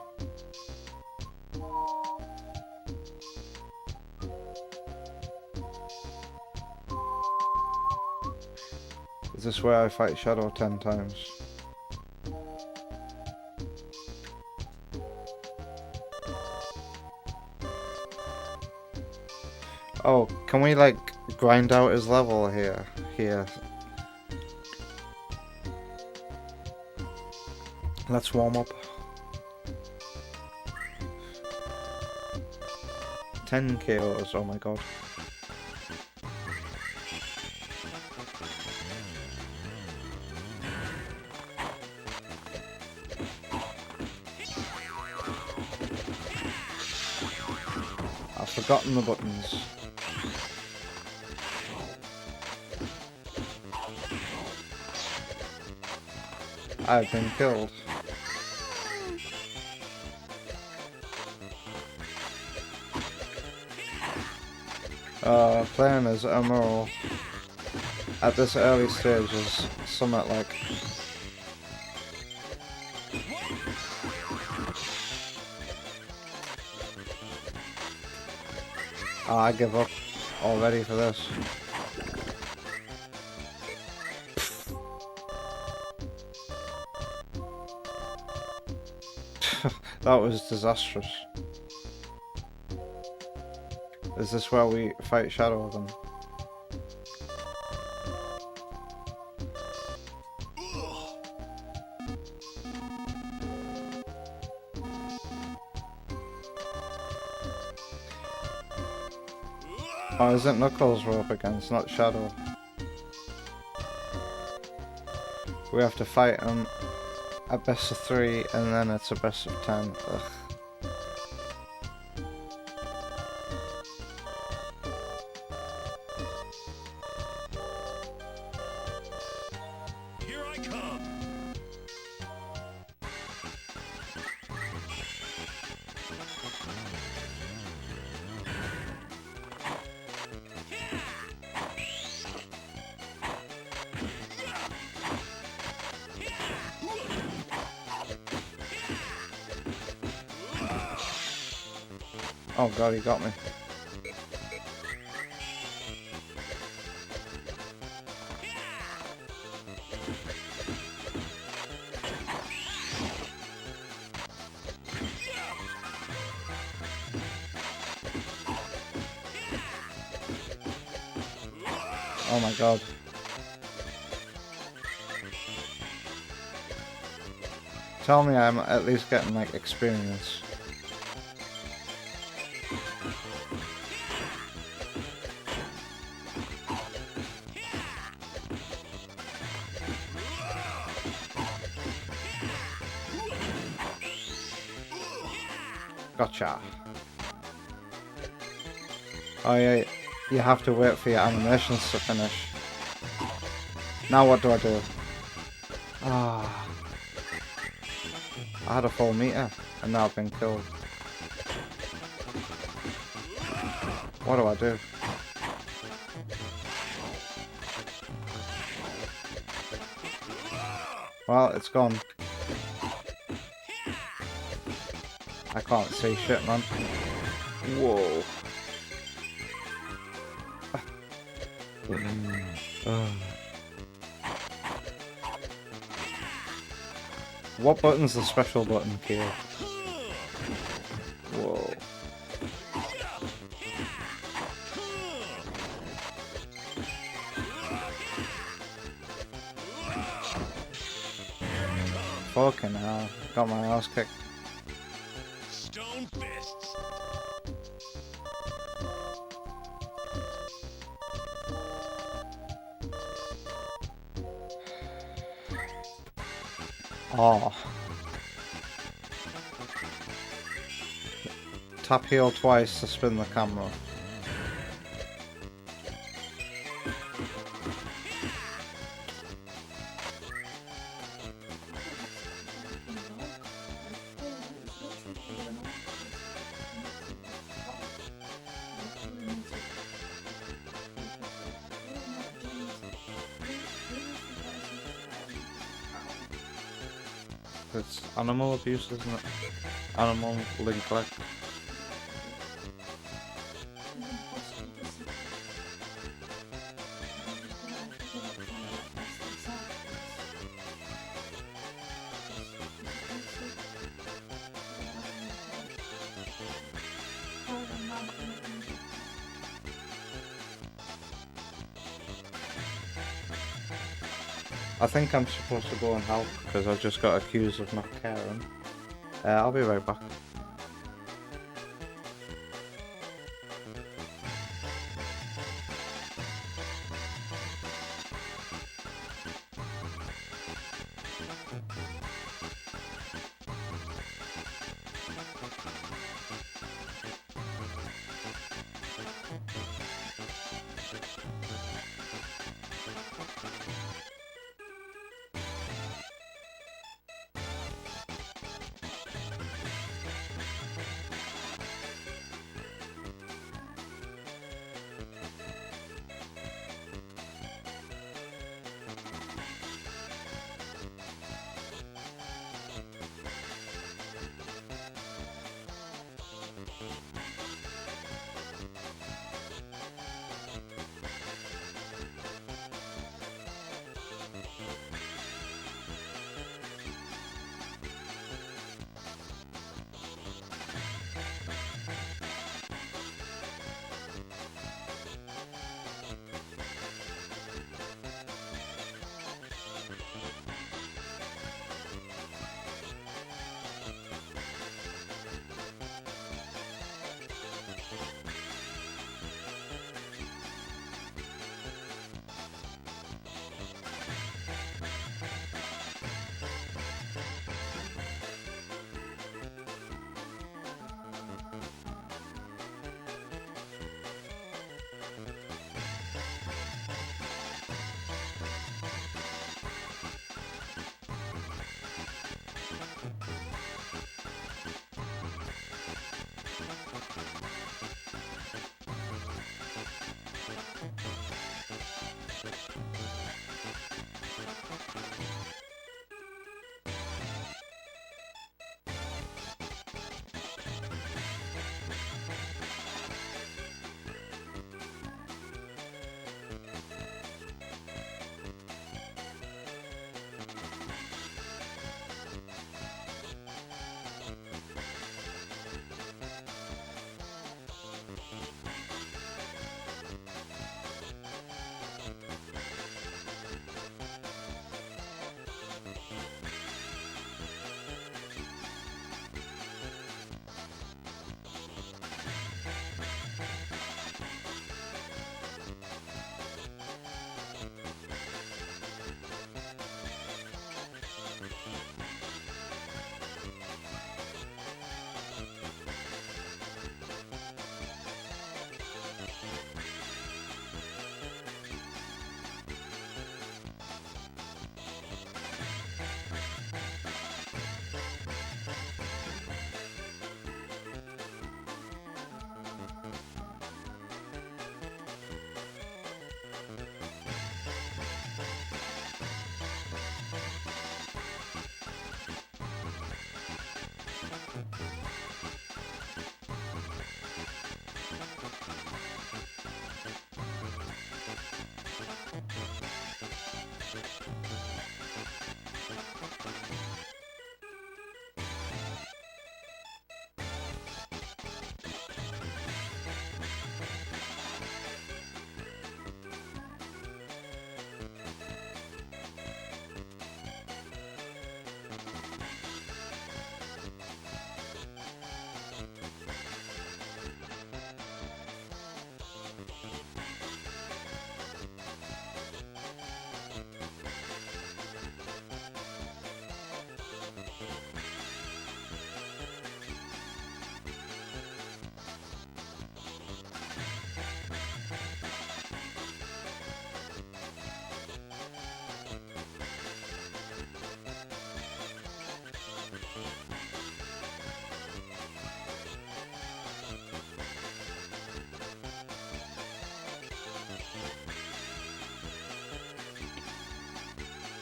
Is this where I fight Shadow 10 times? Oh, can we like grind out his level here? Here. Let's warm up. 10 KOs, oh my god. I've forgotten the buttons. I've been killed. Playing as Emerald at this early stage is somewhat like... Oh, I give up already for this. That was disastrous. Is this where we fight Shadow then? Oh, is it Knuckles we're up against, not Shadow? We have to fight him a best of 3 and then it's a best of 10. Ugh. Here I come. Oh god, he got me. Oh my god. Tell me I'm at least getting like experience. Gotcha. Oh yeah, you have to wait for your animations to finish. Now what do I do? Ah, I had a full meter and now I've been killed. What do I do? Well, it's gone. I can't see shit, man. Whoa. What button's the special button key? Whoa. Fucking hell. Got my ass kicked. Stone fists. Oh. Tap heel twice to spin the camera. It's animal abuse, isn't it? Animal neglect. I think I'm supposed to go and help because I just got accused of not caring. I'll be right back.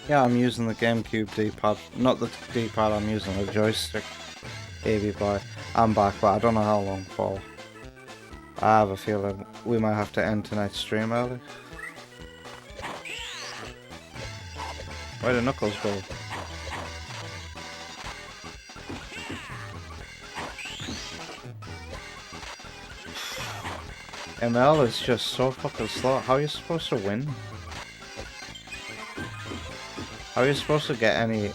Yeah, I'm using the GameCube D-pad. Not the D-pad, I'm using the joystick. Baby boy. I'm back, but I don't know how long for. I have a feeling we might have to end tonight's stream early. Where did Knuckles go? ML is just so fucking slow. How are you supposed to win? How are you supposed to get any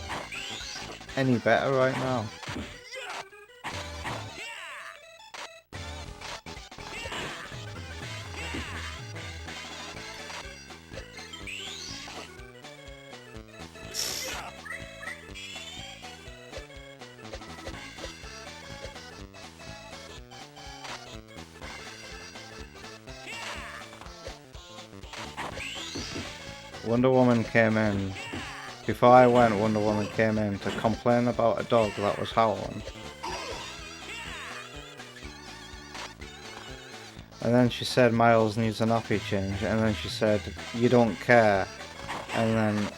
better right now? Wonder Woman came in. Before I went, Wonder Woman came in to complain about a dog that was howling. And then she said Miles needs a nappy change, and then she said, you don't care, and then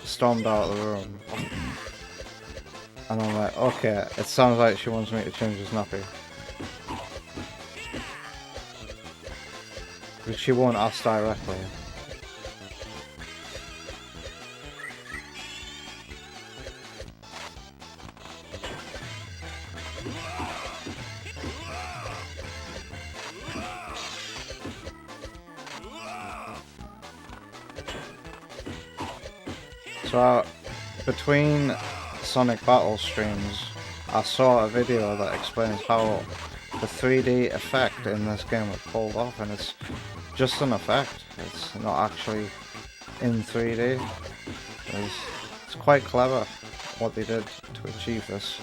stormed out of the room. And I'm like, okay, it sounds like she wants me to change his nappy. But she won't ask directly. So, between Sonic Battle streams, I saw a video that explains how the 3D effect in this game was pulled off, and it's just an effect. It's not actually in 3D. It's quite clever what they did to achieve this.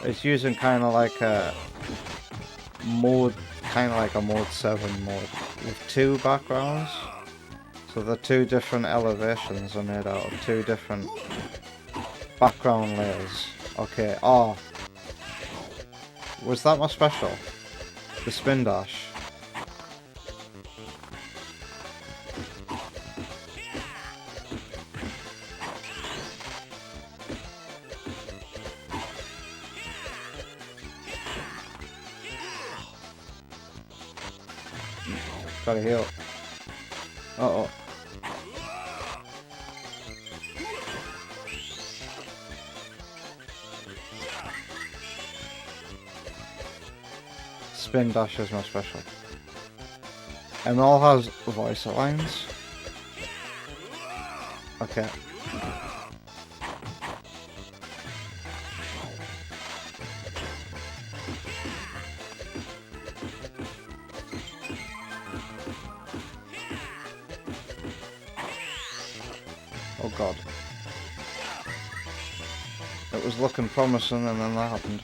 It's using kind of like a mode, mode 7 mode with two backgrounds. So the two different elevations are made out of two different background layers. Okay, oh. Was that my special? The spin dash. Gotta heal. Uh-oh. Spin dash is my special. ML has voice lines. Okay. Oh god. It was looking promising and then that happened.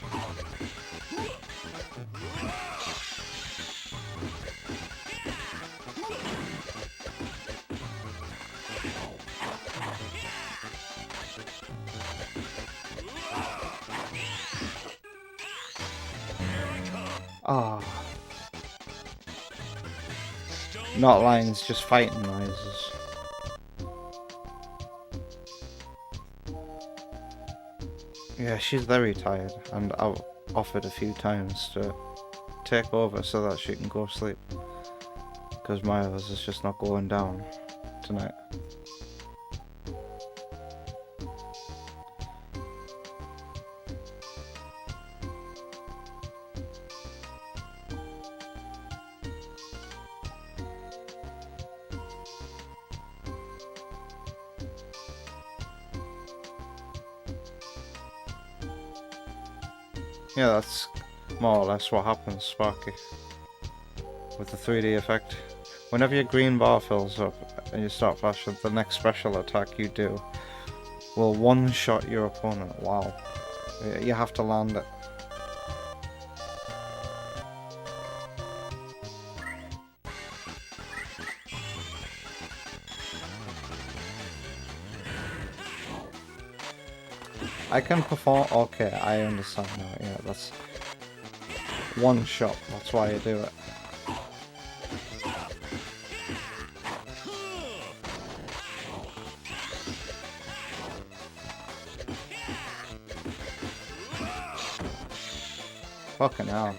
Ah. Not lines, just fighting noises. Yeah, she's very tired, and I've offered a few times to take over so that she can go sleep. Because Miles is just not going down tonight. Yeah, that's more or less what happens, Sparky, with the 3D effect. Whenever your green bar fills up and you start flashing, the next special attack you do will one-shot your opponent. Wow. You have to land it. I can perform. Okay, I understand now. Yeah, that's one shot. That's why you do it. Fucking hell.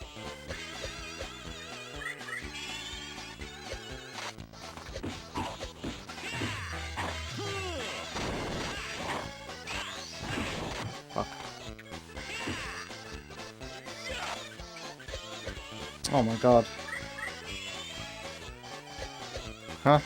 Fuck. Oh my god. Huh?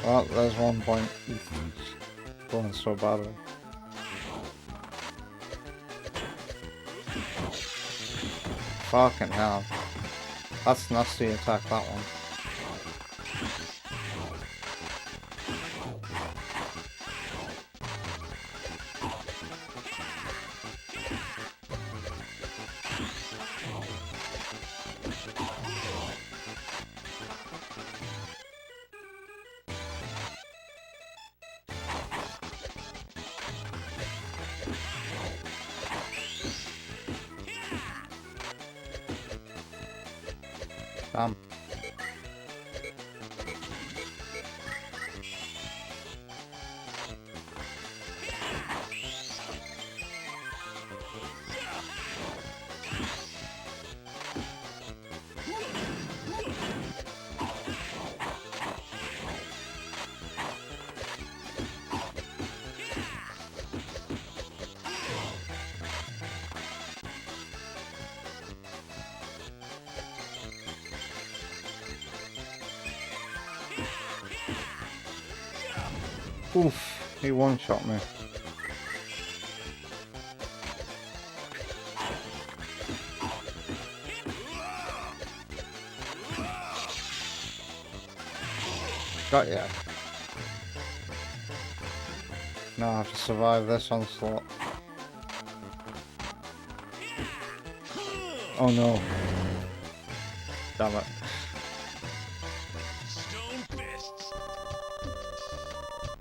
Well, there's one point. Going so badly. Fucking hell. That's nasty attack, that one. Damn. Oof, he one-shot me. Got ya. Now I have to survive this onslaught. Oh no. Damn it. Stone fists.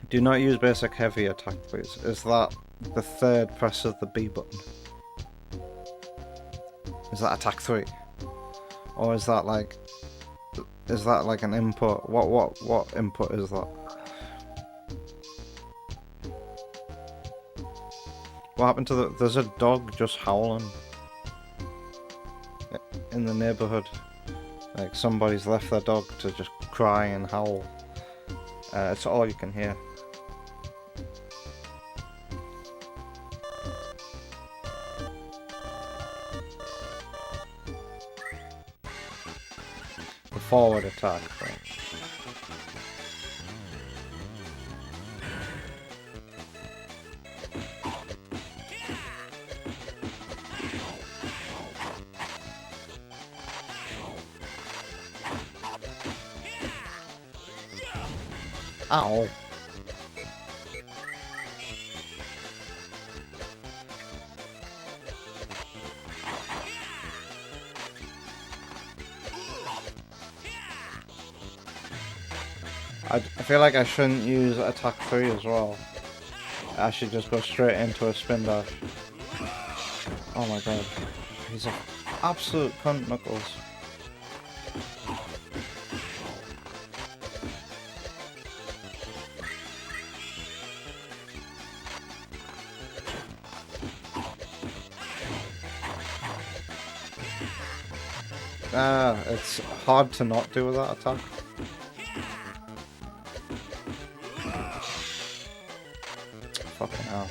Do not use basic heavy attack, please. Is that the third press of the B button? Is that attack 3? Or is that like an input? What input is that? What happened to there's a dog just howling in the neighborhood. Like somebody's left their dog to just cry and howl. It's all you can hear. The forward attack. Right. Ow. I feel like I shouldn't use attack 3 as well. I should just go straight into a spin dash. Oh my god. He's an absolute cunt, Knuckles. It's hard to not do with that attack. Fucking hell.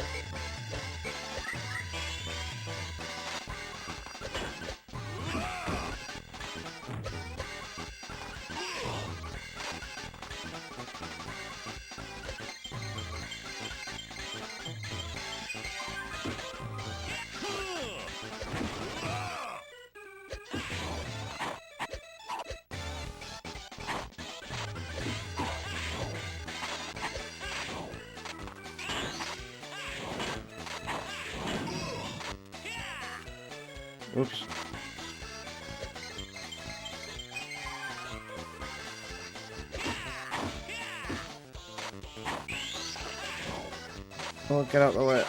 Oops. Oh, get out of the way.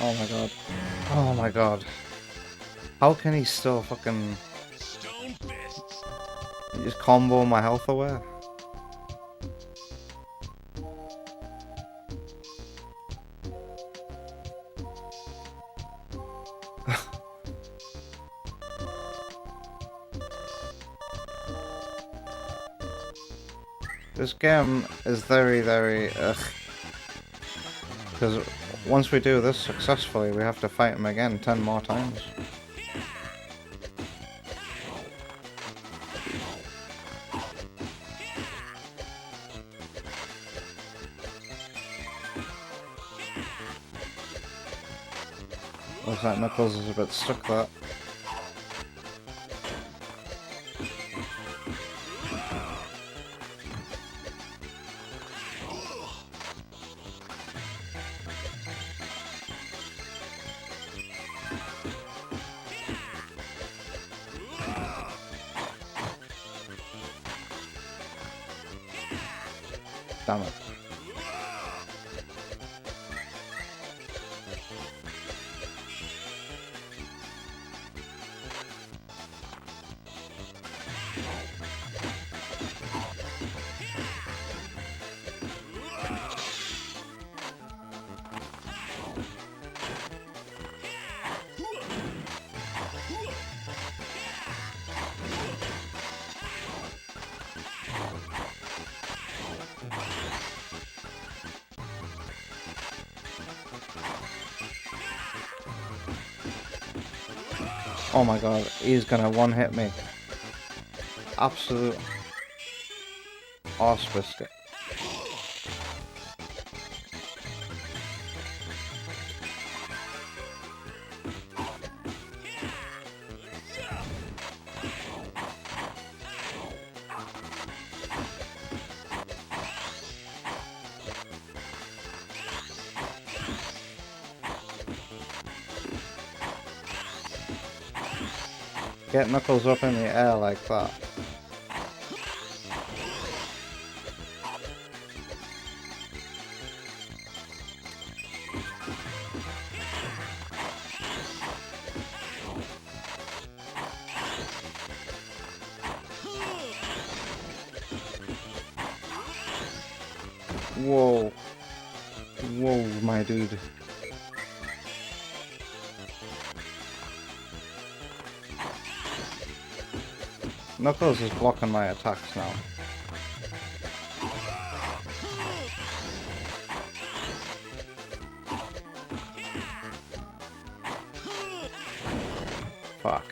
Oh my god. Oh my god. How can he still fucking Stone fists. just combo my health away? This game is very, very ugh. Because once we do this successfully, we have to fight him again 10 more times. Looks like Knuckles is a bit stuck there. Damn it. Oh my god, he's gonna one-hit me. Absolute arse biscuit. Get Knuckles up in the air like that. Whoa. Whoa, my dude. Knuckles is blocking my attacks now. Fuck.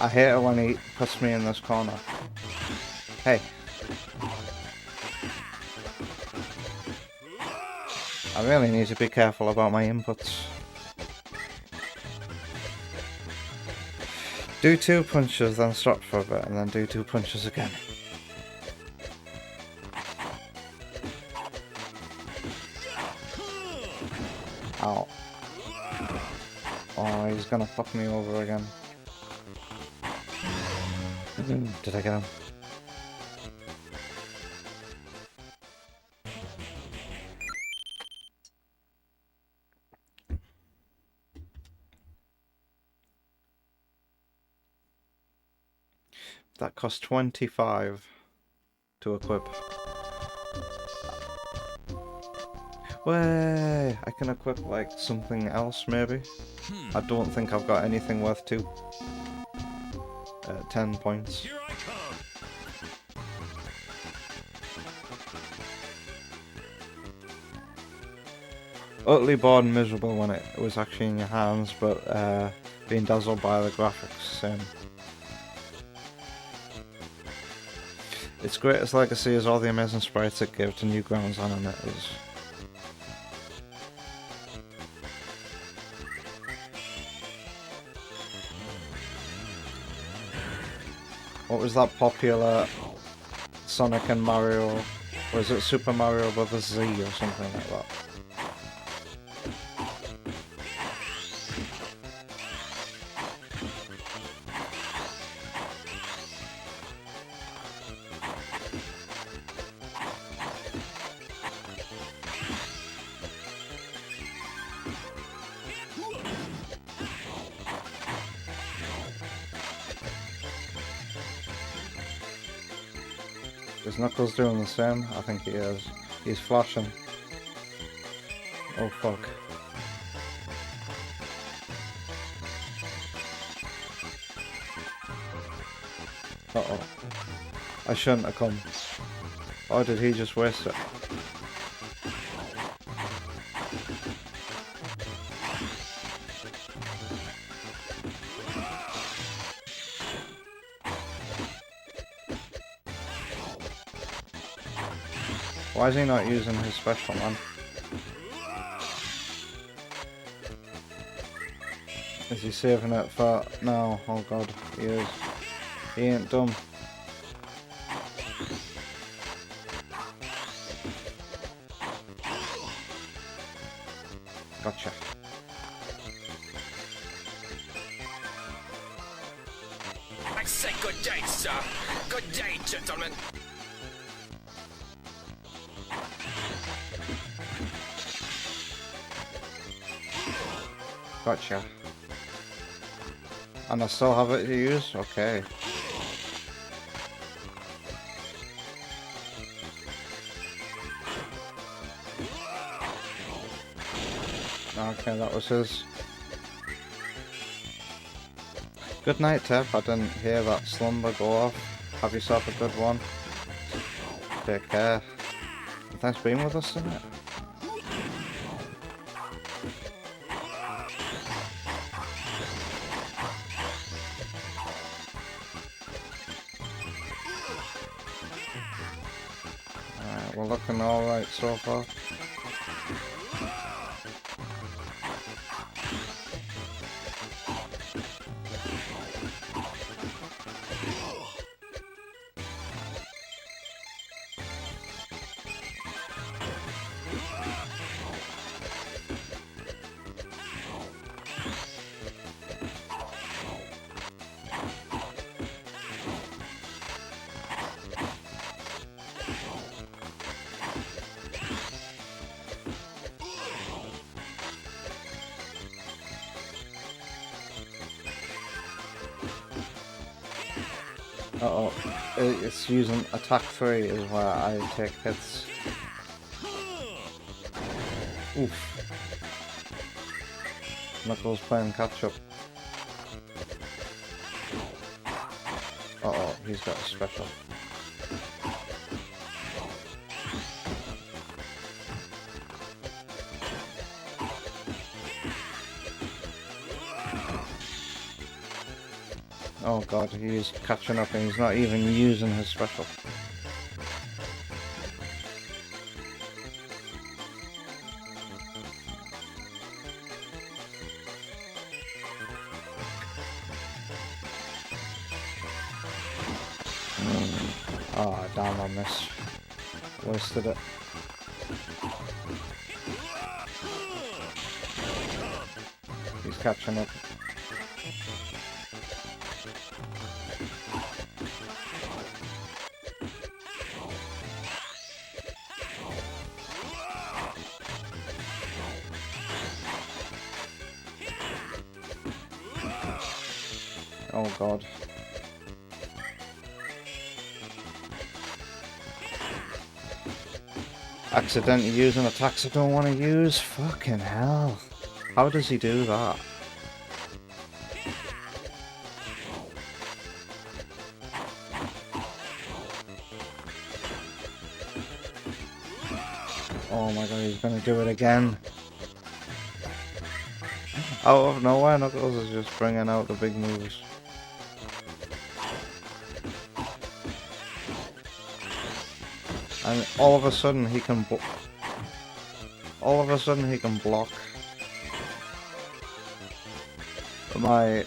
I hate it when he puts me in this corner. Hey. I really need to be careful about my inputs. Do 2 punches, then stop for a bit, and then do 2 punches again. Ow. Oh, he's gonna fuck me over again. Did I get him? That cost 25 to equip. Way, I can equip like something else maybe. I don't think I've got anything worth 10 points. Here I come. Utterly bored and miserable when it was actually in your hands, but being dazzled by the graphics, same. Its greatest legacy is all the amazing sprites it gave to Newgrounds animators. What was that popular Sonic and Mario? Was it Super Mario Brothers Z or something like that? Is Knuckles doing the same? I think he is. He's flashing. Oh fuck. Uh-oh. I shouldn't have come. Oh, did he just waste it? Why is he not using his special, man? Is he saving it for... No, oh god, he is. He ain't dumb. Gotcha. I say good day, sir. Good day, gentlemen. Gotcha. And I still have it to use? Okay. Okay, that was his. Good night, Tep. I didn't hear that slumber go off. Have yourself a good one. Take care. And thanks for being with us tonight. Alright, we're looking alright so far. Uh-oh. It's using attack 3 is where I take hits. Oof. Knuckles playing catch up. Uh-oh, he's got a special. Oh god, he's catching up and he's not even using his special. Oh damn, I missed. Wasted it. He's catching up. Oh god. Accidentally using attacks I don't want to use? Fucking hell. How does he do that? Oh my god, he's gonna do it again. Out of nowhere, Knuckles is just bringing out the big moves. And all of a sudden he can block my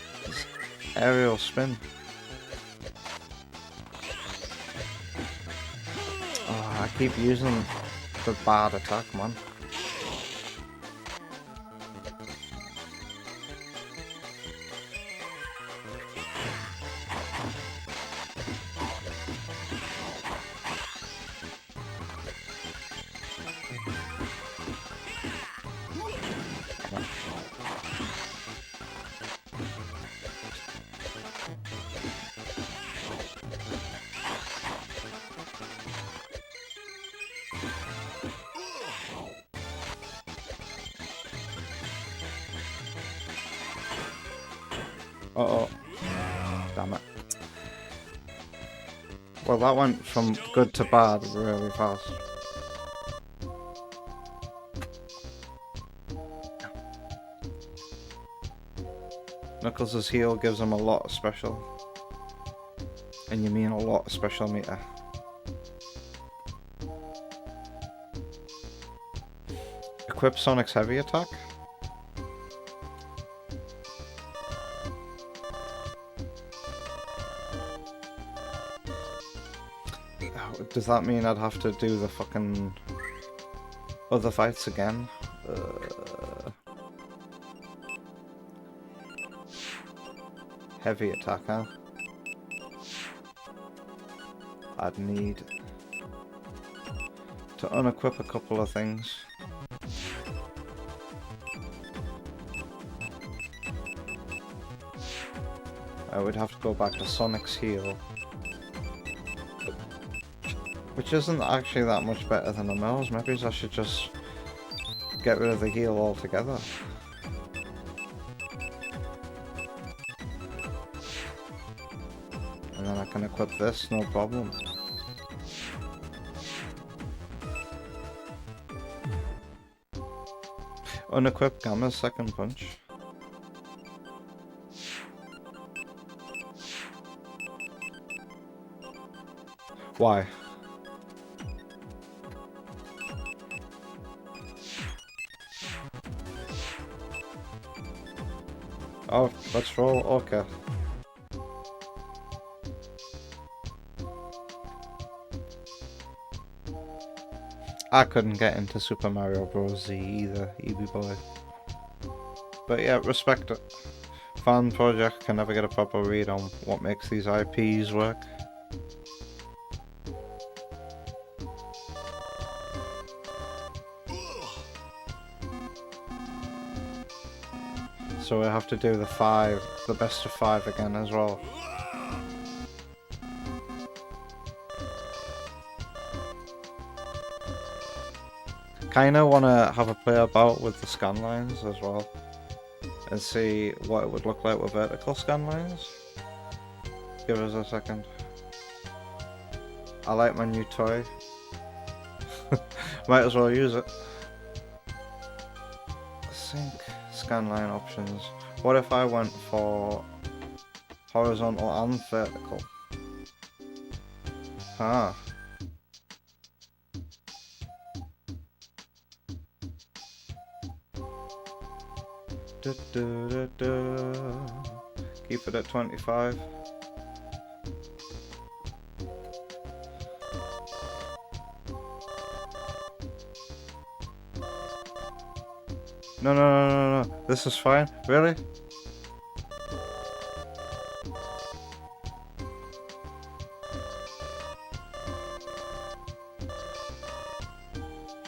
aerial spin. I keep using the bad attack, man. Uh-oh. Damn it. Well, that went from good to bad really fast. Knuckles' heal gives him a lot of special. And you mean a lot of special meter. Equip Sonic's heavy attack. Does that mean I'd have to do the fucking other fights again? Heavy attack, huh? I'd need to unequip a couple of things. I would have to go back to Sonic's heal. Which isn't actually that much better than a Mel's. Maybe I should just get rid of the heal altogether. And then I can equip this, no problem. Unequip Gamma's second punch. Why? Oh, let's roll. Okay. I couldn't get into Super Mario Bros. Z either, EB boy. But yeah, respect it. Fan project can never get a proper read on what makes these IPs work. So we have to do the best of 5 again as well. Kinda wanna have a play about with the scan lines as well. And see what it would look like with vertical scan lines. Give us a second. I like my new toy. Might as well use it. Sync scanline options. What if I went for horizontal and vertical? Ah. Keep it at 25. No. This is fine. Really?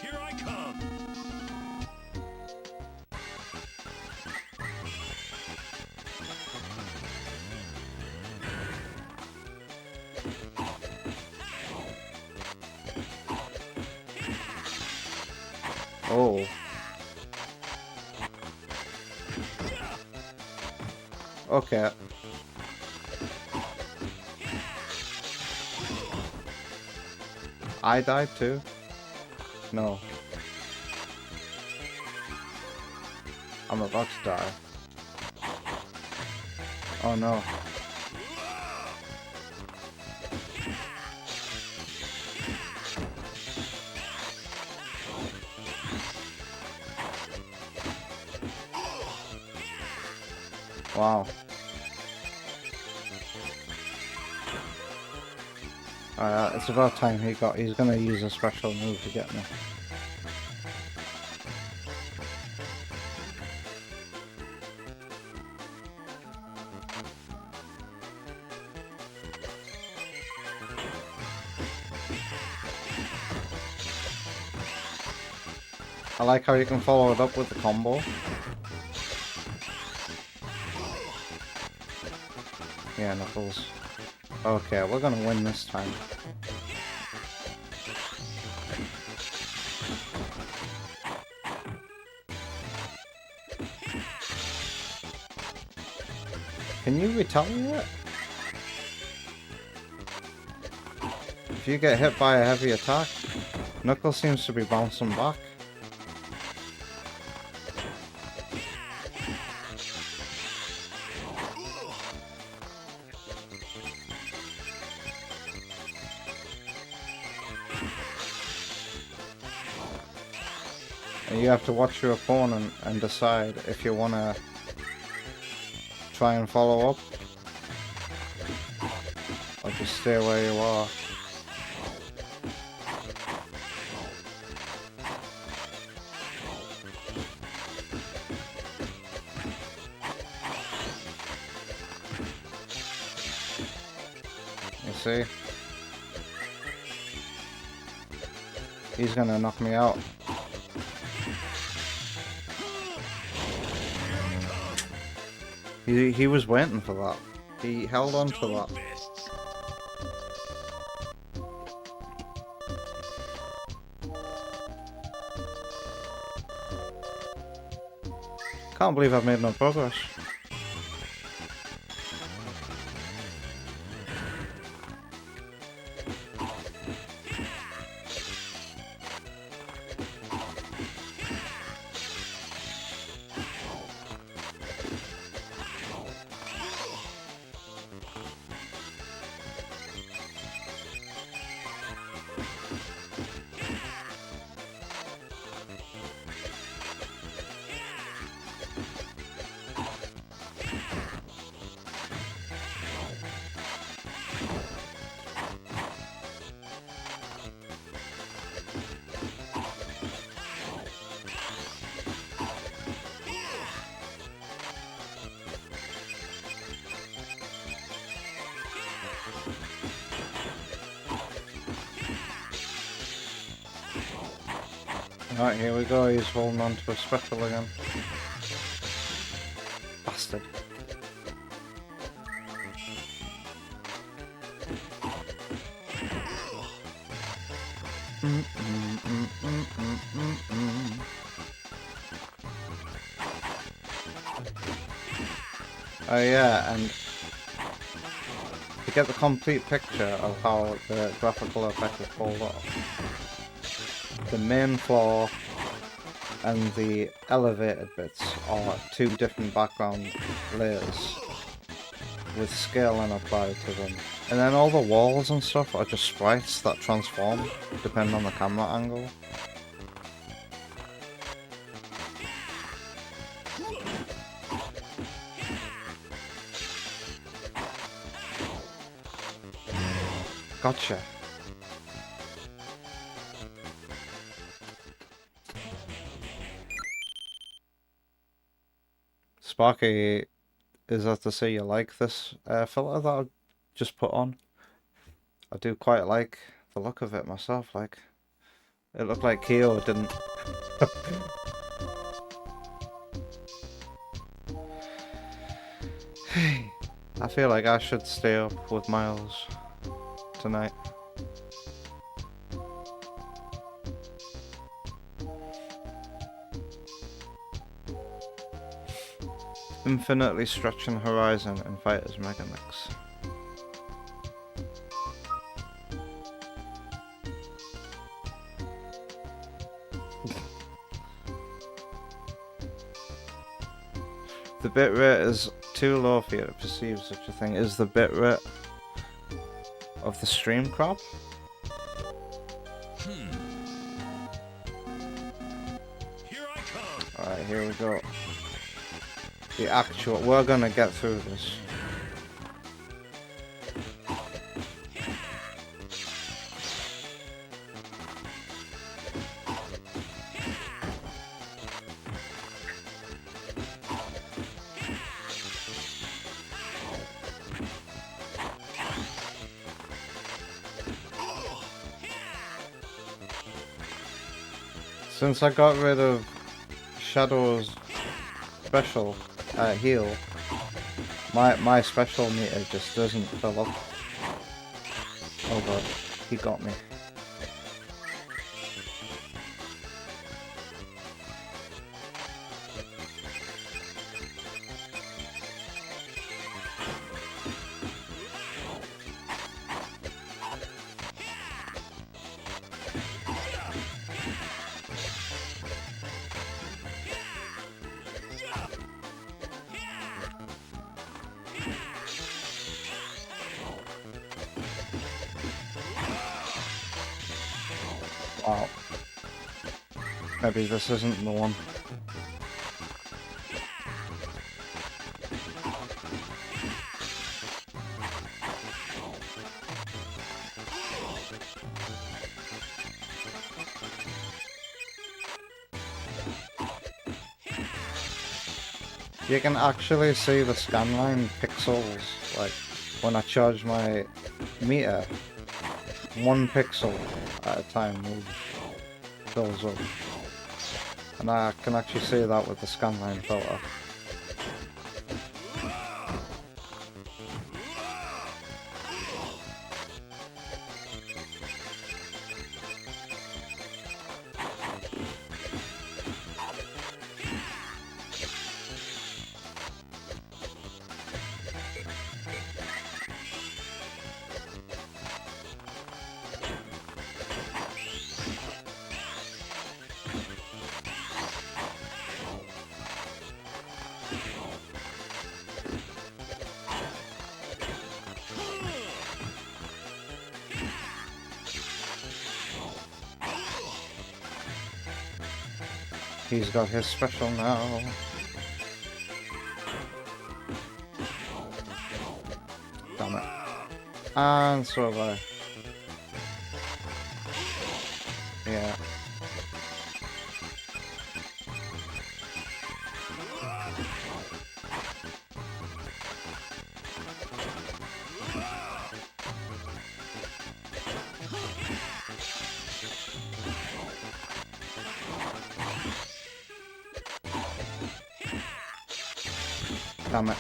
Here I come. Oh. Okay. I died too? No. I'm about to die. Oh no. Wow. It's about time he's gonna use a special move to get me. I like how you can follow it up with the combo. Yeah, Knuckles. Okay, we're gonna win this time. Can you retaliate? If you get hit by a heavy attack, Knuckles seems to be bouncing back. And you have to watch your opponent and decide if you want to try and follow up or just stay where you are. You see? He's gonna knock me out. He was waiting for that. He held on to that. Fists. Can't believe I've made no progress. Alright, here we go, he's holding on to a special again. Bastard. Oh yeah, and to get the complete picture of how the graphical effect is pulled off, the main floor and the elevated bits are two different background layers with scaling applied to them. And then all the walls and stuff are just sprites that transform depending on the camera angle. Gotcha. Sparky, is that to say you like this filter that I just put on? I do quite like the look of it myself, like. It looked like Kyo didn't... I feel like I should stay up with Miles tonight. Infinitely stretching horizon in Fighters Megamix. The bitrate is too low for you to perceive such a thing. Is the bitrate of the stream crop? Here I come. Alright, here we go. The actual... We're gonna get through this. Since I got rid of Shadow's special heal, my special meter just doesn't fill up. Oh god, he got me. Wow. Maybe this isn't the one. You can actually see the scanline pixels, like when I charge my meter, 1 pixel at a time fills up. And I can actually see that with the scanline filter. He's got his special now. Damn it. And so have I. Yeah. Damn it.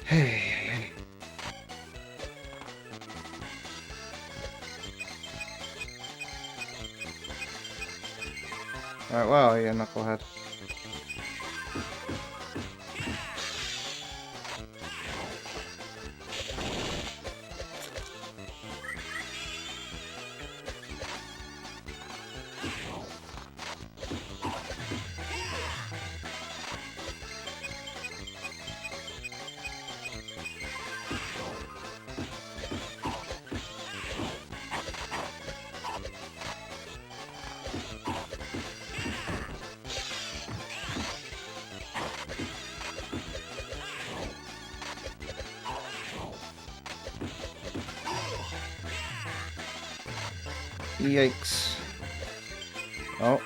Hey. Right, well, you knucklehead. Yikes. Oh.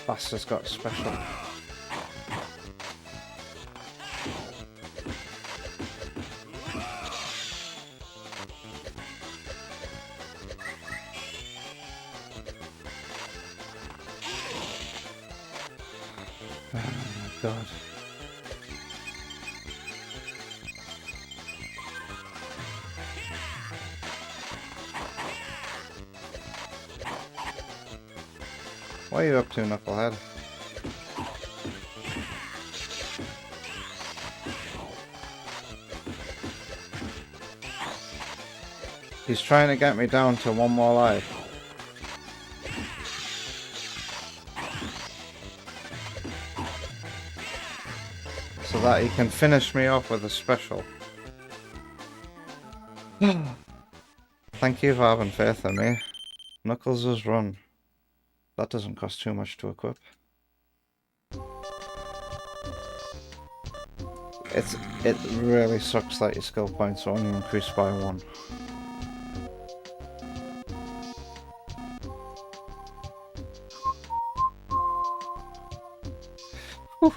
Bastard's got special. Oh god. What are you up to, knucklehead? He's trying to get me down to 1 more life. so that he can finish me off with a special. Thank you for having faith in me. Knuckles' run. That doesn't cost too much to equip. It really sucks that your skill points are only increased by 1. Whew.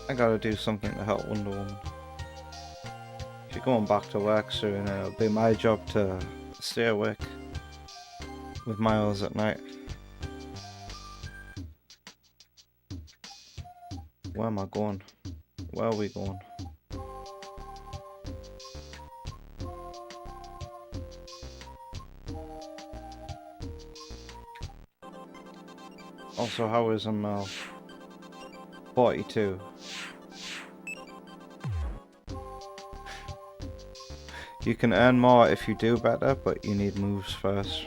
I gotta do something to help Wonder Woman. She's going back to work soon and it'll be my job to stay awake with Miles at night. Where am I going? Where are we going? Also, how is Mel? 42. You can earn more if you do better, but you need moves first.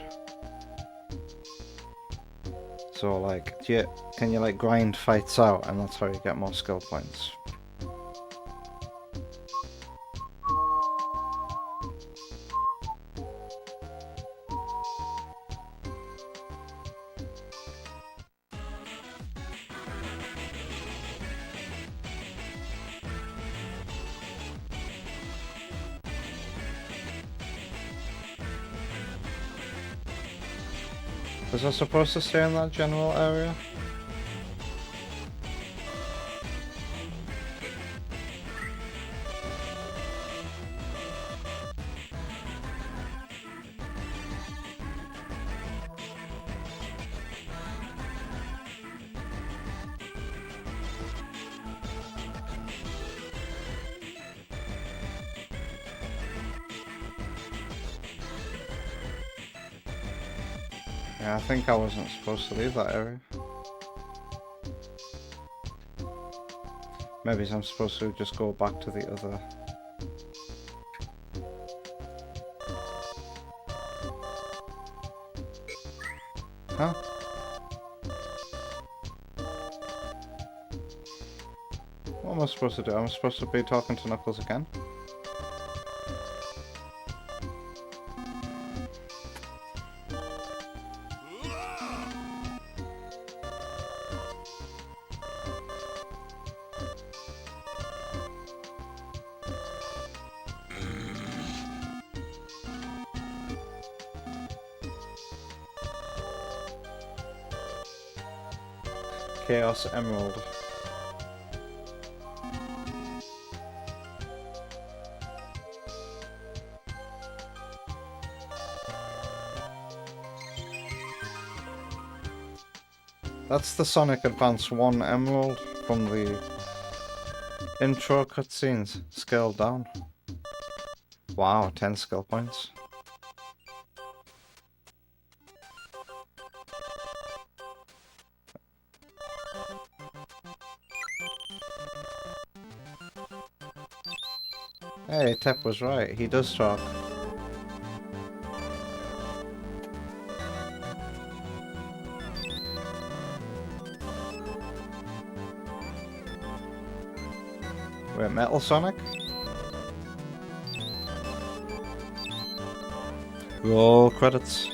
So like, can you like grind fights out and that's how you get more skill points? Was I supposed to stay in that general area? Yeah, I think I wasn't supposed to leave that area. Maybe I'm supposed to just go back to the other. Huh? What am I supposed to do? I'm supposed to be talking to Knuckles again? Chaos Emerald. That's the Sonic Advance 1 Emerald from the intro cutscenes, scaled down. Wow, 10 skill points. Hey, Tep was right, he does talk. Wait, Metal Sonic? Roll credits.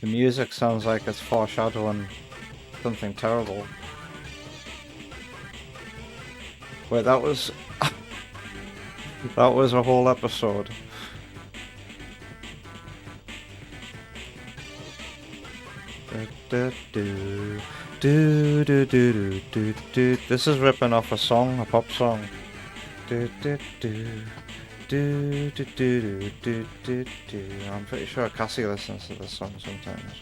The music sounds like it's foreshadowing something terrible. Wait, that was... that was a whole episode. This is ripping off a song, a pop song. Do do do. Do, do, do, do, do, do. I'm pretty sure Cassie listens to this song sometimes.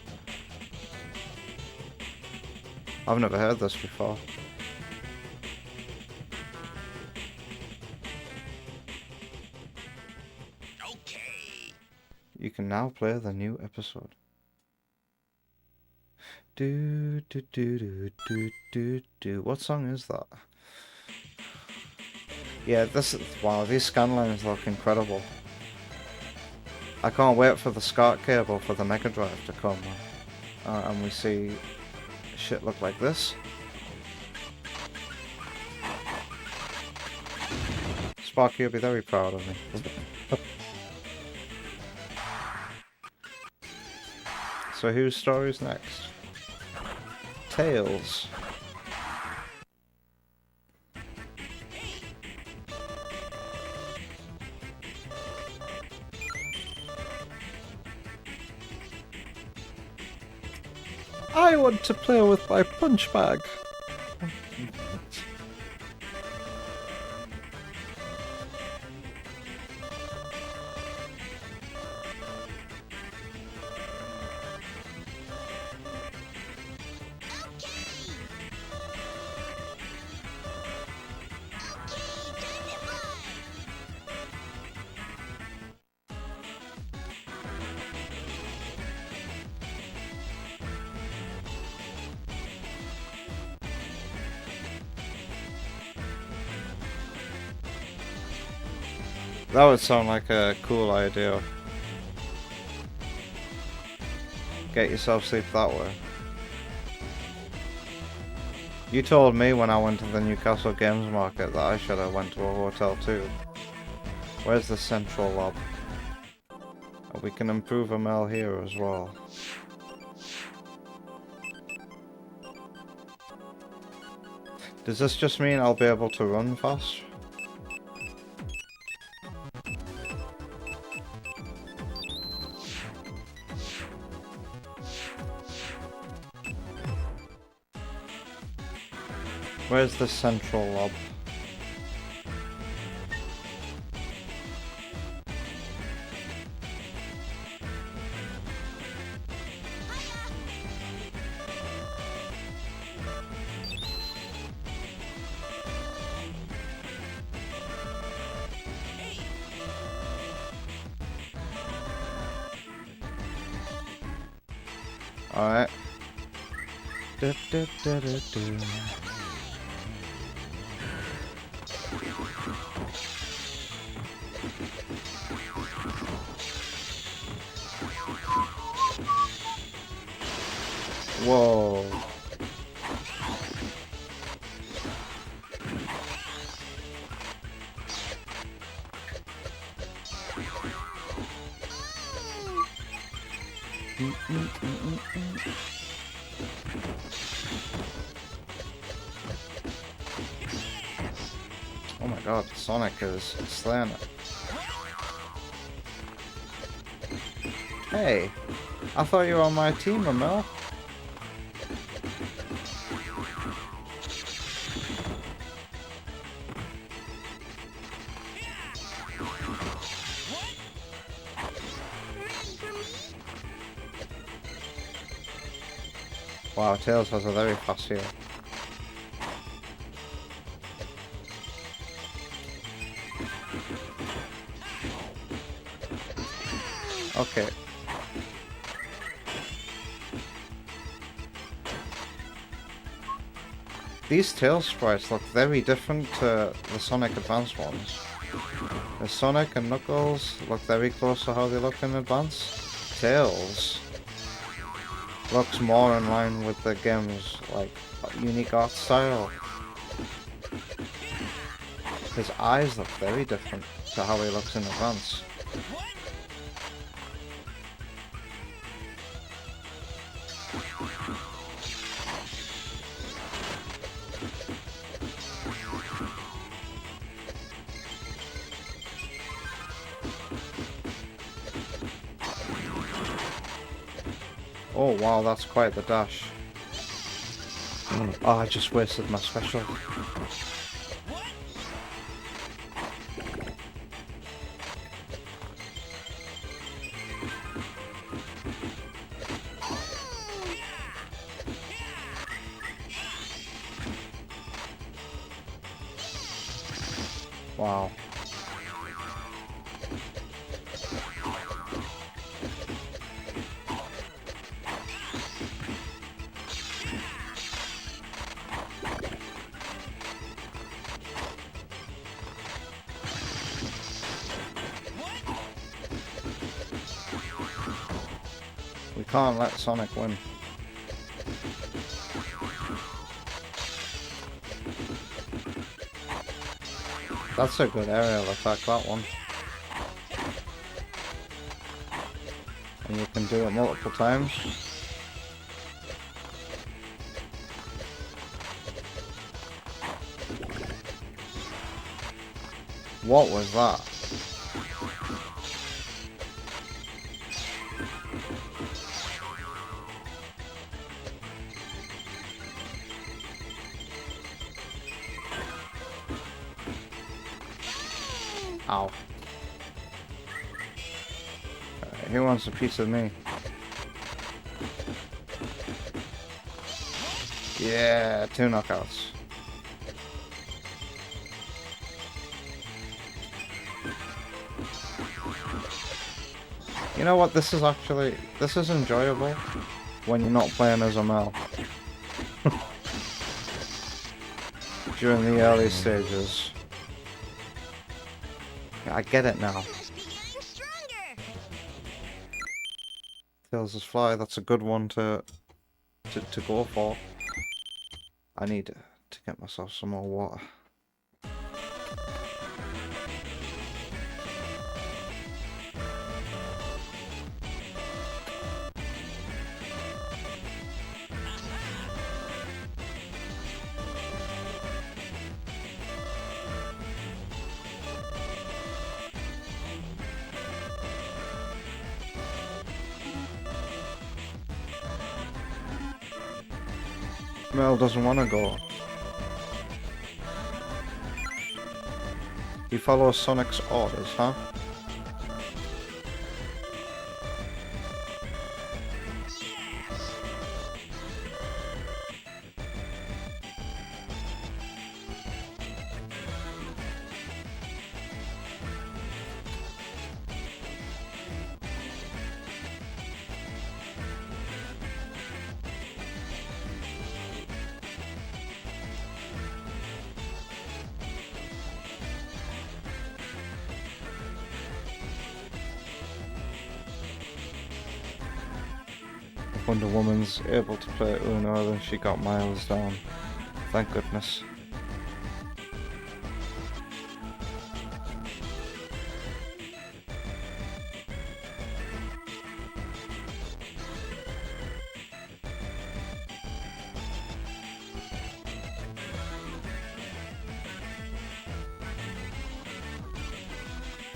I've never heard this before. Okay. You can now play the new episode. Do do do do do do do. What song is that? Yeah, this is, wow, these scanlines look incredible. I can't wait for the SCART cable for the Mega Drive to come, and we see shit look like this. Sparky will be very proud of me. So whose story's next? Tails. I want to play with my punch bag. That would sound like a cool idea. Get yourself sleep that way. You told me when I went to the Newcastle Games Market that I should have went to a hotel too. Where's the central lob? Oh, we can improve a mail here as well. Does this just mean I'll be able to run fast? Where's the central lob? Alright. Whoa. Oh my god, Sonic is slaying it. Hey, I thought you were on my team, Ramel. Wow, Tails has a very fast heal. Okay. These Tails sprites look very different to the Sonic Advance ones. The Sonic and Knuckles look very close to how they look in Advance. Tails looks more in line with the game's like unique art style. His eyes look very different to how he looks in Advance. Oh wow, that's quite the dash. Oh, I just wasted my special. Wow. We can't let Sonic win. That's a good aerial attack, that one. And you can do it multiple times. What was that? Ow. Who wants a piece of me? Yeah, 2 knockouts. You know what, this is enjoyable when you're not playing as a Mel. During the early stages. Yeah, I get it now. Tails is fly, that's a good one to go for. I need to get myself some more water. Mel doesn't want to go. He follows Sonic's orders, huh? Wonder Woman's able to play Uno, then she got Miles down. Thank goodness.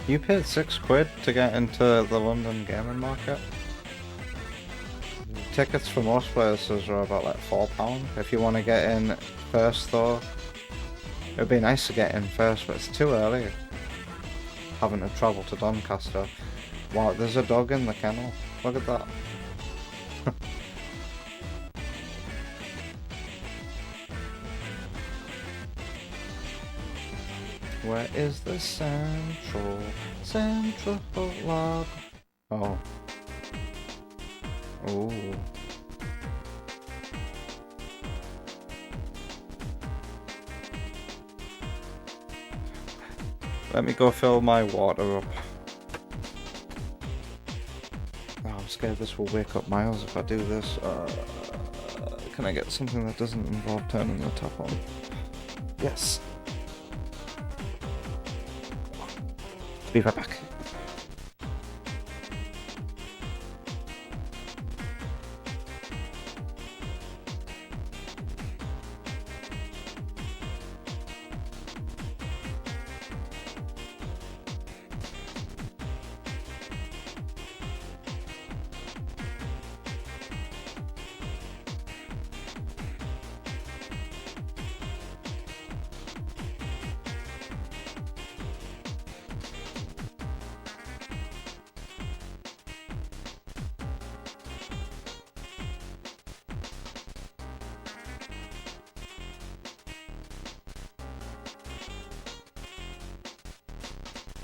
You paid £6 to get into the London gaming market? Tickets for most places are about like £4. If you want to get in first though, it would be nice to get in first, but it's too early. Having to travel to Doncaster. Wow, there's a dog in the kennel. Look at that. Where is the central log? Oh. Oh. Let me go fill my water up. Oh, I'm scared this will wake up Miles if I do this. Can I get something that doesn't involve turning the tap on? Yes. Be right back.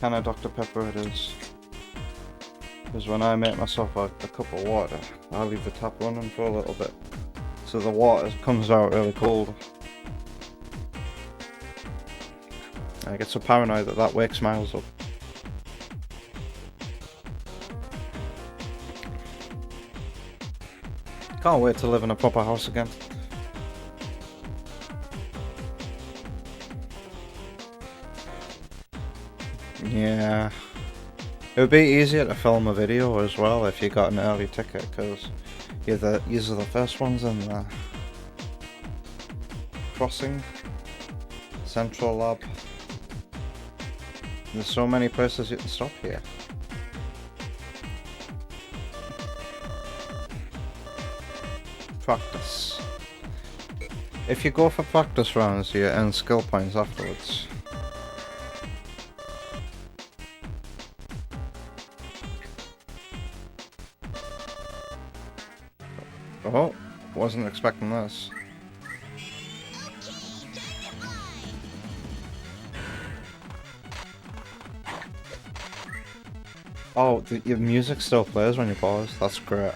kind of Dr. Pepper it is. Because when I make myself a cup of water, I leave the tap running for a little bit. So the water comes out really cold. I get so paranoid that wakes Miles up. Can't wait to live in a proper house again. Yeah. It would be easier to film a video as well if you got an early ticket, because you're the first ones in the crossing, central lab. There's so many places you can stop here. Practice. If you go for practice rounds, you earn skill points afterwards. Oh, wasn't expecting this. Oh, your music still plays when you pause. That's great.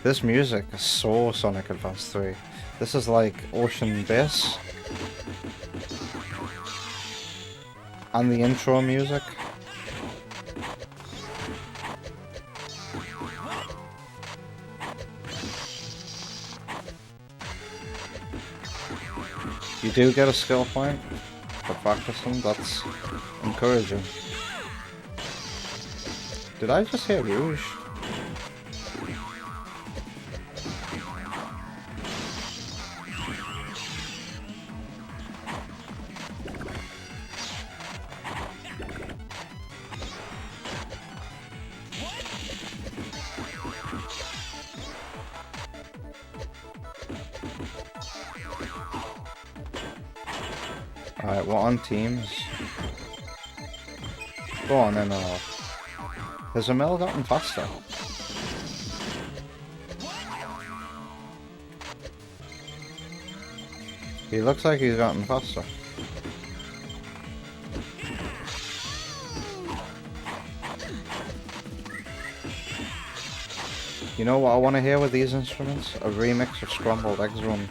This music is so Sonic Advance 3. This is like ocean bass. And the intro music. You do get a skill point for practicing, that's encouraging. Did I just hear Rouge? Alright, we're on teams. Go on then, has Emil gotten faster? He looks like he's gotten faster. You know what I want to hear with these instruments? A remix of Scrambled Eggs Run.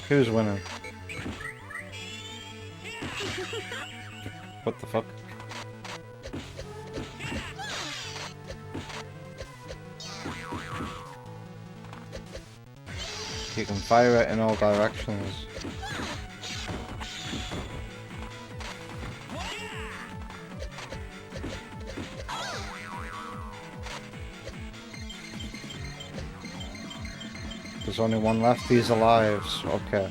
Who's winning? What the fuck? You can fire it in all directions. There's only one left, he's alive, so okay.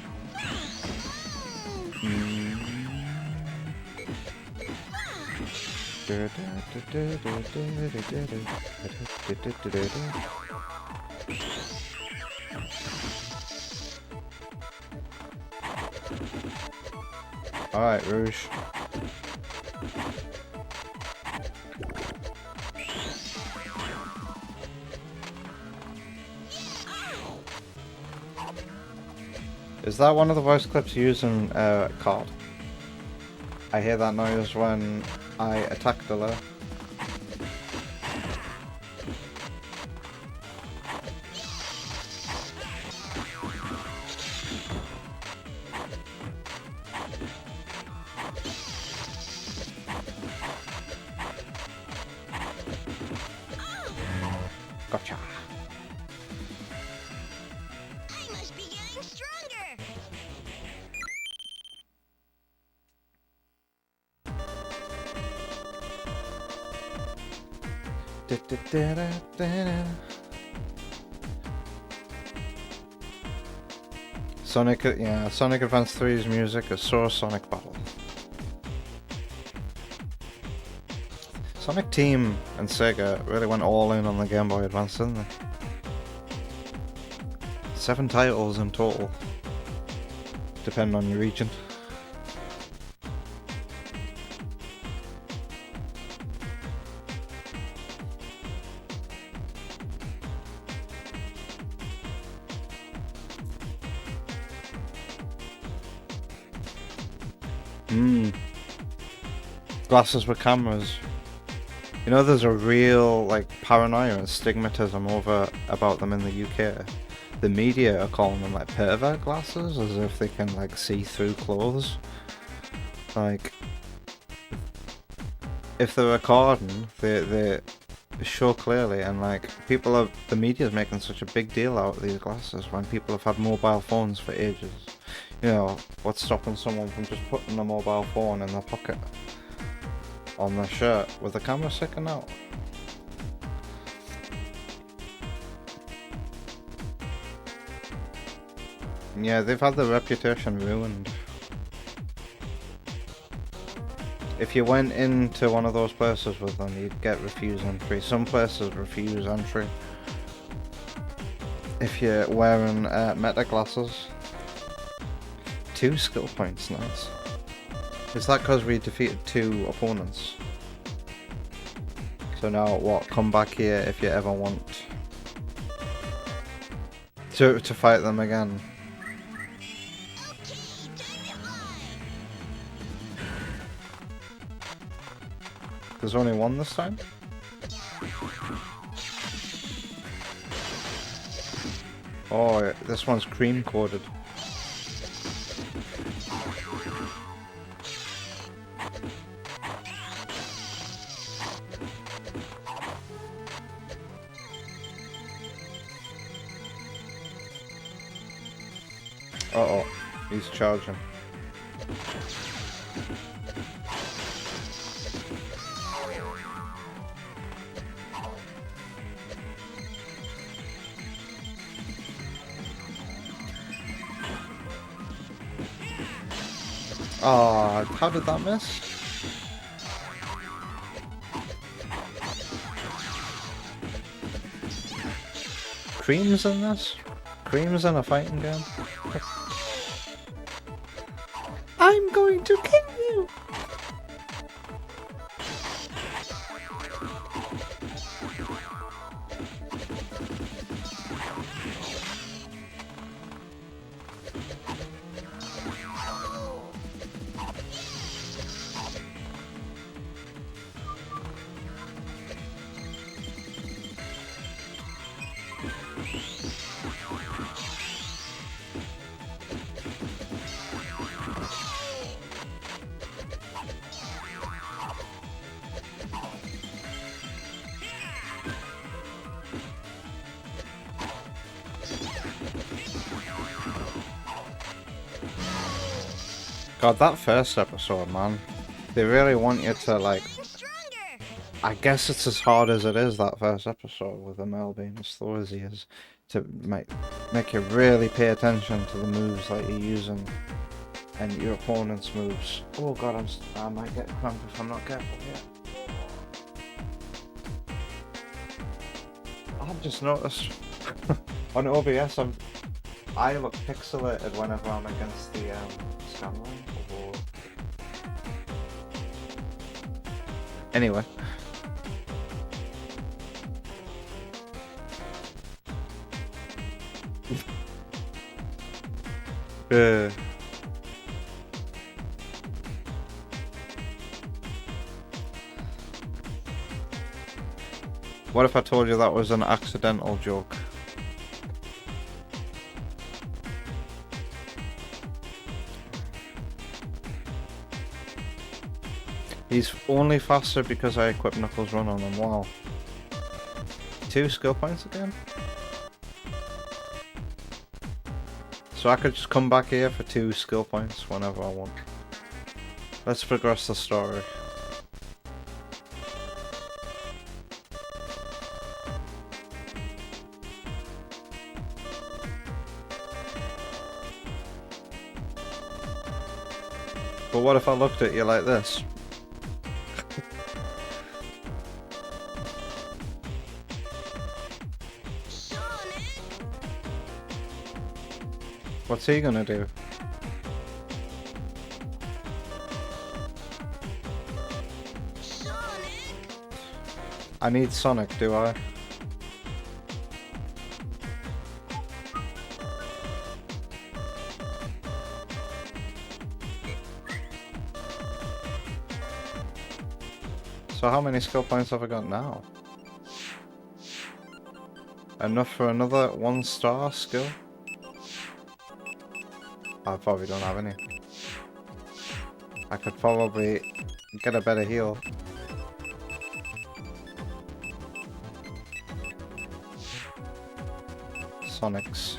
Alright, Rouge. Is that one of the voice clips used in COD? I hear that noise when I attack the lair. Gotcha. I must be getting stronger. Sonic, yeah, Sonic Advance 3's music is so Sonic Battle. Sonic Team and Sega really went all in on the Game Boy Advance, didn't they? 7 titles in total, depending on your region. Glasses with cameras. You know, there's a real like paranoia and stigmatism over about them in the UK. The media are calling them like pervert glasses, as if they can like see through clothes. Like, if they're recording, they show clearly, and like the media's making such a big deal out of these glasses when people have had mobile phones for ages. You know, what's stopping someone from just putting a mobile phone in their pocket on their shirt with the camera sticking out? Yeah, they've had their reputation ruined. If you went into one of those places with them, you'd get refused entry. Some places refuse entry if you're wearing meta glasses. 2 skill points, nice. Is that because we defeated 2 opponents? So now what? Come back here if you ever want to fight them again. There's only one this time? Oh, this one's cream coated. Uh-oh, he's charging. Oh, how did that miss? Cream's in this? Cream's in a fighting game? I'm going to kill you! God, that first episode, man. They really want you to, like... I guess it's as hard as it is, that first episode, with the Mel being as slow as he is, to make you really pay attention to the moves that you're using and your opponent's moves. Oh god, I might get cramped if I'm not careful here. I've just noticed on OBS I look pixelated whenever I'm against the scan line. Anyway. What if I told you that was an accidental joke? He's only faster because I equipped Knuckles Run on him. Wow. 2 skill points again? So I could just come back here for 2 skill points whenever I want. Let's progress the story. But what if I looked at you like this? Sonic, What's he gonna do? Sonic, I need Sonic, do I? So how many skill points have I got now? Enough for another 1-star skill? I probably don't have any. I could probably get a better heal. Sonics.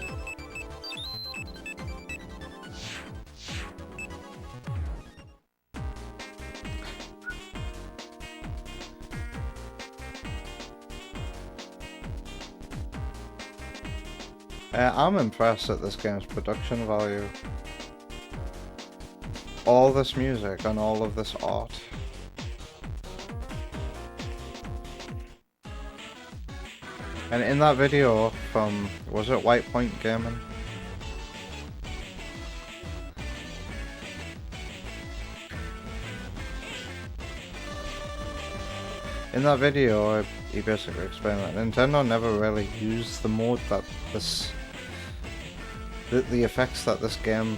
I'm impressed at this game's production value. All this music and all of this art. And in that video from, was it White Point Gaming? In that video, he basically explained that Nintendo never really used the mode that the effects that this game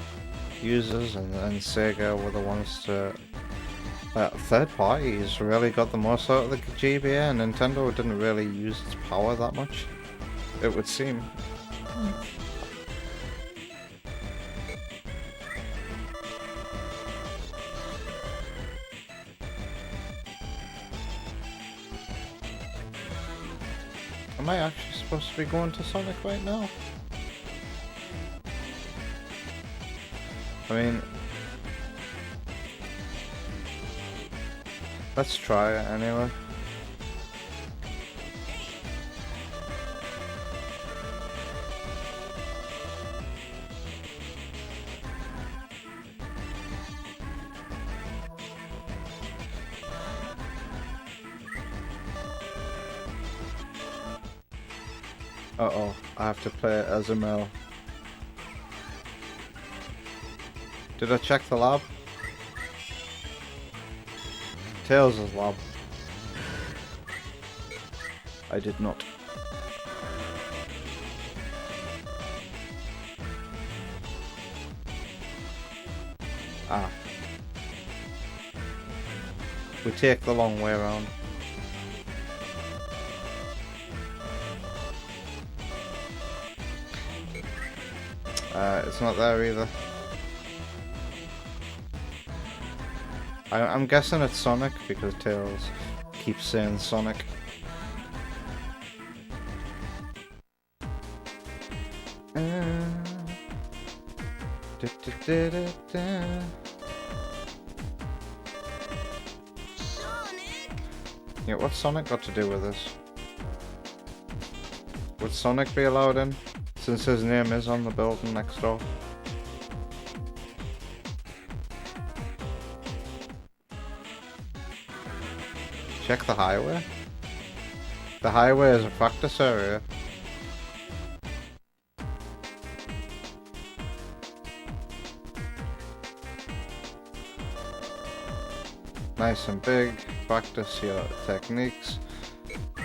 uses, and Sega were the ones to... third parties really got the most out of the GBA, and Nintendo didn't really use its power that much, it would seem. Am I actually supposed to be going to Sonic right now? I mean... let's try it anyway. Uh-oh, I have to play it as a Mel. Did I check the lab? Tails' lab. I did not. Ah. We take the long way around. It's not there either. I'm guessing it's Sonic because Tails keeps saying Sonic. Sonic, Yeah, what's Sonic got to do with this? Would Sonic be allowed in, since his name is on the building next door? Check the highway. The highway is a practice area. Nice and big. Practice your techniques.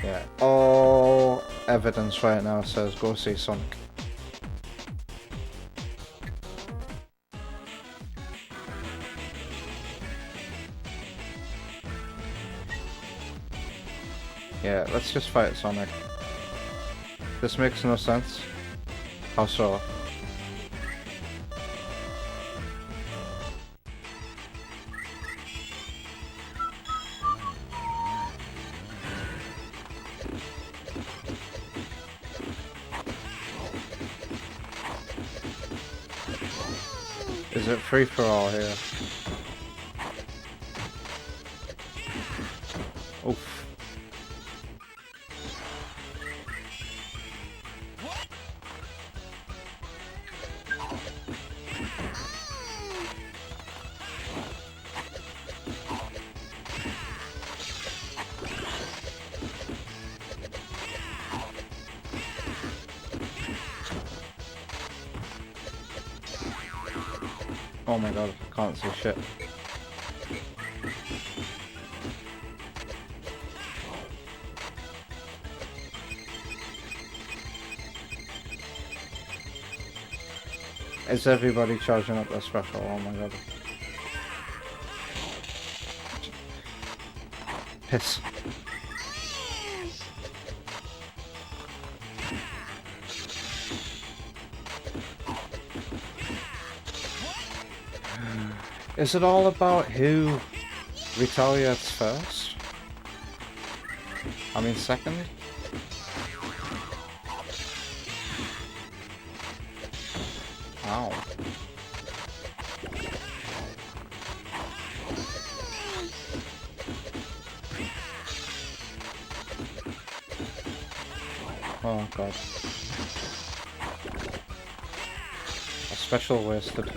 Yeah. All evidence right now says go see Sonic. Yeah, let's just fight Sonic. This makes no sense. How so? Is it free for all here? Oof. Oh my god, I can't see shit. Is everybody charging up their special? Oh my god. Piss. Is it all about who retaliates first? I mean second? Ow. Oh god. A special wasted.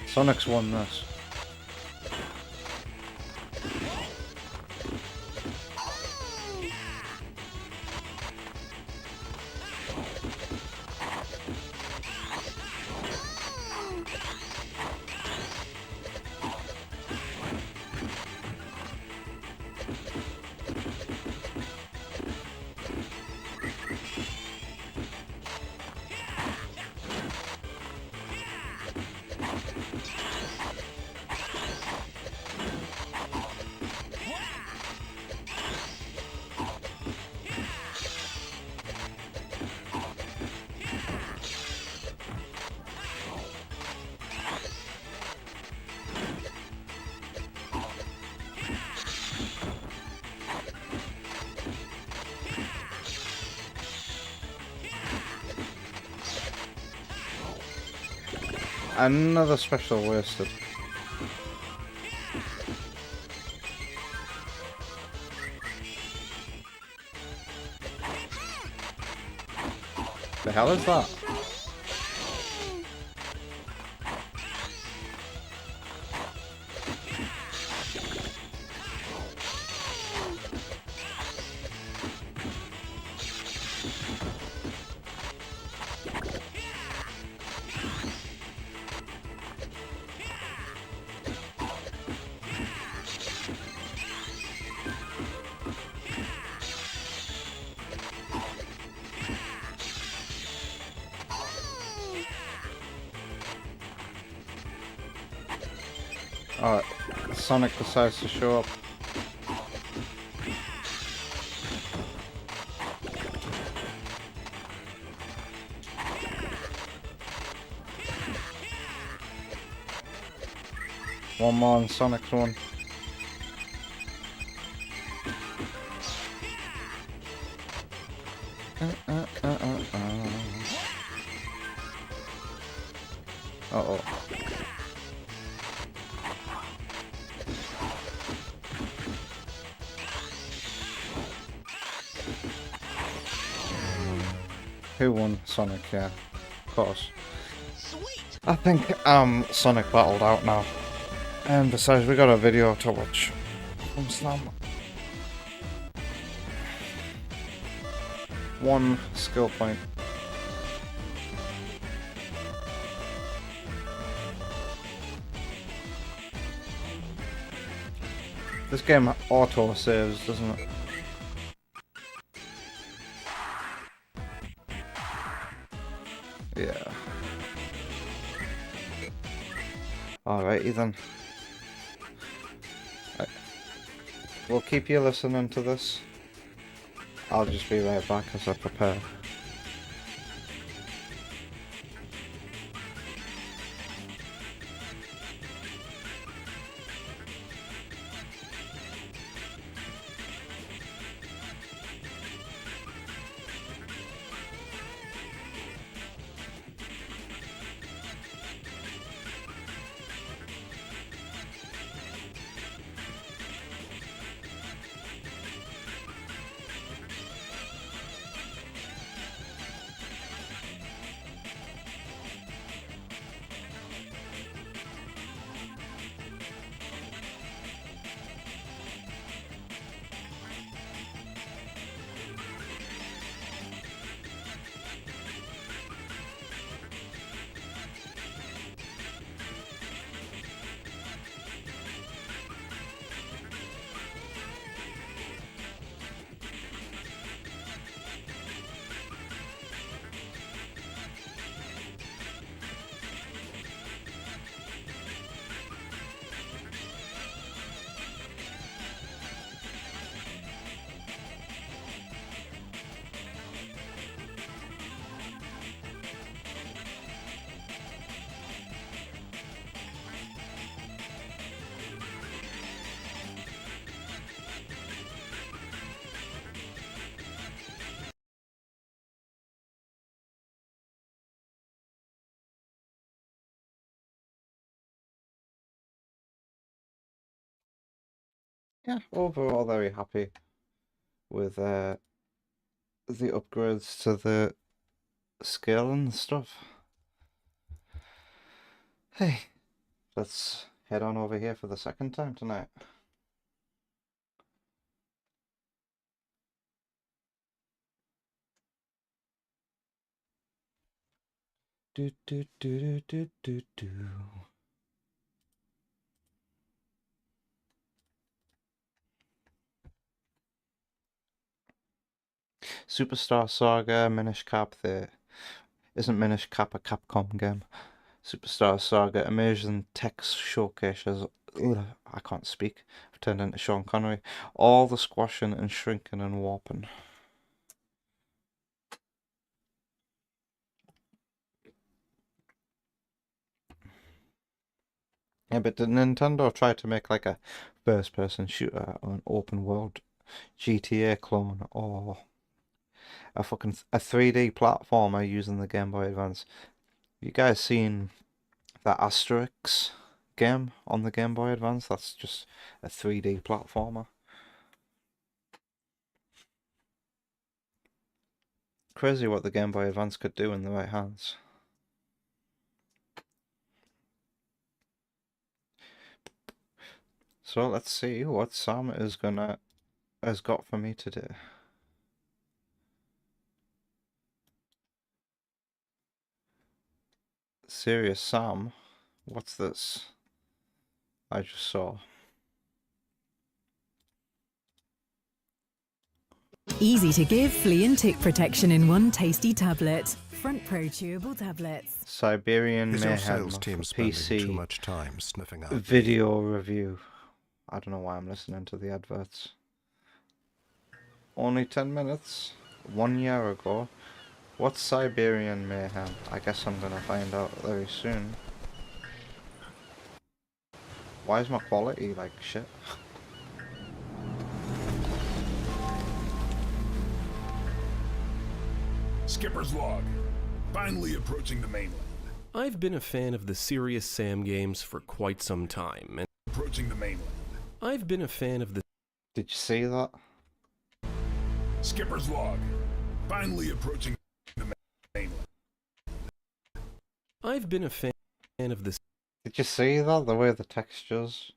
Sonic's won this. Another special wasted. The hell is that? Alright, Sonic decides to show up. One more on Sonic's one. Uh-oh. Who won? Sonic, yeah. Of course. I think Sonic battled out now. And besides, we got a video to watch from Slam. One skill point. This game auto saves, doesn't it? Yeah. Alrighty then. We'll keep you listening to this. I'll just be right back as I prepare. Yeah, overall very happy with the upgrades to the skill and stuff. Hey, let's head on over here for the second time tonight. Do do do do do do do. Superstar Saga, Minish Cap. Isn't Minish Cap a Capcom game? Superstar Saga, amazing text showcases. Ugh, I can't speak. I've turned into Sean Connery. All the squashing and shrinking and warping. Yeah, but did Nintendo try to make like a first-person shooter or an open-world GTA clone or a 3D platformer using the Game Boy Advance? You guys seen that Asterix game on the Game Boy Advance? That's just a 3D platformer. Crazy what the Game Boy Advance could do in the right hands. So let's see what Sam has got for me today. Serious Sam, what's this? I just saw. Easy to give flea and tick protection in one tasty tablet. Front Pro chewable tablets. Siberian Is your Mayhem sales team for spending PC too much time sniffing out video review. I don't know why I'm listening to the adverts. Only 10 minutes. 1 year ago. What's Siberian Mayhem? I guess I'm gonna find out very soon. Why is my quality like shit? Skipper's log. Finally approaching the mainland. I've been a fan of the Serious Sam games for quite some time, and Approaching the mainland. I've been a fan of the Did you see that? Skipper's log. Finally approaching the mainland. I've been a fan of the Did you see that? The way the textures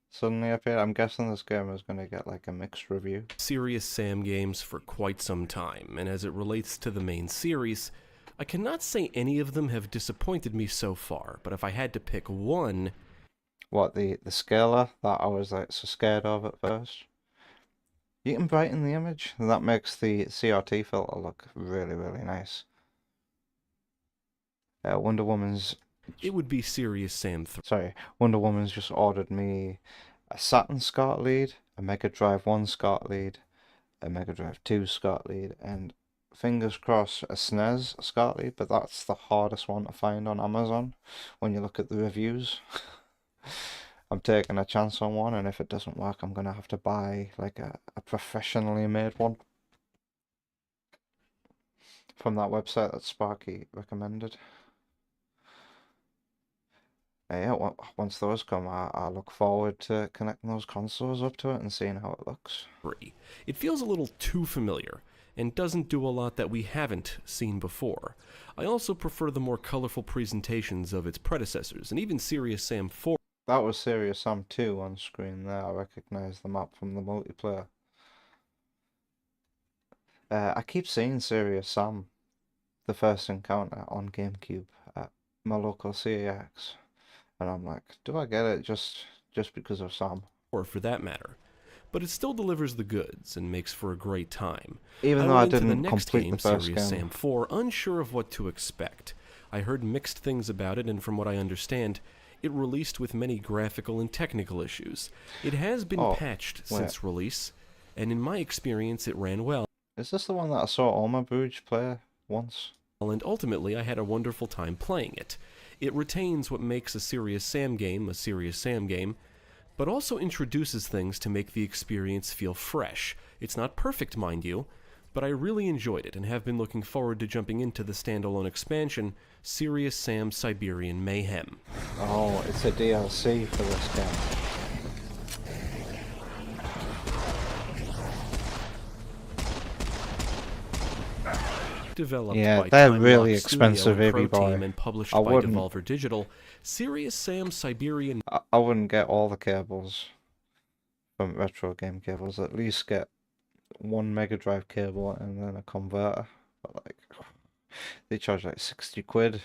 suddenly appear? I'm guessing this game is gonna get like a mixed review. Serious Sam games for quite some time, and as it relates to the main series, I cannot say any of them have disappointed me so far, but if I had to pick one... What, the scaler that I was like so scared of at first? You can brighten the image, and that makes the CRT filter look really, really nice. Wonder Woman's... It would be Serious Sam 3. Sorry, Wonder Woman's just ordered me a Saturn SCART lead, a Mega Drive 1 SCART lead, a Mega Drive 2 SCART lead, and fingers crossed a SNES SCART lead, but that's the hardest one to find on Amazon when you look at the reviews. I'm taking a chance on one, and if it doesn't work, I'm gonna have to buy like a professionally made one from that website that Sparky recommended. Yeah, once those come, I look forward to connecting those consoles up to it and seeing how it looks. It feels a little too familiar, and doesn't do a lot that we haven't seen before. I also prefer the more colorful presentations of its predecessors, and even Serious Sam 4. That was Serious Sam 2 on screen there. I recognise the map from the multiplayer. I keep seeing Serious Sam, the first encounter, on GameCube at my local CAX. And I'm like, do I get it just because of Sam? Or for that matter. But it still delivers the goods and makes for a great time. Even though I went into didn't the next complete game, the first Serious game. Sam 4, unsure of what to expect. I heard mixed things about it, and from what I understand, it released with many graphical and technical issues. It has been patched since release, and in my experience it ran well. Is this the one that I saw Oma Booge play once? And ultimately I had a wonderful time playing it. It retains what makes a Serious Sam game, but also introduces things to make the experience feel fresh. It's not perfect, mind you, but I really enjoyed it and have been looking forward to jumping into the standalone expansion, Serious Sam Siberian Mayhem. Oh, it's a DLC for this game. developed Yeah, by they're Time really Lock Studio expensive, and baby Pro Team boy. and published I by wouldn't- Devolver Digital, Serious Sam Siberian I wouldn't get all the cables from retro game cables. At least get one Mega Drive cable and then a converter. But like, they charge like 60 quid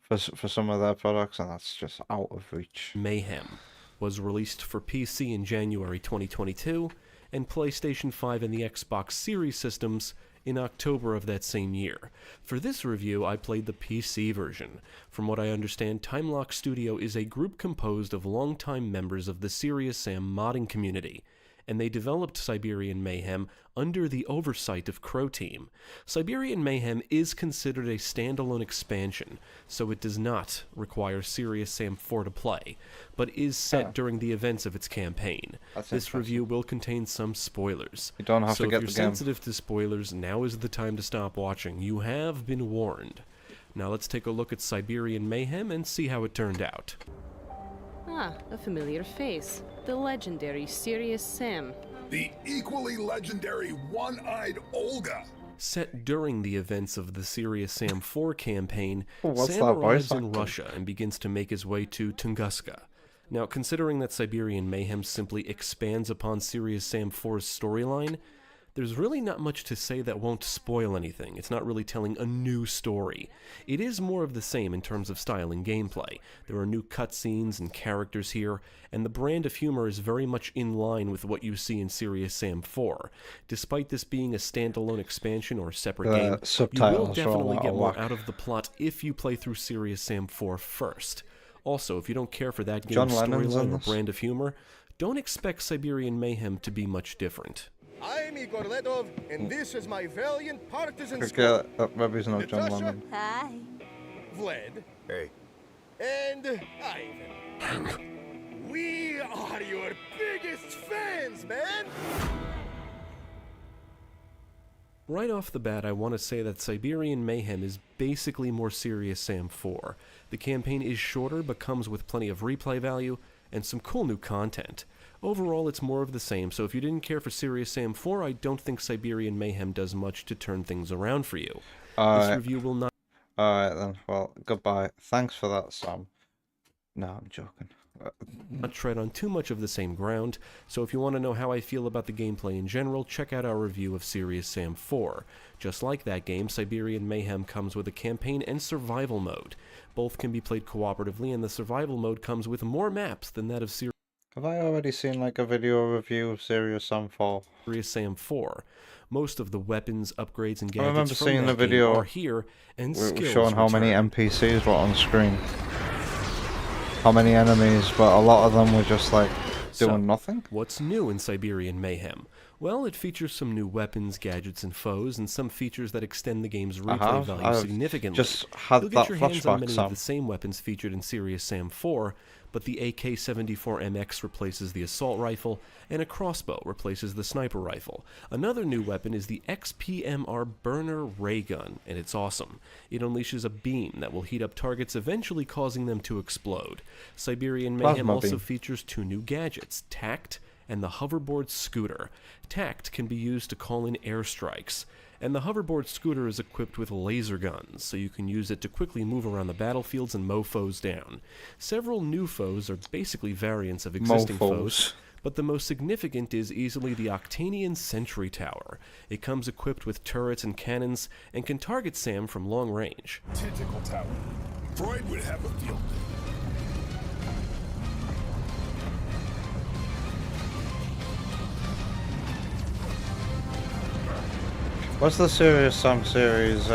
for some of their products, and that's just out of reach. Mayhem was released for PC in January 2022 and PlayStation 5 and the Xbox Series systems in October of that same year. For this review, I played the PC version. From what I understand, Time Lock Studio is a group composed of longtime members of the Serious Sam modding community, and they developed Siberian Mayhem under the oversight of Crow Team. Siberian Mayhem is considered a standalone expansion, so it does not require Serious Sam 4 to play, but is set during the events of its campaign. That's This interesting. review will contain some spoilers. You don't have So to get if you're the game. sensitive to spoilers, now is the time to stop watching. You have been warned. Now let's take a look at Siberian Mayhem and see how it turned out. Ah, a familiar face. The legendary Serious Sam. The equally legendary one-eyed Olga. Set during the events of the Serious Sam 4 campaign, What's Sam that voice arrives in acting? Russia and begins to make his way to Tunguska. Now, considering that Siberian Mayhem simply expands upon Serious Sam 4's storyline, there's really not much to say that won't spoil anything. It's not really telling a new story. It is more of the same in terms of style and gameplay. There are new cutscenes and characters here, and the brand of humor is very much in line with what you see in Serious Sam 4. Despite this being a standalone expansion or separate game, you will subtitles are definitely all get out of more whack. out of the plot if you play through Serious Sam 4 first. Also, if you don't care for that John game's Lennon's in storyline or this? brand of humor, don't expect Siberian Mayhem to be much different. I'm Igor Ledov, and this is my valiant partisan Okay, squad. maybe it's not John Natasha? Lennon. Hi. Vlad, Hey. and Ivan. We are your biggest fans, man! Right off the bat, I want to say that Siberian Mayhem is basically more Serious Sam 4. The campaign is shorter, but comes with plenty of replay value and some cool new content. Overall, it's more of the same, so if you didn't care for Serious Sam 4, I don't think Siberian Mayhem does much to turn things around for you. This Alright, review will not then. Well, goodbye. Thanks for that, Sam. No, I'm joking. tread on too much of the same ground, so if you want to know how I feel about the gameplay in general, check out our review of Serious Sam 4. Just like that game, Siberian Mayhem comes with a campaign and survival mode. Both can be played cooperatively, and the survival mode comes with more maps than that of Have I already seen like a video review of Serious Sam 4? Serious Sam 4. Most of the weapons, upgrades, and I remember gadgets from seeing that the video game are here, and skills showing how many return. NPCs were on screen. How many enemies, but a lot of them were just like doing So, nothing. What's new in Siberian Mayhem? Well, it features some new weapons, gadgets, and foes, and some features that extend the game's replay value I've significantly. just had You'll that get your hands on flashback, many Sam. of the same weapons featured in Serious Sam 4, but the AK-74MX replaces the assault rifle, and a crossbow replaces the sniper rifle. Another new weapon is the XPMR burner ray gun, and it's awesome. It unleashes a beam that will heat up targets, eventually causing them to explode. Siberian Mayhem Plasma also beam. features two new gadgets, Tact and the hoverboard scooter. Tact can be used to call in airstrikes, and the hoverboard scooter is equipped with laser guns, so you can use it to quickly move around the battlefields and mow foes down. Several new foes are basically variants of existing foes, Mofos. but the most significant is easily the Octanian Sentry Tower. It comes equipped with turrets and cannons, and can target Sam from long range. Tentacle Tower. Freud would have a field day. What's the Serious Sam series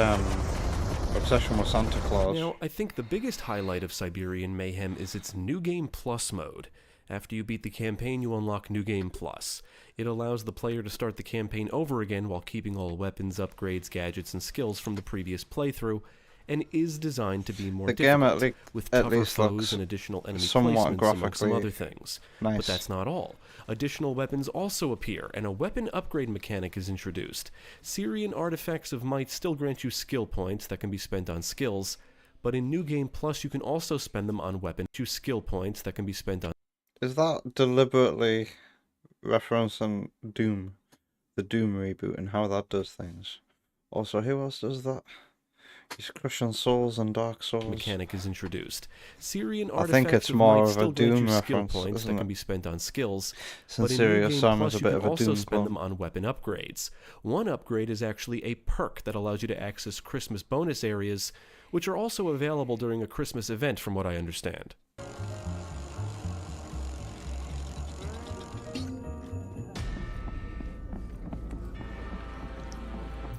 obsession with Santa Claus? Now, I think the biggest highlight of Siberian Mayhem is its New Game Plus mode. After you beat the campaign, you unlock New Game Plus. It allows the player to start the campaign over again while keeping all weapons, upgrades, gadgets, and skills from the previous playthrough, and is designed to be more The game difficult, with at tougher least foes looks and additional enemy somewhat placements among some graphically other things. nice. But that's not all. Additional weapons also appear, and a weapon upgrade mechanic is introduced. Syrian artifacts of might still grant you skill points that can be spent on skills, but in New Game Plus you can also spend them on weapons, skill points that can be spent on. Is that deliberately referencing Doom, the Doom reboot, and how that does things? Also, who else does that? He's crushing souls and Dark Souls. Mechanic is introduced. Syrian I think artifacts it's more might of a still grant Doom you skill reference, points that isn't can it? be spent on skills, Since but in New Serious Game Sam is Plus a you bit can of a also Doom spend clone. them on weapon upgrades. One upgrade is actually a perk that allows you to access Christmas bonus areas, which are also available during a Christmas event from what I understand.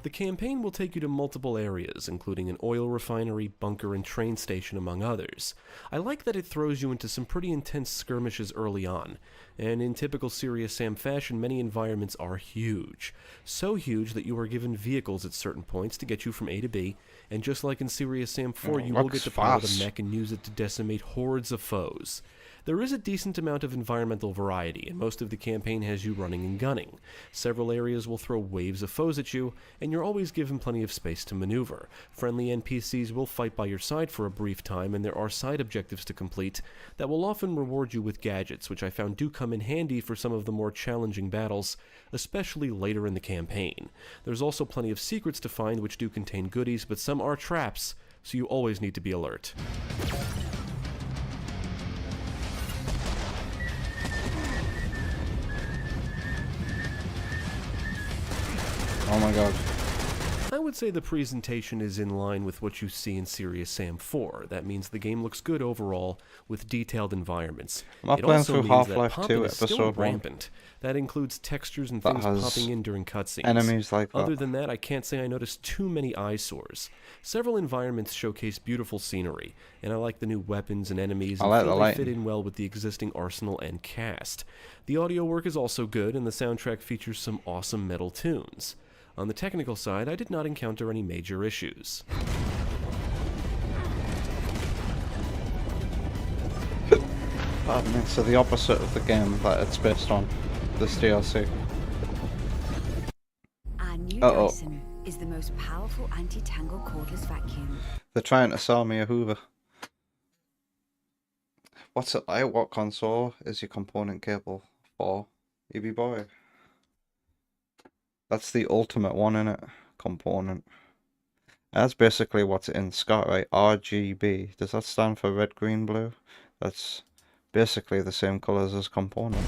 The campaign will take you to multiple areas, including an oil refinery, bunker, and train station, among others. I like that it throws you into some pretty intense skirmishes early on, and in typical Serious Sam fashion, many environments are huge. So huge that you are given vehicles at certain points to get you from A to B, and just like in Serious Sam 4, you will get to pilot a mech and use it to decimate hordes of foes. There is a decent amount of environmental variety, and most of the campaign has you running and gunning. Several areas will throw waves of foes at you, and you're always given plenty of space to maneuver. Friendly NPCs will fight by your side for a brief time, and there are side objectives to complete that will often reward you with gadgets, which I found do come in handy for some of the more challenging battles, especially later in the campaign. There's also plenty of secrets to find which do contain goodies, but some are traps, so you always need to be alert. Oh my god. I would say the presentation is in line with what you see in Serious Sam 4. That means the game looks good overall, with detailed environments. I'm not It playing also through means that Half-Life popping 2 is still Episode 1. rampant. That includes textures and That things has popping in during cutscenes. enemies like that. Other than that, I can't say I noticed too many eyesores. Several environments showcase beautiful scenery, and I like the new weapons and enemies, I and like feel the they lighting. fit in well with the existing arsenal and cast. The audio work is also good, and the soundtrack features some awesome metal tunes. On the technical side, I did not encounter any major issues. Pardon me, so the opposite of the game that it's based on, this DLC. Our new Uh-oh. Dyson is the most powerful anti-tangle cordless vacuum. They're trying to sell me a Hoover. What's it like? What console is your component cable for? EB boy. That's the ultimate one, innit? Component. That's basically what's in Scott, right? RGB. Does that stand for red, green, blue? That's basically the same colours as component.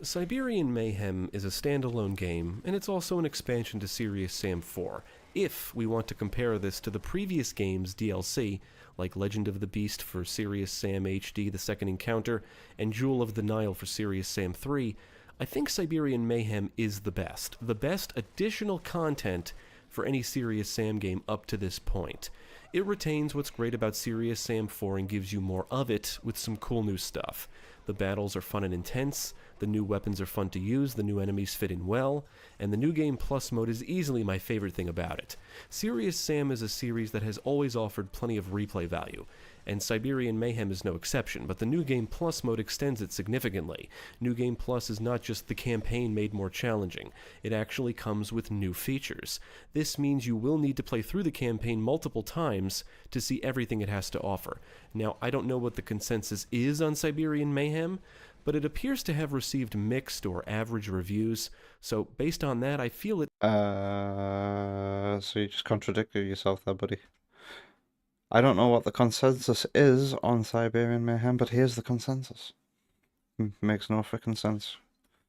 Siberian Mayhem is a standalone game, and it's also an expansion to Serious Sam 4. If we want to compare this to the previous game's DLC, like Legend of the Beast for Serious Sam HD The Second Encounter, and Jewel of the Nile for Serious Sam 3, I think Siberian Mayhem is the best additional content for any Serious Sam game up to this point. It retains what's great about Serious Sam 4 and gives you more of it with some cool new stuff. The battles are fun and intense, the new weapons are fun to use, the new enemies fit in well, and the New Game Plus mode is easily my favorite thing about it. Serious Sam is a series that has always offered plenty of replay value, and Siberian Mayhem is no exception, but the New Game Plus mode extends it significantly. New Game Plus is not just the campaign made more challenging, it actually comes with new features. This means you will need to play through the campaign multiple times to see everything it has to offer. Now, I don't know what the consensus is on Siberian Mayhem, but it appears to have received mixed or average reviews, so based on that, I feel it... So you just contradicted yourself there, buddy. I don't know what the consensus is on Siberian Mayhem, but here's the consensus. Makes no frickin' sense.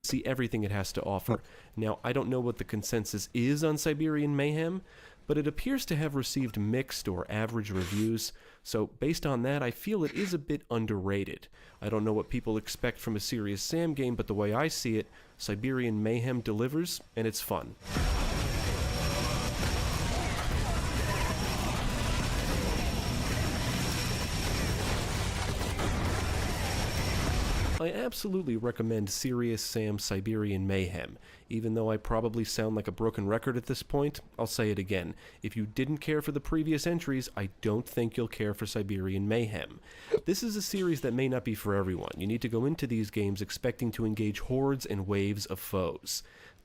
See everything it has to offer. Now, I don't know what the consensus is on Siberian Mayhem, but it appears to have received mixed or average reviews, so based on that, I feel it is a bit underrated. I don't know what people expect from a Serious Sam game, but the way I see it, Siberian Mayhem delivers, and it's fun. I absolutely recommend Serious Sam Siberian Mayhem. Even though I probably sound like a broken record at this point, I'll say it again. If you didn't care for the previous entries, I don't think you'll care for Siberian Mayhem. This is a series that may not be for everyone. You need to go into these games expecting to engage hordes and waves of foes.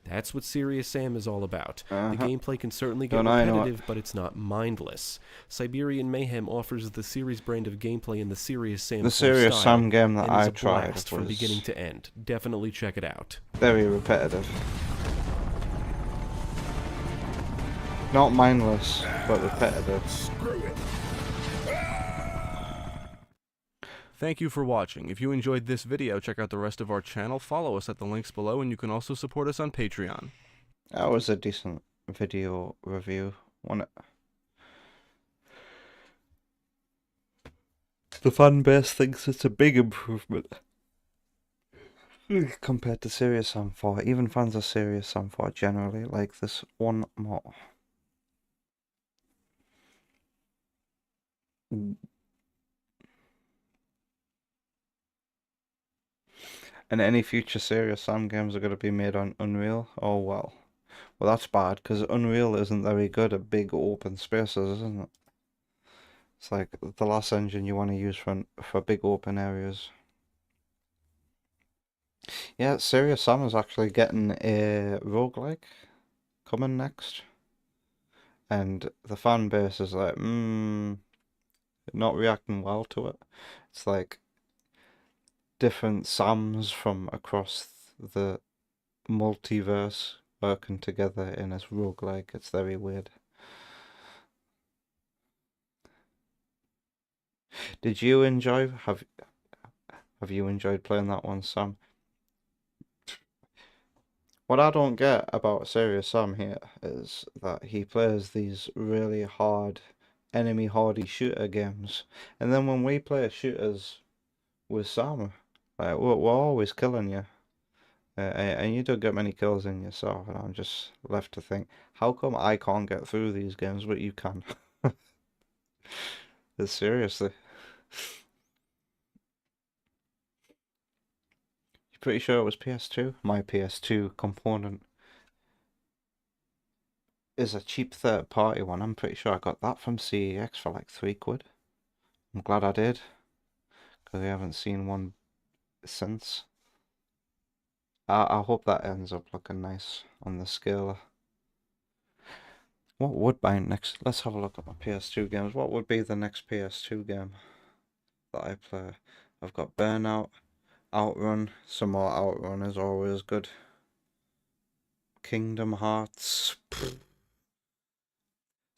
That's what Serious Sam is all about. The gameplay can certainly get repetitive, but it's not mindless. Siberian Mayhem offers the series brand of gameplay in the Serious Sam The Serious Sam game that I I tried was from beginning to end. Definitely check it out. very repetitive. Not mindless, but repetitive. Screw it. Thank you for watching. If you enjoyed this video, check out the rest of our channel, follow us at the links below, and you can also support us on Patreon. That was a decent video review, wasn't it? The fan base thinks it's a big improvement compared to Serious Sam 4. Even fans of Serious Sam 4 generally like this one more. And any future Serious Sam games are going to be made on Unreal? Oh well. Well, that's bad, because Unreal isn't very good at big open spaces, isn't it? It's like the last engine you want to use for big open areas. Yeah, Serious Sam is actually getting a roguelike coming next. And the fan base is like, not reacting well to it. It's like different Sams from across the multiverse working together in this roguelike. It's very weird. Did you enjoy, have you enjoyed playing that one, Sam? What I don't get about Serious Sam here is that he plays these really hard, enemy hardy shooter games, and then when we play shooters with Sam, like we're always killing you, and you don't get many kills in yourself, and I'm just left to think, how come I can't get through these games, but you can? Seriously. You pretty sure it was PS2? My PS2 component is a cheap third-party one. I'm pretty sure I got that from CEX for like £3. I'm glad I did, because I haven't seen one since. I hope that ends up looking nice on the scale. What would buy next? Let's have a look at my PS2 games. What would be the next PS2 game that I play? I've got Burnout, Outrun. Some more Outrun is always good. Kingdom Hearts.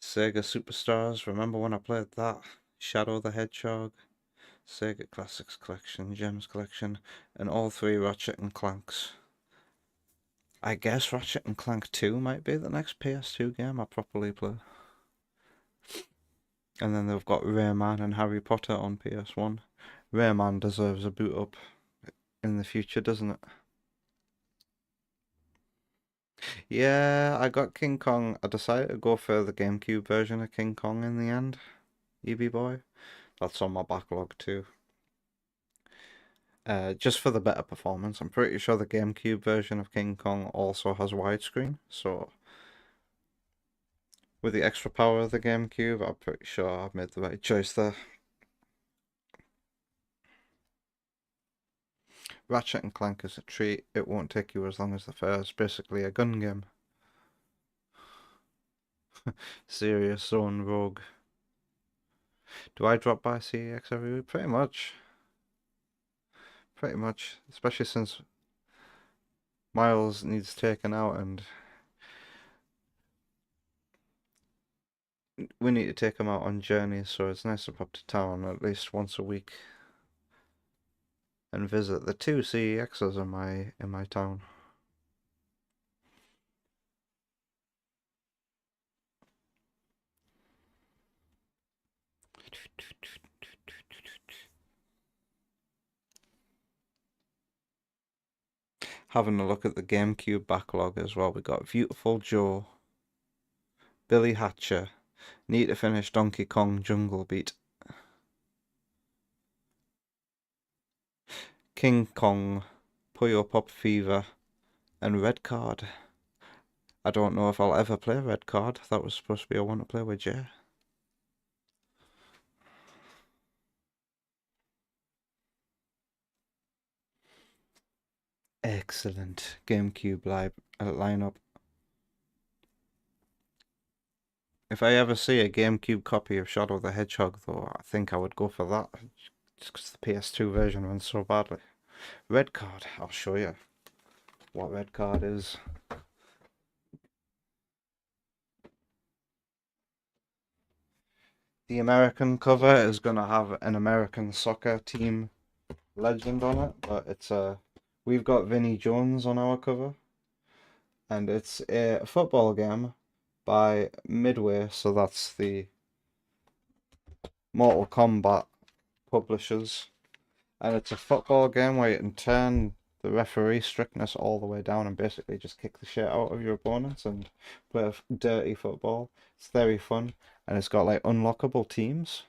Sega Superstars. Remember when I played that? Shadow the Hedgehog. Sega Classics Collection, Gems Collection, and all 3 Ratchet and Clanks. I guess Ratchet and Clank 2 might be the next PS2 game I properly play. And then they've got Rayman and Harry Potter on PS1. Rayman deserves a boot up in the future, doesn't it? Yeah, I got King Kong. I decided to go for the GameCube version of King Kong in the end. EB Boy. That's on my backlog too. Just for the better performance. I'm pretty sure the GameCube version of King Kong also has widescreen, so with the extra power of the GameCube, I'm pretty sure I've made the right choice there. Ratchet and Clank is a treat. It won't take you as long as the first. Basically a gun game. Serious Zone Rogue. Do I drop by CEX every week? Pretty much. Pretty much. Especially since Miles needs taken out and we need to take him out on journeys, so it's nice to pop to town at least once a week and visit the 2 CEXs in my town. Having a look at the GameCube backlog as well, we got Beautiful Joe, Billy Hatcher, need to finish Donkey Kong Jungle Beat, King Kong, Puyo Pop Fever, and Red Card. I don't know if I'll ever play Red Card. That was supposed to be a one to play with Jay. Excellent GameCube lineup. If I ever see a GameCube copy of Shadow the Hedgehog, though, I think I would go for that. Just because the PS2 version runs so badly. Red Card, I'll show you what Red Card is. The American cover is gonna have an American soccer team legend on it, but it's we've got Vinnie Jones on our cover, and it's a football game by Midway, so that's the Mortal Kombat publishers, and it's a football game where you can turn the referee strictness all the way down and basically just kick the shit out of your opponents and play dirty football. It's very fun, and it's got like unlockable teams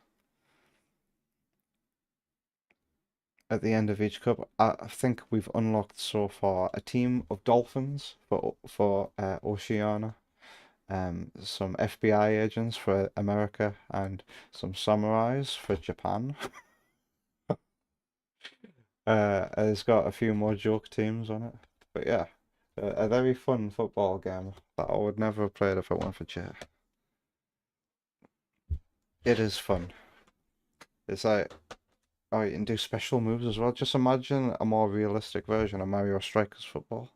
at the end of each cup. I think we've unlocked so far a team of dolphins for Oceania, some FBI agents for America, and some samurais for Japan. It's got a few more joke teams on it, but yeah, a very fun football game that I would never have played if it weren't for chair. It is fun. It's like, oh, you can do special moves as well. Just imagine a more realistic version of Mario Strikers football.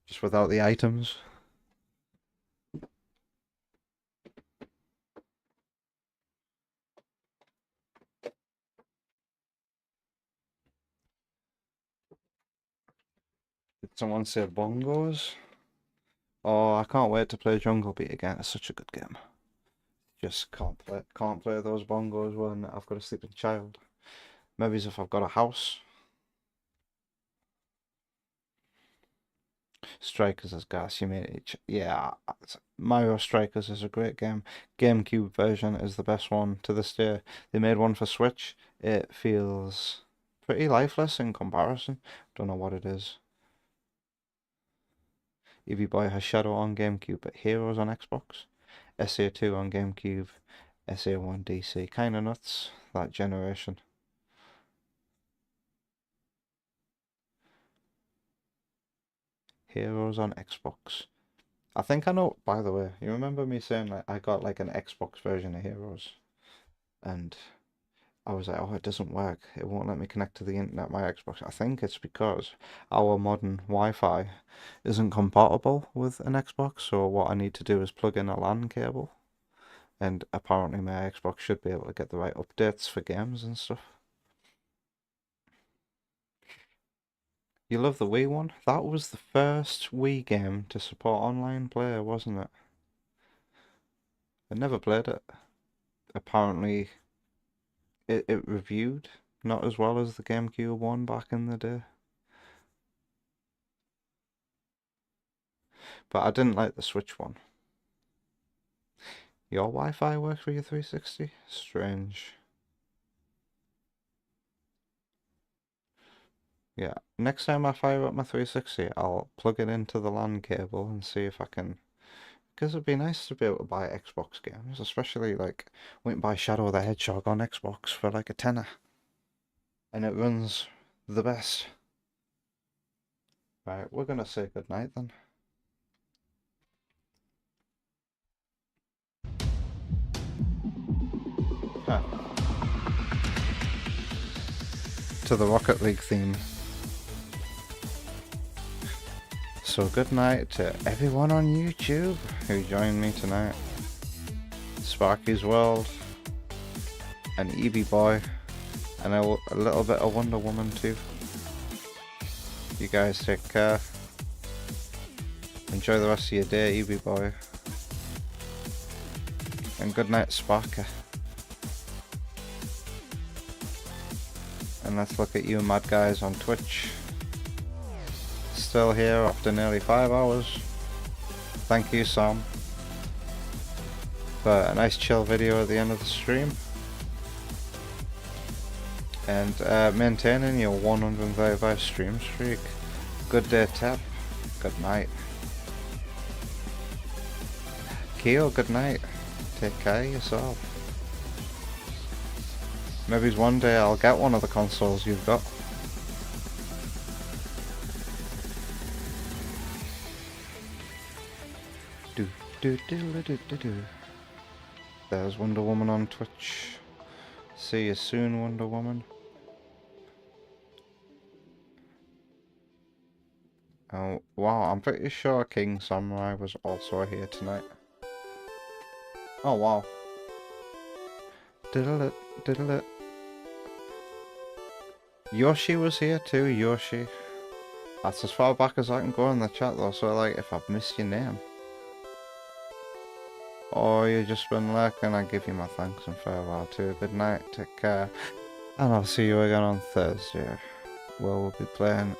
Just without the items. Did someone say bongos? Oh, I can't wait to play Jungle Beat again. It's such a good game. Just can't play those bongos when I've got a sleeping child. Maybe if I've got a house. Strikers as gas, you made it. Yeah, Mario Strikers is a great game. GameCube version is the best one to this day. They made one for Switch. It feels pretty lifeless in comparison. Don't know what it is. Eevee Boy has Shadow on GameCube, but Heroes on Xbox. SA2 on GameCube. SA1 DC. Kinda nuts, that generation. Heroes on Xbox. I think I know, by the way, you remember me saying like I got like an Xbox version of Heroes, and I was like, oh, it doesn't work. It won't let me connect to the internet, my Xbox. I think it's because our modern Wi-Fi isn't compatible with an Xbox, so what I need to do is plug in a LAN cable, and apparently my Xbox should be able to get the right updates for games and stuff. You love the Wii one? That was the first Wii game to support online play, wasn't it? I never played it. Apparently, it reviewed not as well as the GameCube one back in the day. But I didn't like the Switch one. Your Wi-Fi works for your 360? Strange. Yeah, next time I fire up my 360, I'll plug it into the LAN cable and see if I can... Because it'd be nice to be able to buy Xbox games, especially like, we can buy Shadow the Hedgehog on Xbox for like a tenner. And it runs the best. Right, we're gonna say goodnight then. Huh. To the Rocket League theme. So good night to everyone on YouTube who joined me tonight. Sparky's World, and Eevee Boy, and a little bit of Wonder Woman too. You guys take care. Enjoy the rest of your day, Eevee Boy. And good night, Sparker. And let's look at you mad guys on Twitch. Still here after nearly 5 hours. Thank you, Sam, for a nice chill video at the end of the stream. And maintaining your 135 stream streak. Good day, Tep. Good night. Keo, good night. Take care of yourself. Maybe one day I'll get one of the consoles you've got. There's Wonder Woman on Twitch. See you soon, Wonder Woman. Oh, wow, I'm pretty sure King Samurai was also here tonight. Oh, wow. Diddle it, diddle it. Yoshi was here too, Yoshi. That's as far back as I can go in the chat though, so like if I've missed your name. Or you've just been lurking, I give you my thanks and farewell too. Good night, take care. And I'll see you again on Thursday, where we'll be playing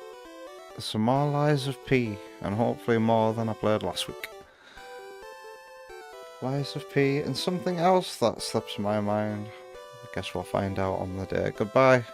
some more Lies of P, and hopefully more than I played last week. Lies of P, and something else that slips my mind. I guess we'll find out on the day. Goodbye.